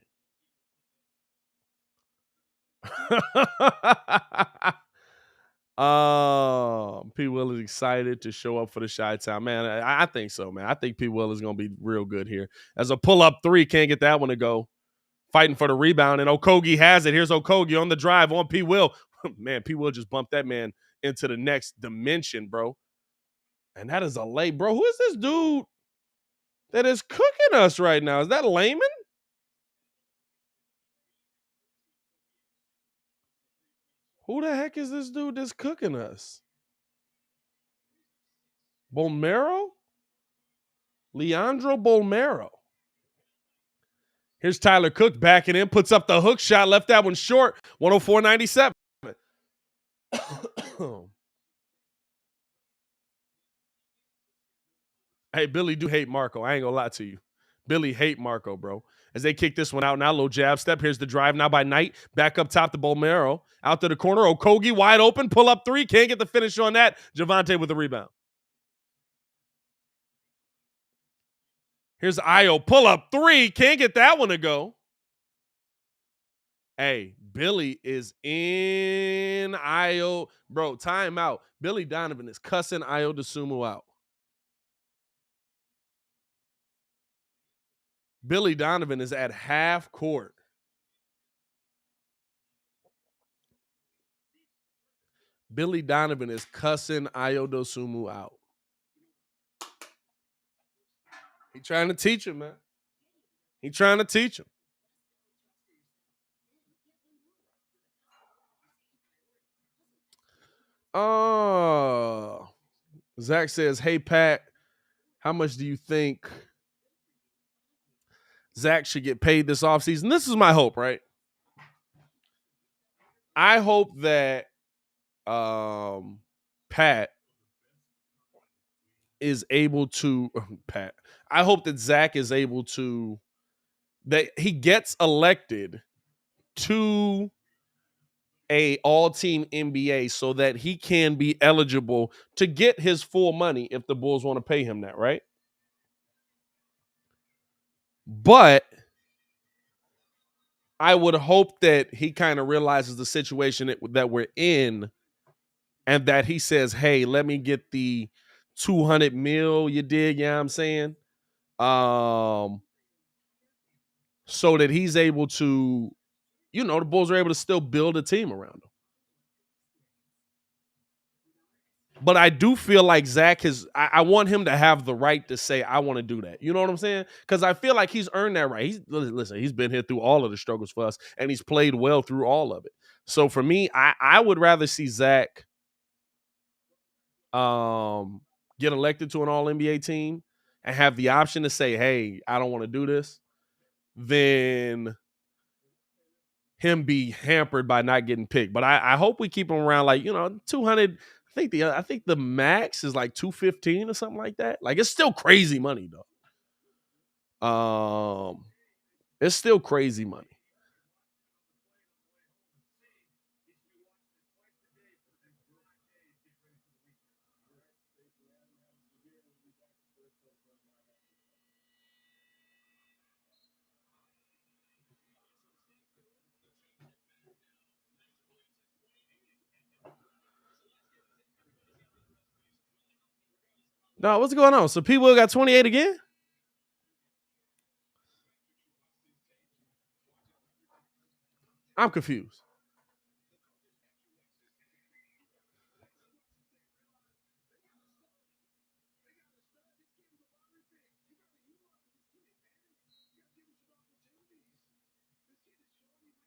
P. Will is excited to show up for the Chi-Town. Man, I think so, man. I think P. Will is going to be real good here. As a pull-up 3, can't get that one to go. Fighting for the rebound, and Okogie has it. Here's Okogie on the drive on P. Will. Man, P. Will just bumped that man into the next dimension, bro. And that is a lay, bro. Who is this dude that is cooking us right now? Is that Layman? Who the heck is this dude that's cooking us? Bolmero? Leandro Bolmero. Here's Tyler Cook backing in, puts up the hook shot, left that one short. 104-97. Hey, Billy do hate Marco. I ain't gonna lie to you. Billy hate Marco, bro. As they kick this one out now, low jab step. Here's the drive now by Knight. Back up top to Bolmero. Out to the corner. Okogie wide open. Pull up 3. Can't get the finish on that. Javante with the rebound. Here's Io. Pull up 3. Can't get that one to go. Hey, Billy is in Io. Bro, timeout. Billy Donovan is cussing Io Dosumu out. Billy Donovan is at half court. Billy Donovan is cussing Io Dosumu out. He trying to teach him, man. He trying to teach him. Oh, Zach says, "Hey Pat, how much do you think Zach should get paid this offseason?" This is my hope, right? I hope that Pat is able to Pat. I hope that Zach is able to that he gets elected to a all-team NBA so that he can be eligible to get his full money if the Bulls want to pay him that, right? But I would hope that he kind of realizes the situation that we're in and that he says, hey, let me get the 200 mil, you dig, you know what I'm saying? So that he's able to, the Bulls are able to still build a team around him. But I do feel like Zach I want him to have the right to say, I want to do that. You know what I'm saying? Because I feel like he's earned that right. He's been here through all of the struggles for us, and he's played well through all of it. So for me, I would rather see Zach get elected to an all NBA team and have the option to say, hey, I don't want to do this, than him be hampered by not getting picked. But I hope we keep him around 200. I think the max is like 215 or something like that. Like, it's still crazy money though. It's still crazy money. No, what's going on? So P. Will got 28 again? I'm confused.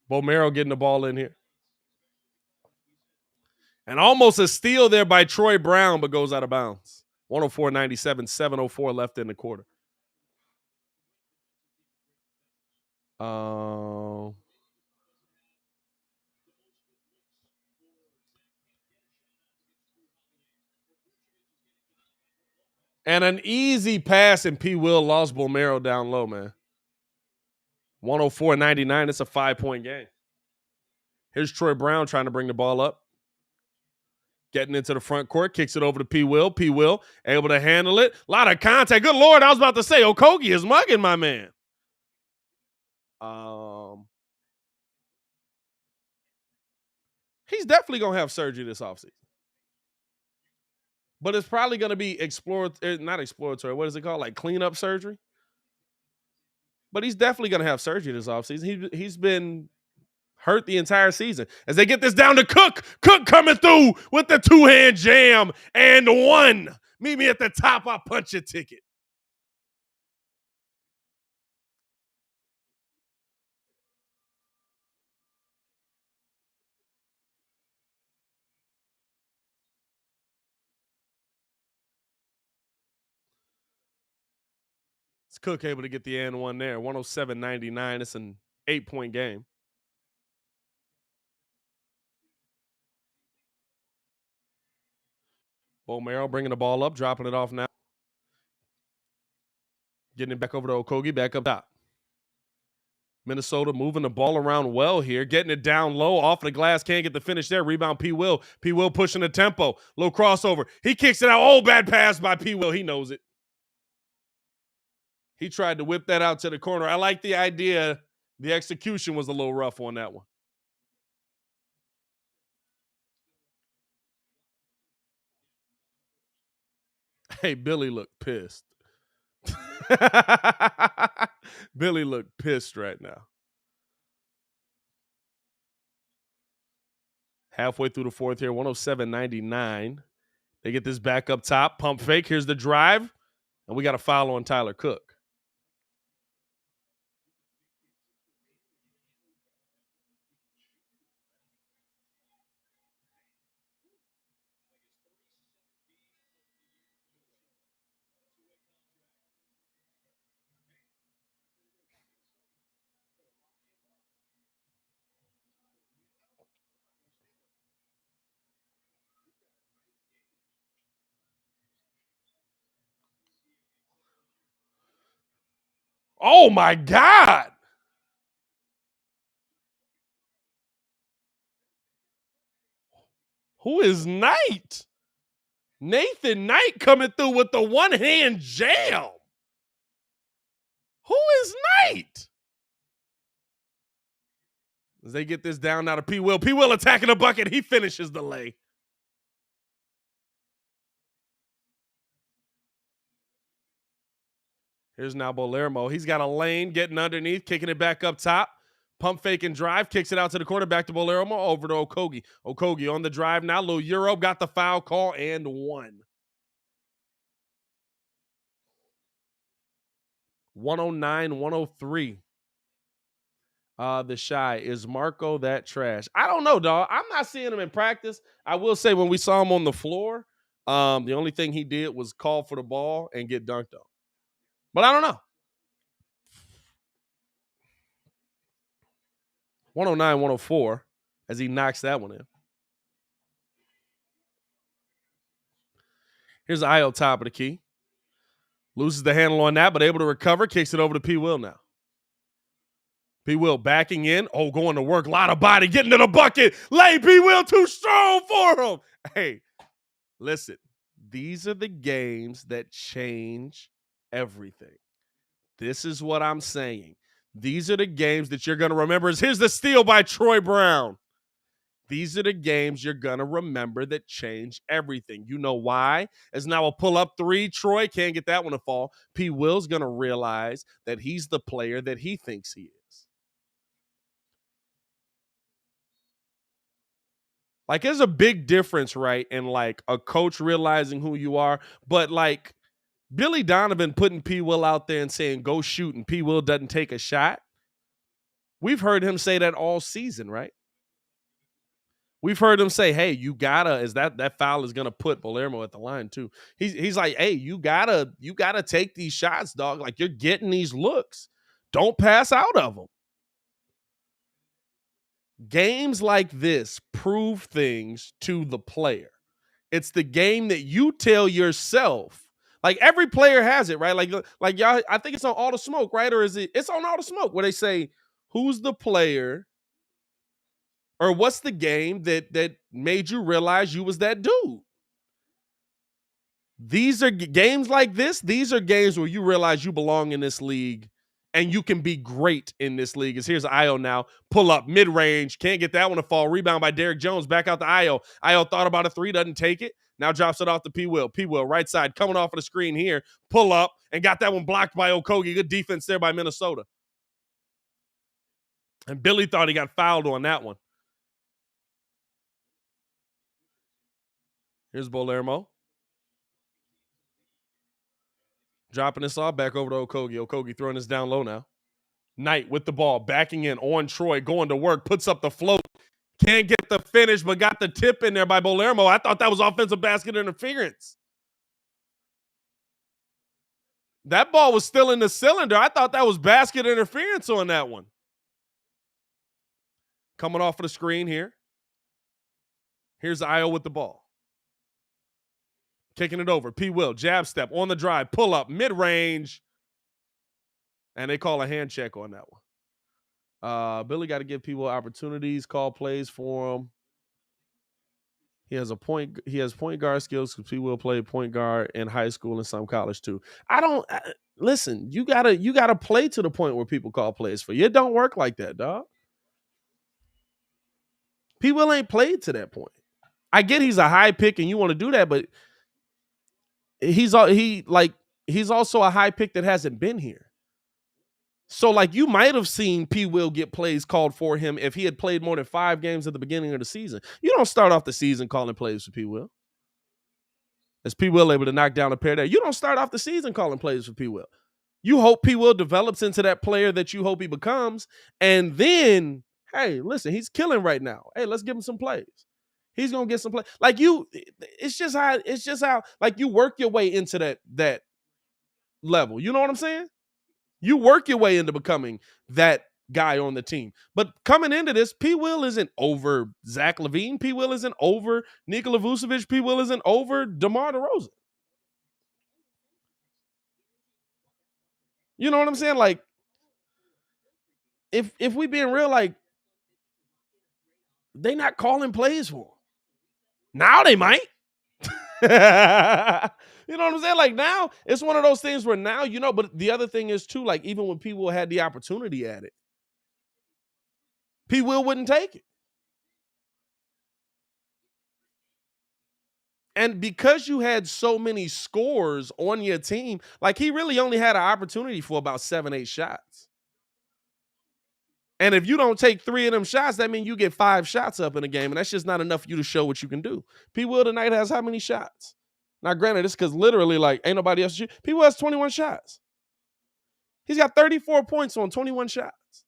Bomero getting the ball in here. And almost a steal there by Troy Brown, but goes out of bounds. 104.97, 7:04 left in the quarter. And an easy pass, and P. Will lost Bomero down low, man. 104.99. It's a 5-point game. Here's Troy Brown trying to bring the ball up. Getting into the front court, kicks it over to P. Will. P. Will able to handle it. A lot of contact. Good Lord, I was about to say, Okogie is mugging my man. He's definitely going to have surgery this offseason. But it's probably going to be not exploratory. What is it called? Like cleanup surgery? But he's definitely going to have surgery this offseason. He's been hurt the entire season. As they get this down to Cook. Cook coming through with the two-hand jam and one. Meet me at the top. I'll punch your ticket. It's Cook able to get the and one there. 107.99. It's an 8-point game. Bomero bringing the ball up, dropping it off now. Getting it back over to Okogie, back up top. Minnesota moving the ball around well here, getting it down low, off the glass, can't get the finish there. Rebound P. Will. P. Will pushing the tempo. Low crossover. He kicks it out. Oh, bad pass by P. Will. He knows it. He tried to whip that out to the corner. I like the idea. The execution was a little rough on that one. Hey, Billy looked pissed. Billy looked pissed right now. Halfway through the fourth here, 107.99. They get this back up top. Pump fake. Here's the drive. And we got a foul on Tyler Cook. Oh, my God. Who is Knight? Nathan Knight coming through with the one-hand jam. Who is Knight? As they get this down now to P. Will. P. Will attacking the bucket. He finishes the lay. Here's now Bolermo. He's got a lane getting underneath, kicking it back up top. Pump fake and drive, kicks it out to the corner, back to Bolermo, over to Okogie. Okogie on the drive now. Lil Euro got the foul call and one. 109-103. The Shy. Is Marco that trash? I don't know, dog. I'm not seeing him in practice. I will say when we saw him on the floor, the only thing he did was call for the ball and get dunked on. But I don't know. 109-104 as he knocks that one in. Here's Io top of the key. Loses the handle on that, but able to recover. Kicks it over to P. Will now. P. Will backing in. Oh, going to work. Lot of body. Getting to the bucket. Lay P. Will too strong for him. Hey, listen. These are the games that change everything. This is what I'm saying. These are the games that you're going to remember. Here's the steal by Troy Brown. These are the games you're going to remember that change everything. You know why? As now a pull-up three. Troy can't get that one to fall. P. Will's going to realize that he's the player that he thinks he is. Like, there's a big difference, right, in, like, a coach realizing who you are, but, like, Billy Donovan putting P. Will out there and saying, go shoot, and P. Will doesn't take a shot. We've heard him say that all season, right? We've heard him say, hey, you gotta, is that foul is gonna put Bolermo at the line too. He's like, hey, you gotta take these shots, dog. Like, you're getting these looks. Don't pass out of them. Games like this prove things to the player. It's the game that you tell yourself. Like, every player has it, right? Like y'all, I think it's on All the Smoke, right? Or is it's on All the Smoke where they say, who's the player or what's the game that made you realize you was that dude? These are games like this. These are games where you realize you belong in this league and you can be great in this league. As here's Io now. Pull up, mid-range. Can't get that one to fall. Rebound by Derrick Jones. Back out to Io. Io thought about a three. Doesn't take it. Now drops it off to P. Will. P. Will, right side, coming off of the screen here. Pull up and got that one blocked by Okogie. Good defense there by Minnesota. And Billy thought he got fouled on that one. Here's Bolermo. Dropping this off, back over to Okogie. Okogie throwing this down low now. Knight with the ball, backing in on Troy, going to work, puts up the float. Can't get the finish, but got the tip in there by Bolermo. I thought that was offensive basket interference. That ball was still in the cylinder. I thought that was basket interference on that one. Coming off of the screen here. Here's Io with the ball. Kicking it over. P. Will, jab step on the drive, pull up, mid-range. And they call a hand check on that one. Billy got to give people opportunities, call plays for him. He has point guard skills because P. Will played point guard in high school and some college too. Listen, you gotta play to the point where people call plays for you. It don't work like that, dog. P. Will ain't played to that point. I get he's a high pick and you want to do that, but he's also a high pick that hasn't been here. So, like, you might have seen P. Will get plays called for him if he had played more than 5 games at the beginning of the season. You don't start off the season calling plays for P. Will. Is P. Will able to knock down a pair there? You don't start off the season calling plays for P. Will. You hope P. Will develops into that player that you hope he becomes. And then, hey, listen, he's killing right now. Hey, let's give him some plays. He's going to get some play. Like, it's just how, like, you work your way into that level. You know what I'm saying? You work your way into becoming that guy on the team. But coming into this, P. Will isn't over Zach LaVine. P. Will isn't over Nikola Vucevic. P. Will isn't over DeMar DeRozan. You know what I'm saying? Like, if we being real, like, they not calling plays for him. Now they might. You know what I'm saying? Like now, it's one of those things where now, but the other thing is too, like even when P. Will had the opportunity at it, P. Will wouldn't take it. And because you had so many scores on your team, like he really only had an opportunity for about 7-8 shots. And if you don't take 3 of them shots, that means you get 5 shots up in a game. And that's just not enough for you to show what you can do. P. Will tonight has how many shots? Now, granted, it's because literally, like, ain't nobody else shoot. P. Will has 21 shots. He's got 34 points on 21 shots.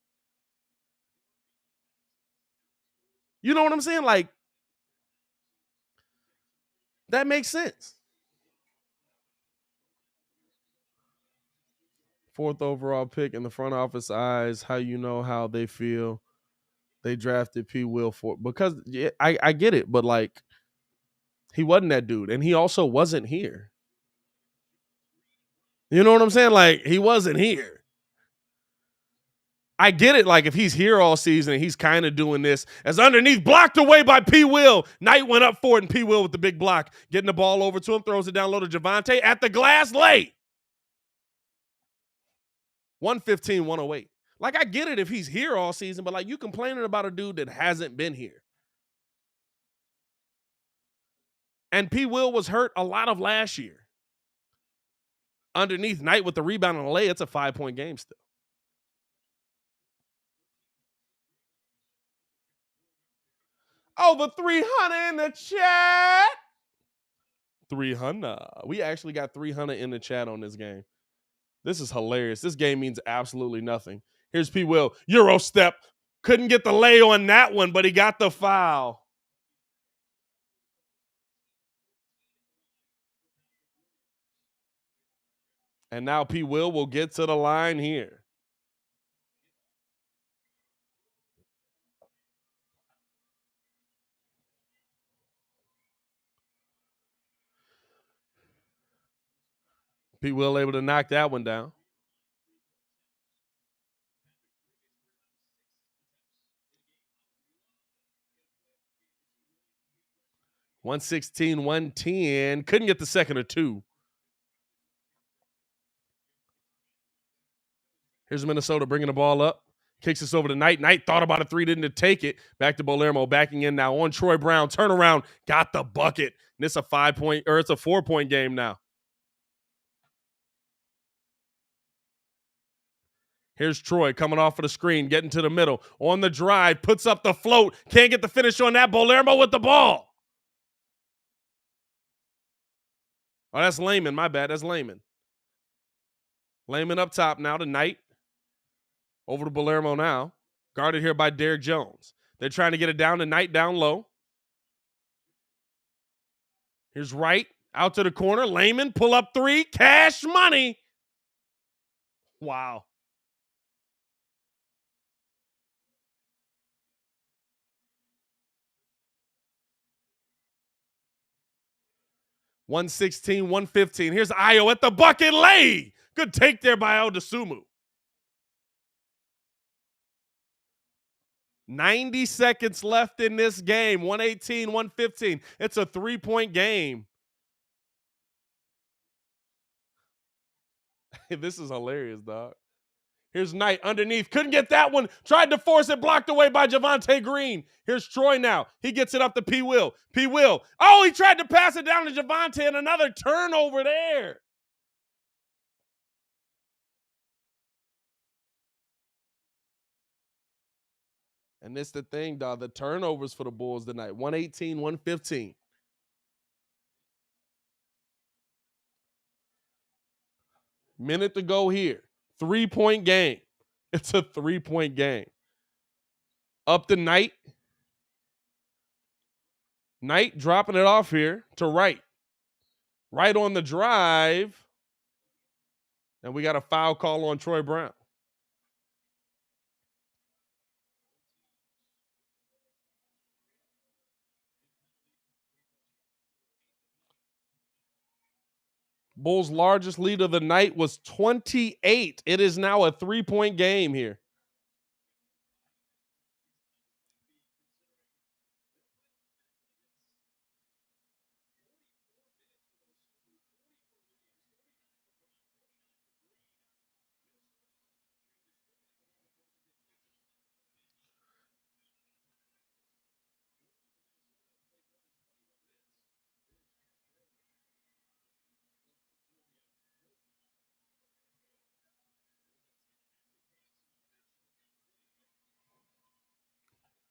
You know what I'm saying? Like, that makes sense. 4th overall pick in the front office eyes, how you know how they feel. They drafted P. Will for because I get it, but like he wasn't that dude, and he also wasn't here. You know what I'm saying? Like he wasn't here. I get it. Like if he's here all season and he's kind of doing this as underneath, blocked away by P. Will. Knight went up for it, and P. Will with the big block, getting the ball over to him, throws it down low to Javonte at the glass late. 115, 108. Like I get it if he's here all season, but like you complaining about a dude that hasn't been here. And P. Will was hurt a lot of last year. Underneath, Knight with the rebound and the lay, it's a 5-point game still. Over 300 in the chat. 300. We actually got 300 in the chat on this game. This is hilarious. This game means absolutely nothing. Here's P. Will. Euro step. Couldn't get the lay on that one, but he got the foul. And now P. Will get to the line here. P. Will able to knock that one down. $116, $110. Couldn't get the second or two. Here's Minnesota bringing the ball up. Kicks us over to Knight. Knight thought about a 3, didn't take it. Back to Bolermo, backing in now on Troy Brown. Turnaround, got the bucket. And it's a 5-point, or it's a 4-point game now. Here's Troy coming off of the screen, getting to the middle. On the drive, puts up the float. Can't get the finish on that. Bolermo with the ball. Oh, that's Layman. My bad. That's Layman. Layman up top now to Knight. Over to Bolermo now. Guarded here by Derrick Jones. They're trying to get it down to Knight down low. Here's Wright. Out to the corner. Layman, pull up 3. Cash money. Wow. $116, $115. Here's Ayo at the bucket lay. Good take there by Aldasumu. 90 seconds left in this game. 118, 115. It's a 3-point game. This is hilarious, dog. Here's Knight underneath. Couldn't get that one. Tried to force it. Blocked away by Javonte Green. Here's Troy now. He gets it up to P. Will. P. Will. Oh, he tried to pass it down to Javonte, and another turnover there. And this the thing, dog. The turnovers for the Bulls tonight. 118, 115. Minute to go here. 3-point game. It's a 3-point game. Up to Knight. Knight dropping it off here to Wright. Right on the drive. And we got a foul call on Troy Brown. Bulls' largest lead of the night was 28. It is now a 3-point game here.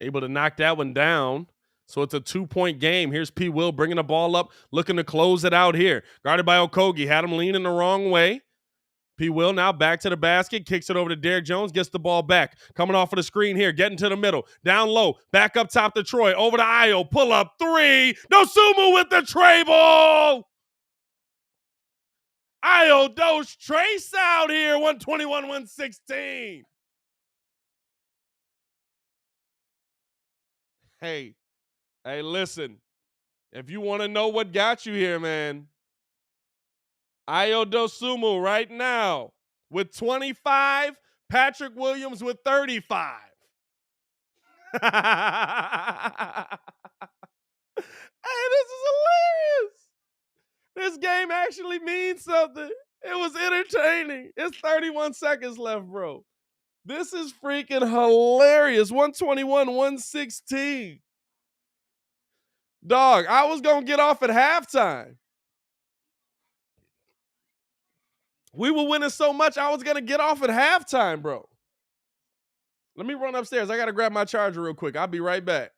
Able to knock that one down. So it's a 2-point game. Here's P. Will bringing the ball up, looking to close it out here. Guarded by Okogie. Had him leaning the wrong way. P. Will now back to the basket, kicks it over to Derrick Jones, gets the ball back. Coming off of the screen here, getting to the middle. Down low, back up top to Troy. Over to Ayo, pull up 3. Dosunmu with the tray ball. Ayo Dos Trace out here, 121-116. Hey, listen. If you want to know what got you here, man, Ayo Dosunmu right now with 25, Patrick Williams with 35. Hey, this is hilarious. This game actually means something. It was entertaining. It's 31 seconds left, bro. This is freaking hilarious. 121-116. Dog, I was going to get off at halftime. We were winning so much, I was going to get off at halftime, bro. Let me run upstairs. I got to grab my charger real quick. I'll be right back.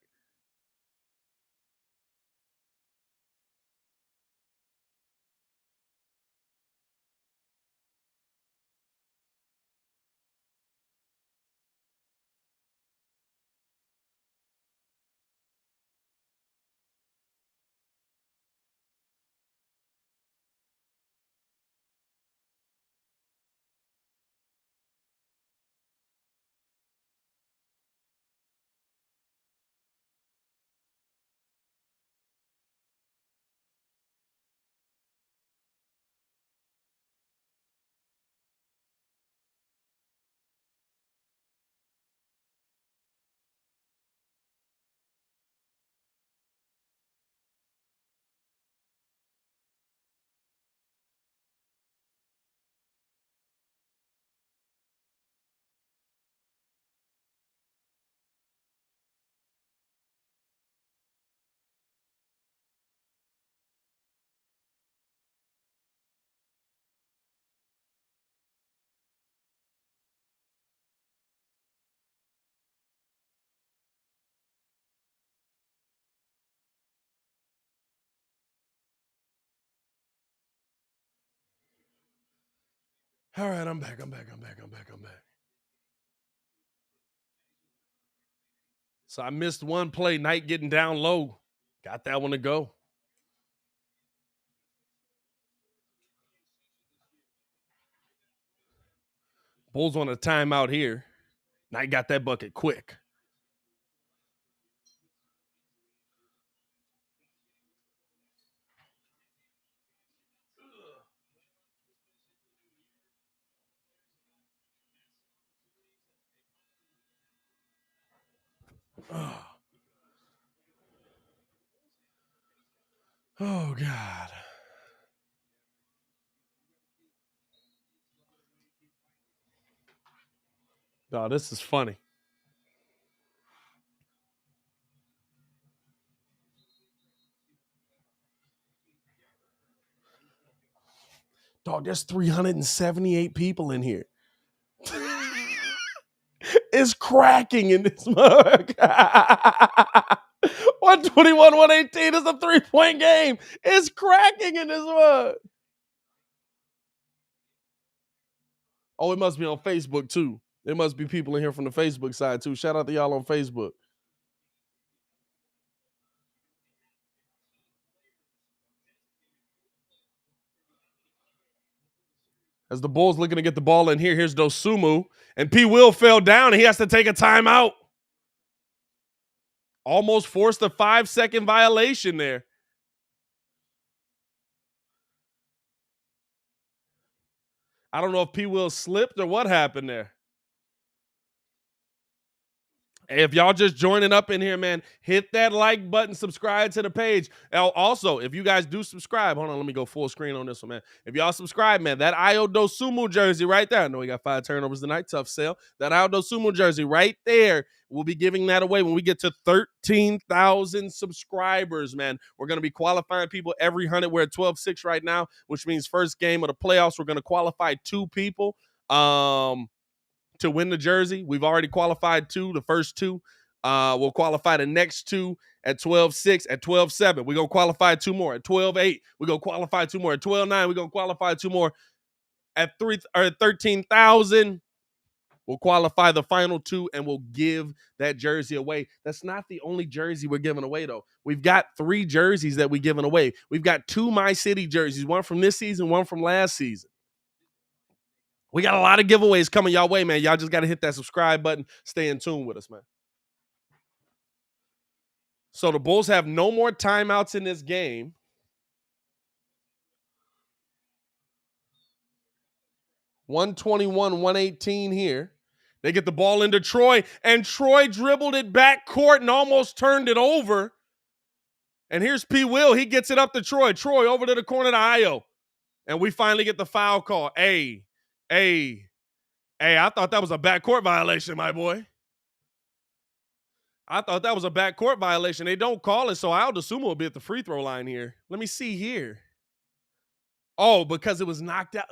All right, I'm back. So I missed one play, Knight getting down low. Got that one to go. Bulls on a timeout here. Knight got that bucket quick. Oh, God. Oh, this is funny. Dog, there's 378 people in here. It's cracking in this mug. 121-118 is a 3-point game. It's cracking in this mug. Oh, it must be on Facebook, too. There must be people in here from the Facebook side, too. Shout out to y'all on Facebook. As the Bulls looking to get the ball in here, here's Dosunmu. And P. Will fell down, and he has to take a timeout. Almost forced a 5-second violation there. I don't know if P. Will slipped or what happened there. Hey, if y'all just joining up in here, man, hit that like button, subscribe to the page. Also, if you guys do subscribe, hold on, let me go full screen on this one, man. If y'all subscribe, man, that Ayo Dosunmu jersey right there. I know we got 5 turnovers tonight, tough sale. That Ayo Dosunmu jersey right there, we'll be giving that away when we get to 13,000 subscribers, man. We're going to be qualifying people every 100. We're at 12-6 right now, which means first game of the playoffs, we're going to qualify 2 people. To win the jersey. We've already qualified 2, the first 2. We'll qualify the next two at 12-6, at 12-7. We're going to qualify two more. At 12-8, we're going to qualify two more. At 12-9, we're going to qualify two more. At 13,000, we'll qualify the final two, and we'll give that jersey away. That's not the only jersey we're giving away, though. We've got 3 jerseys that we're giving away. We've got 2 My City jerseys, one from this season, one from last season. We got a lot of giveaways coming y'all way, man. Y'all just got to hit that subscribe button. Stay in tune with us, man. So the Bulls have no more timeouts in this game. .121, 118 here. They get the ball into Troy, and Troy dribbled it back court and almost turned it over. And here's P. Will. He gets it up to Troy. Troy over to the corner to Ayo. And we finally get the foul call. Hey, I thought that was a backcourt violation, my boy. I thought that was a backcourt violation. They don't call it, so Aldo Sumo will be at the free throw line here. Let me see here. Oh, because it was knocked out.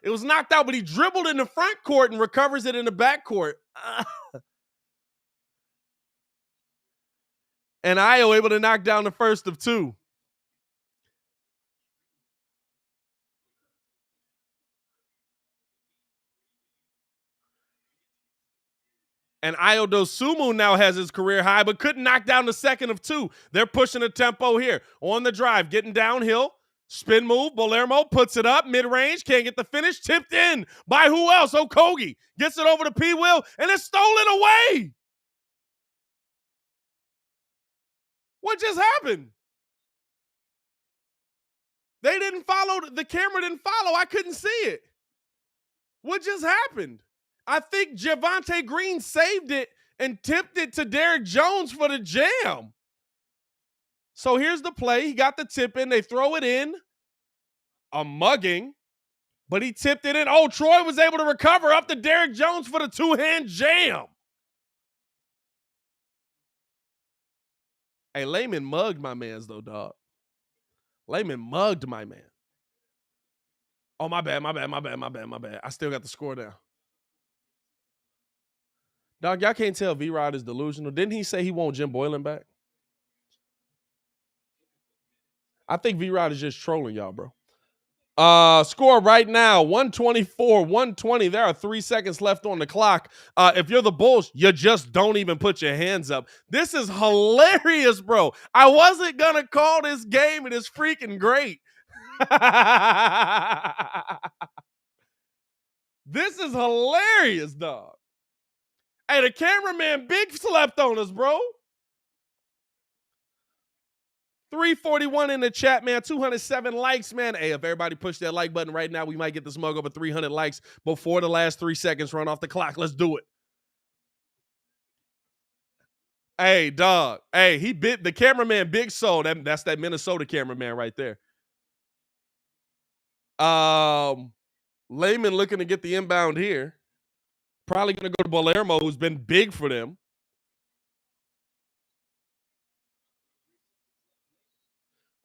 It was knocked out, but he dribbled in the front court and recovers it in the back court. And Ayo able to knock down the first of 2. And Ayo Dosunmu now has his career high, but couldn't knock down the second of 2. They're pushing the tempo here. On the drive, getting downhill. Spin move. Bolermo puts it up. Mid-range. Can't get the finish. Tipped in by who else? Okogie. Gets it over to P. Will, and it's stolen away. What just happened? They didn't follow. The camera didn't follow. I couldn't see it. What just happened? I think Javonte Green saved it and tipped it to Derrick Jones for the jam. So here's the play. He got the tip in. They throw it in. A mugging. But he tipped it in. Oh, Troy was able to recover up to Derrick Jones for the 2-hand jam. Hey, Layman mugged my mans, though, dog. Layman mugged my man. Oh, my bad. I still got the score down. Dog, y'all can't tell V-Rod is delusional. Didn't he say he want Jim Boylan back? I think V-Rod is just trolling y'all, bro. Score right now, 124-120. There are 3 seconds left on the clock. If you're the Bulls, you just don't even put your hands up. This is hilarious, bro. I wasn't going to call this game, and it's freaking great. This is hilarious, dog. Hey, the cameraman big slept on us, bro. 341 in the chat, man. 207 likes, man. Hey, if everybody push that like button right now, we might get this mug over 300 likes before the last 3 seconds run off the clock. Let's do it. Hey, dog. Hey, he bit the cameraman big soul. That's that Minnesota cameraman right there. Layman looking to get the inbound here. Probably going to go to Bolermo, who's been big for them.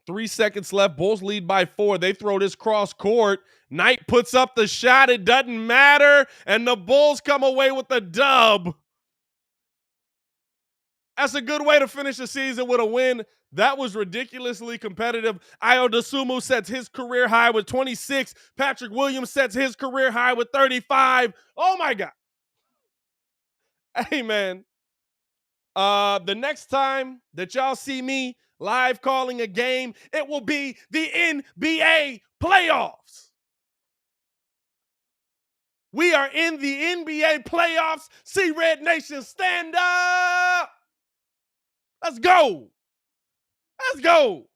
3 seconds left. Bulls lead by 4. They throw this cross court. Knight puts up the shot. It doesn't matter. And the Bulls come away with the dub. That's a good way to finish the season with a win. That was ridiculously competitive. Ayo Dosunmu sets his career high with 26. Patrick Williams sets his career high with 35. Oh, my God. Hey, man. The next time that y'all see me live calling a game, it will be the NBA playoffs. We are in the NBA playoffs. See Red Nation, stand up. Let's go. Let's go.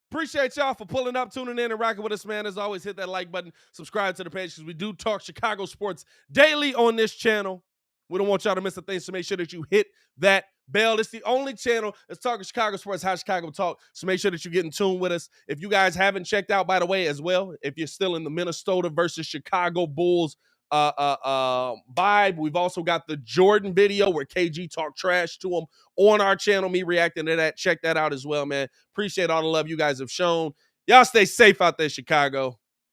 Appreciate y'all for pulling up, tuning in, and rocking with us, man. As always, hit that like button, subscribe to the page, because we do talk Chicago sports daily on this channel. We don't want y'all to miss a thing, so make sure that you hit that bell. It's the only channel that's talking Chicago sports, how Chicago talk, so make sure that you get in tune with us. If you guys haven't checked out, by the way, as well, if you're still in the Minnesota versus Chicago Bulls vibe, we've also got the Jordan video where KG talked trash to him on our channel, me reacting to that. Check that out as well, man. Appreciate all the love you guys have shown. Y'all stay safe out there, Chicago.